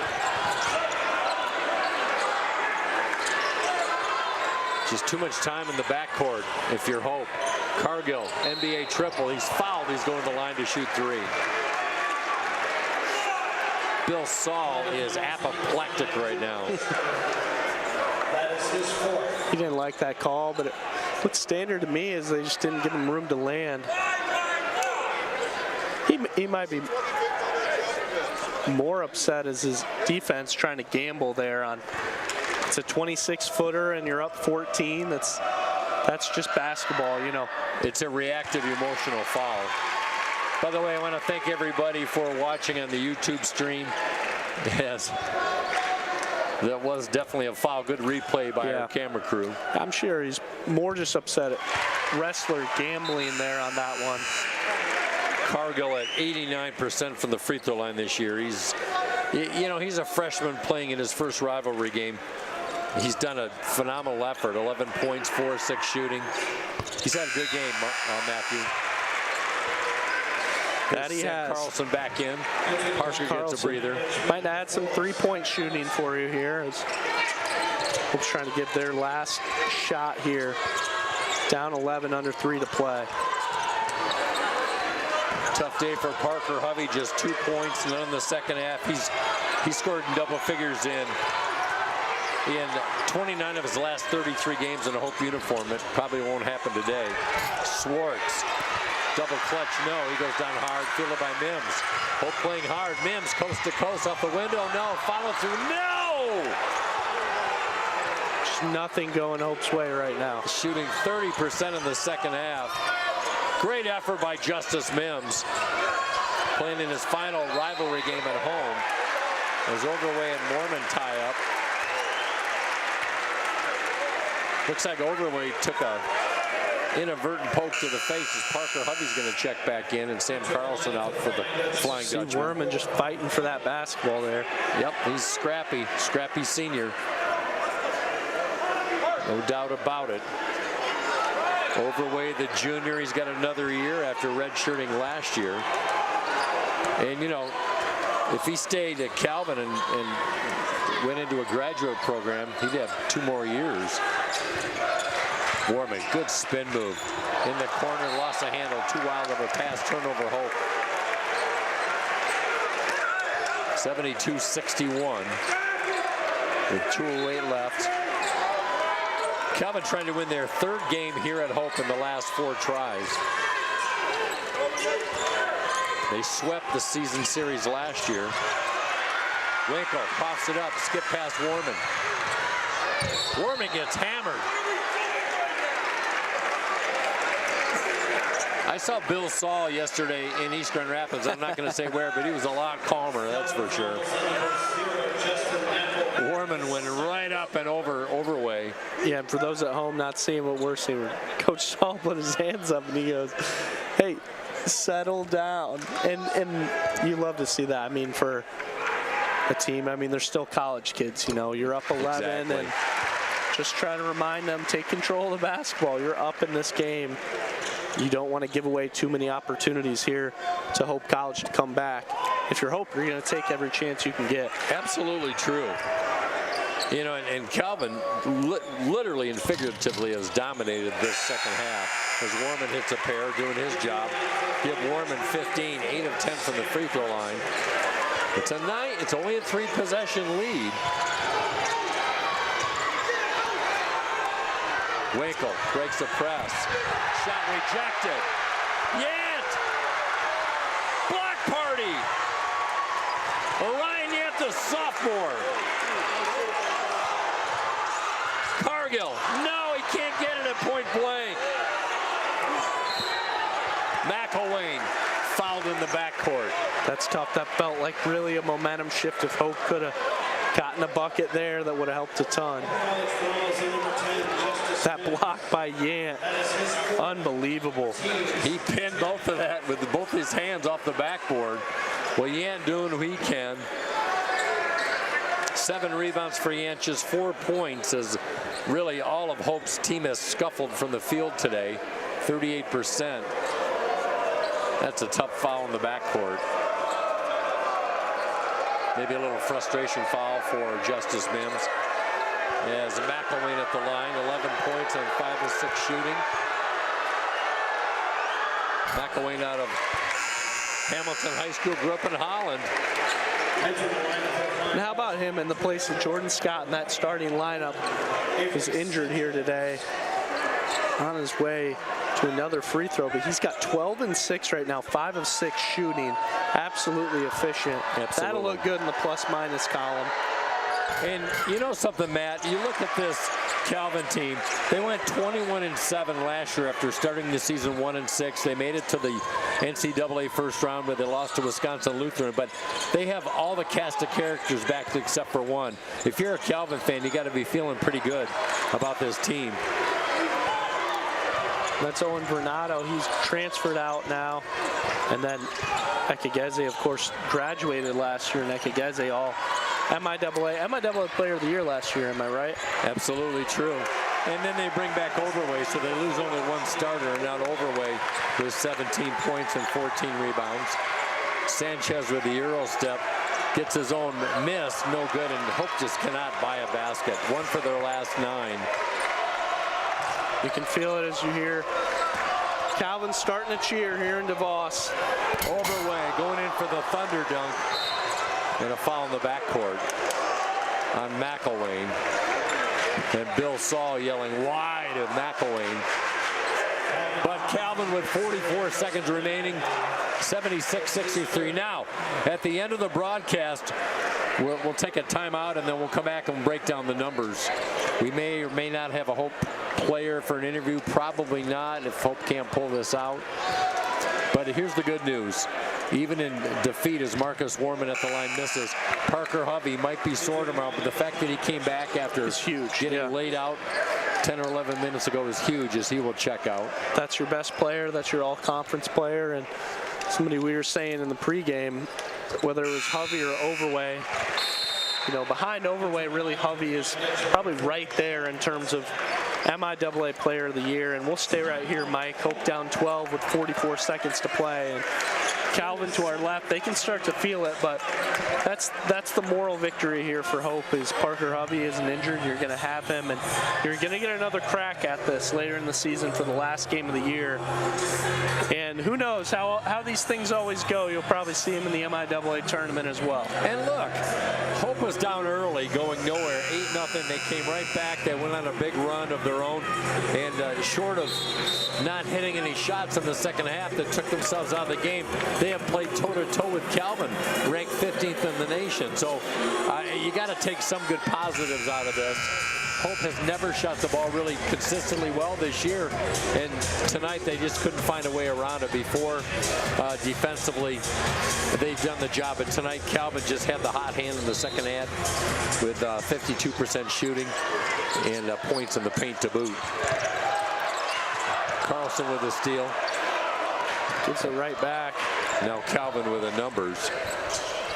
Just too much time in the backcourt if you're Hope. Cargill, NBA triple. He's fouled. He's going to the line to shoot 3. Bill Saul is apoplectic right now. He didn't like that call, but it looked standard to me as they just didn't give him room to land. He might be more upset as his defense trying to gamble there on. It's a 26-footer and you're up 14. That's just basketball, you know. It's a reactive emotional foul. By the way, I want to thank everybody for watching on the YouTube stream. Yes, that was definitely a foul. Good replay by our camera crew. I'm sure he's more just upset at Wrestler gambling there on that one. Cargill at 89% from the free throw line this year. He's a freshman playing in his first rivalry game. He's done a phenomenal effort. 11 points, 4 of 6 shooting. He's had a good game, Matthew. That he has. Carlson back in. Parker gets a breather. Might add some three-point shooting for you here. Hope's trying to get their last shot here. Down 11, under 3 to play. Tough day for Parker Hovey, just 2 points, and then in the second half, he scored in double figures in 29 of his last 33 games in a Hope uniform. It probably won't happen today. Swartz, double clutch, no. He goes down hard, fielded by Mims. Hope playing hard. Mims, coast to coast, off the window, no. Follow through, no! Just nothing going Hope's way right now. Shooting 30% in the second half. Great effort by Justice Mims. Playing in his final rivalry game at home. As Overway and Mormon tie up. Looks like Overway took a inadvertent poke to the face as Parker Hovey's going to check back in, and Sam Carlson out for the Flying Dutchman. Werman just fighting for that basketball there. Yep, he's scrappy senior. No doubt about it. Overway, the junior, he's got another year after redshirting last year. And, if he stayed at Calvin and went into a graduate program, he'd have 2 more years. Warman, good spin move. In the corner, lost a handle, too wild of a pass, turnover Hope. 72-61 with 2:08 left. Calvin trying to win their 3rd game here at Hope in the last 4 tries. They swept the season series last year. Winkle pops it up, skip past Warman. Warman gets hammered. I saw Bill Saul yesterday in East Grand Rapids. I'm not going to say where, but he was a lot calmer, that's for sure. Warman went right up and Overway. Yeah, and for those at home not seeing what we're seeing, Coach Saul put his hands up and he goes, hey, settle down. And you love to see that. I mean, for a team, they're still college kids, you're up 11 exactly. And just trying to remind them, take control of the basketball. You're up in this game. You don't want to give away too many opportunities here to Hope College to come back. If you're Hope, you're going to take every chance you can get. Absolutely true. And Calvin literally and figuratively has dominated this second half as Warman hits a pair, doing his job. Give Warman 15, 8 of 10 from the free throw line. It's only a 3-possession lead. Winkle breaks the press. Shot rejected. Yant! Block party! Orion Yant, the sophomore. Cargill, no, he can't get it at point blank. McElwain fouled in the backcourt. That's tough. That felt like really a momentum shift. If Hope could have gotten a bucket there, that would have helped a ton. That block by Yant, unbelievable. He pinned both of that with both his hands off the backboard. Well, Yant doing what he can. 7 rebounds for Yant, just 4 points, as really all of Hope's team has scuffled from the field today. 38%. That's a tough foul in the backcourt. Maybe a little frustration foul for Justice Mims. As McElwain at the line, 11 points on 5 of 6 shooting. McElwain out of Hamilton High School, grew up in Holland. And how about him in the place of Jordan Scott in that starting lineup? He's injured here today, on his way to another free throw, but he's got 12 and 6 right now, 5 of 6 shooting, absolutely efficient. Absolutely. That'll look good in the plus-minus column. And you know something, Matt, you look at this Calvin team, they went 21-7 last year after starting the season 1-6. They made it to the NCAA first round where they lost to Wisconsin Lutheran, but they have all the cast of characters back except for one. If you're a Calvin fan, you got to be feeling pretty good about this team. That's Owen Bernardo. He's transferred out now. And then Ekegeze, of course, graduated last year, and Ekegeze all MIAA Player of the Year last year, am I right? Absolutely true. And then they bring back Overway, so they lose only one starter, and now Overway with 17 points and 14 rebounds. Sanchez with the Euro step gets his own miss, no good, and Hope just cannot buy a basket. 1 for their last 9. You can feel it as you hear Calvin starting to cheer here in DeVos. Overway going in for the thunder dunk, and a foul in the backcourt on McElwain. And Bill Saul yelling wide at McElwain. But Calvin with 44 seconds remaining, 76-63. Now, at the end of the broadcast, we'll take a timeout, and then we'll come back and break down the numbers. We may or may not have a Hope player for an interview. Probably not if Hope can't pull this out. But here's the good news. Even in defeat, as Marcus Warman at the line misses, Parker Hovey might be sore tomorrow, but the fact that he came back after getting laid out 10 or 11 minutes ago is huge, as he will check out. That's your best player. That's your all-conference player. And somebody we were saying in the pregame, whether it was Hovey or Overway, you know, behind Overway, really Hovey is probably right there in terms of MIAA Player of the Year. And we'll stay right here, Mike. Hope down 12 with 44 seconds to play. And Calvin to our left, they can start to feel it, but that's the moral victory here for Hope. Is Parker Hovey isn't injured, you're going to have him, and you're going to get another crack at this later in the season for the last game of the year. And who knows how these things always go. You'll probably see him in the MIAA tournament as well. And look, Hope was down early, going nowhere, 8-0. They came right back. They went on a big run of their own, and short of not hitting any shots in the second half that took themselves out of the game, they have played toe-to-toe with Calvin, ranked 15th in the nation. So you got to take some good positives out of this. Hope has never shot the ball really consistently well this year, and tonight they just couldn't find a way around it. Before, defensively, they've done the job, but tonight Calvin just had the hot hand in the second half with 52% shooting and points in the paint to boot. Carlson with a steal. Gets it right back. Now Calvin with the numbers.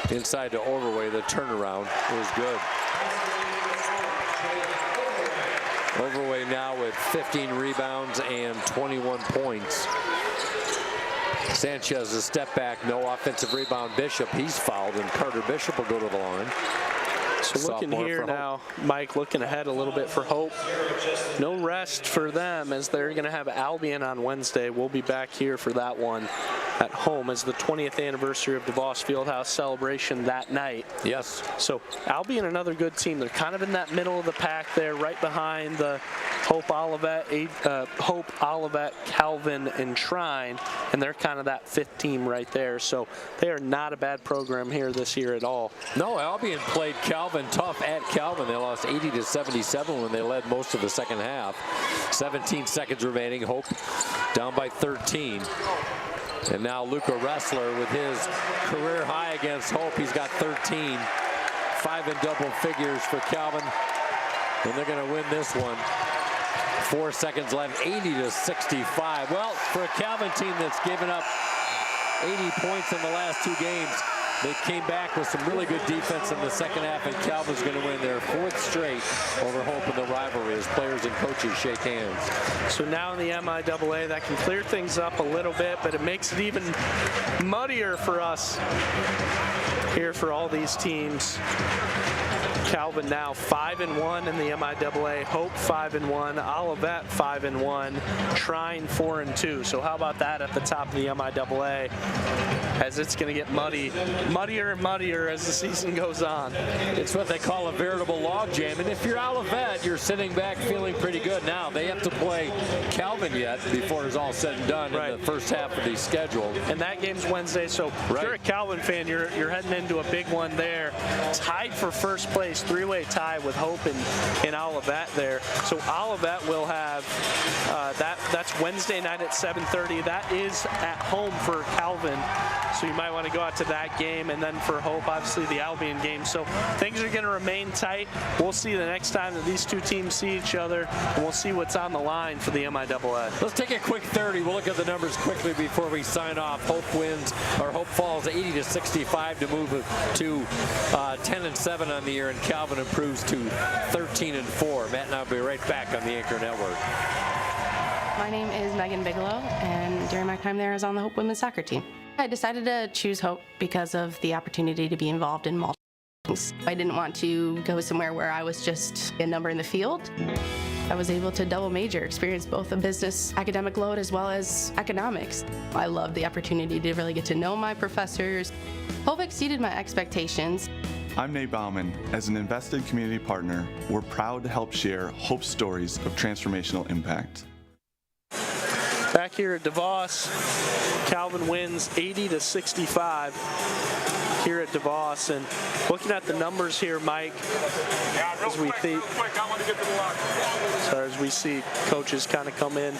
Inside to Overway, the turnaround was good. Overway now with 15 rebounds and 21 points. Sanchez a step back, no offensive rebound. Bishop, he's fouled, and Carter Bishop will go to the line. So looking here now, Mike, looking ahead a little bit for Hope. No rest for them, as they're going to have Albion on Wednesday. We'll be back here for that one at home as the 20th anniversary of DeVos Fieldhouse celebration that night. Yes. So Albion, another good team. They're kind of in that middle of the pack there, right behind the Hope Olivet, Calvin, and Shrine, and they're kind of that fifth team right there. So they are not a bad program here this year at all. No, Albion played Calvin tough at Calvin. They lost 80-77 when they led most of the second half. 17 seconds remaining. Hope down by 13. And now Luca Ressler with his career high against Hope. He's got 13. 5 in double figures for Calvin. And they're going to win this one. 4 seconds left, 80-65. Well, for a Calvin team that's given up 80 points in the last 2 games, they came back with some really good defense in the second half, and Calvin's going to win their 4th straight over Hope in the rivalry as players and coaches shake hands. So now in the MIAA, that can clear things up a little bit, but it makes it even muddier for us here for all these teams. Calvin now 5-1 in the MIAA, Hope 5-1, Olivet 5-1, Shrine 4-2. So how about that at the top of the MIAA, as it's going to get muddier and muddier as the season goes on. It's what they call a veritable logjam. And if you're Olivet, you're sitting back feeling pretty good. Now they have to play Calvin yet before it's all said and done in the first half of the schedule. And that game's Wednesday, so if you're a Calvin fan, you're heading into a big one there. Tied for first place, 3-way tie with Hope and Olivet there. So Olivet will have that's Wednesday night at 7:30. That is at home for Calvin. So you might want to go out to that game, and then for Hope, obviously the Albion game. So things are going to remain tight. We'll see the next time that these two teams see each other, and we'll see what's on the line for the MIAA. Let's take a quick 30. We'll look at the numbers quickly before we sign off. Hope falls 80-65 to move to 10-7 on the year, and Calvin improves to 13-4. Matt and I will be right back on the Anchor Network. My name is Megan Bigelow, and during my time there, I was on the Hope women's soccer team. I decided to choose Hope because of the opportunity to be involved in multiple things. I didn't want to go somewhere where I was just a number in the field. I was able to double major, experience both a business academic load as well as economics. I loved the opportunity to really get to know my professors. Hope exceeded my expectations. I'm Nate Bauman. As an invested community partner, we're proud to help share Hope's stories of transformational impact. Back here at DeVos, Calvin wins 80-65 here at DeVos. And looking at the numbers here, Mike, as we see coaches kind of come in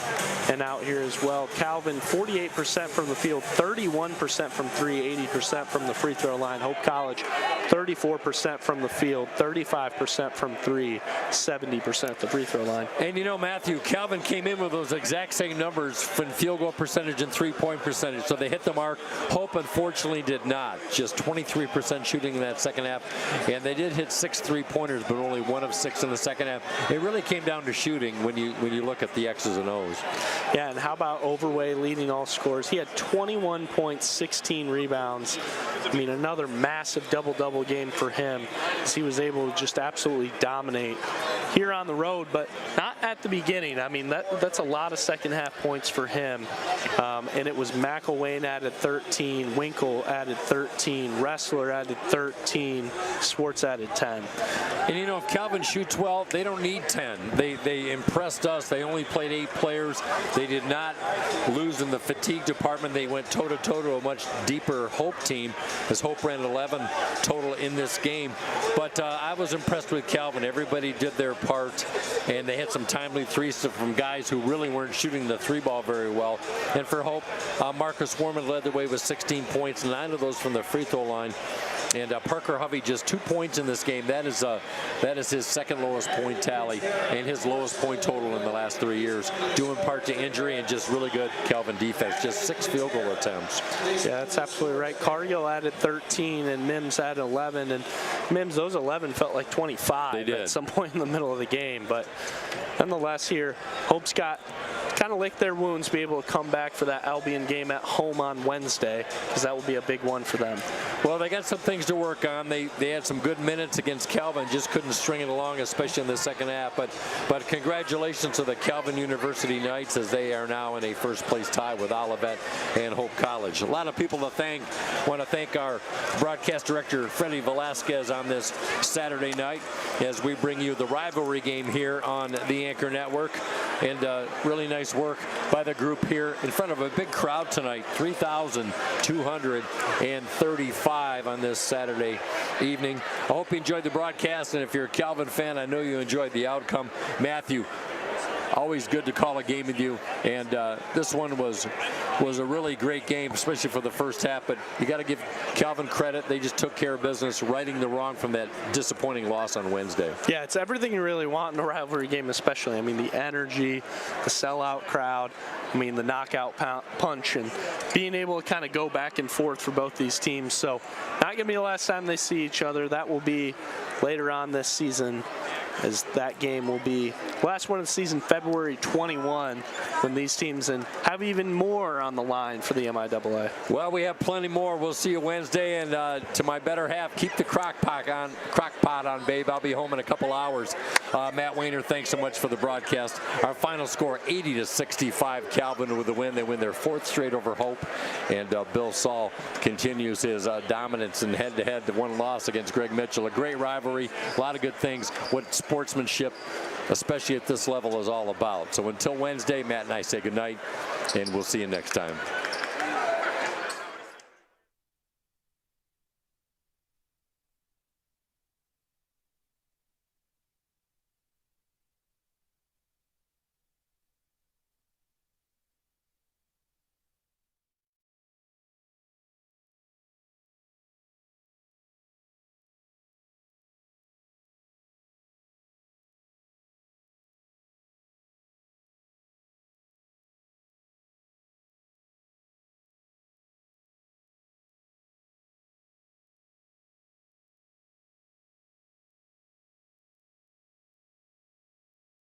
and out here as well. Calvin, 48% from the field, 31% from three, 80% from the free throw line. Hope College, 34% from the field, 35% from three, 70% at the free throw line. And you know, Matthew, Calvin came in with those exact same numbers from field goal percentage and three-point percentage, so they hit the mark. Hope, unfortunately, did not. Just 23% shooting in that second half, and they did hit 6 3-pointers, but only 1 of 6 in the second half. It really came down to shooting when you look at the X's and O's. Yeah, and how about Overway leading all scorers? He had 21 points, 16 rebounds. I mean, another massive double-double game for him, as he was able to just absolutely dominate here on the road, but not at the beginning. I mean, that's a lot of second-half points for him. And it was McElwain added 13, Winkle added 13, Ressler added 13, Swartz added 10. And you know, if Calvin shoots well, they don't need 10. They impressed us. They only played 8 players. They did not lose in the fatigue department. They went toe-to-toe to a much deeper Hope team, as Hope ran 11 total in this game. But I was impressed with Calvin. Everybody did their part, and they had some timely threes from guys who really weren't shooting the 3-ball very well. And for Hope, Marcus Warman led the way with 16 points, 9 of those from the free throw line. And Parker Hovey just 2 points in this game. That is his second lowest point tally and his lowest point total in the last 3 years, due in part to injury and just really good Calvin defense. Just 6 field goal attempts. Yeah, that's absolutely right. Cargill added 13 and Mims added 11. And Mims, those 11 felt like 25 at some point in the middle of the game. But nonetheless here, Hope's got kind of licked their wounds, be able to come back for that Albion game at home on Wednesday, because that will be a big one for them. Well, they got some things to work on. They had some good minutes against Calvin, just couldn't string it along, especially in the second half. But congratulations to the Calvin University Knights, as they are now in a first-place tie with Olivet and Hope College. A lot of people to thank. Want to thank our broadcast director, Freddie Velasquez, on this Saturday night as we bring you the rivalry game here on the Anchor Network. And really nice work by the group here in front of a big crowd tonight, 3,235 on this Saturday evening. I hope you enjoyed the broadcast, and if you're a Calvin fan, I know you enjoyed the outcome. Matthew, always good to call a game with you, and this one was a really great game, especially for the first half. But you got to give Calvin credit; they just took care of business, righting the wrong from that disappointing loss on Wednesday. Yeah, it's everything you really want in a rivalry game, especially. I mean, the energy, the sellout crowd, I mean, the knockout punch, and being able to kind of go back and forth for both these teams. So, not going to be the last time they see each other. That will be later on this season, as that game will be last one of the season, February 21, when these teams have even more on the line for the MIAA. Well, we have plenty more. We'll see you Wednesday, and to my better half, keep the crock pot on, babe. I'll be home in a couple hours. Matt Wayner, thanks so much for the broadcast. Our final score, 80-65, Calvin with the win. They win their 4th straight over Hope, and Bill Saul continues his dominance in head-to-head, the one loss against Greg Mitchell. A great rivalry, a lot of good things. What sportsmanship, especially at this level, is all about. So until Wednesday, Matt and I say goodnight, and we'll see you next time.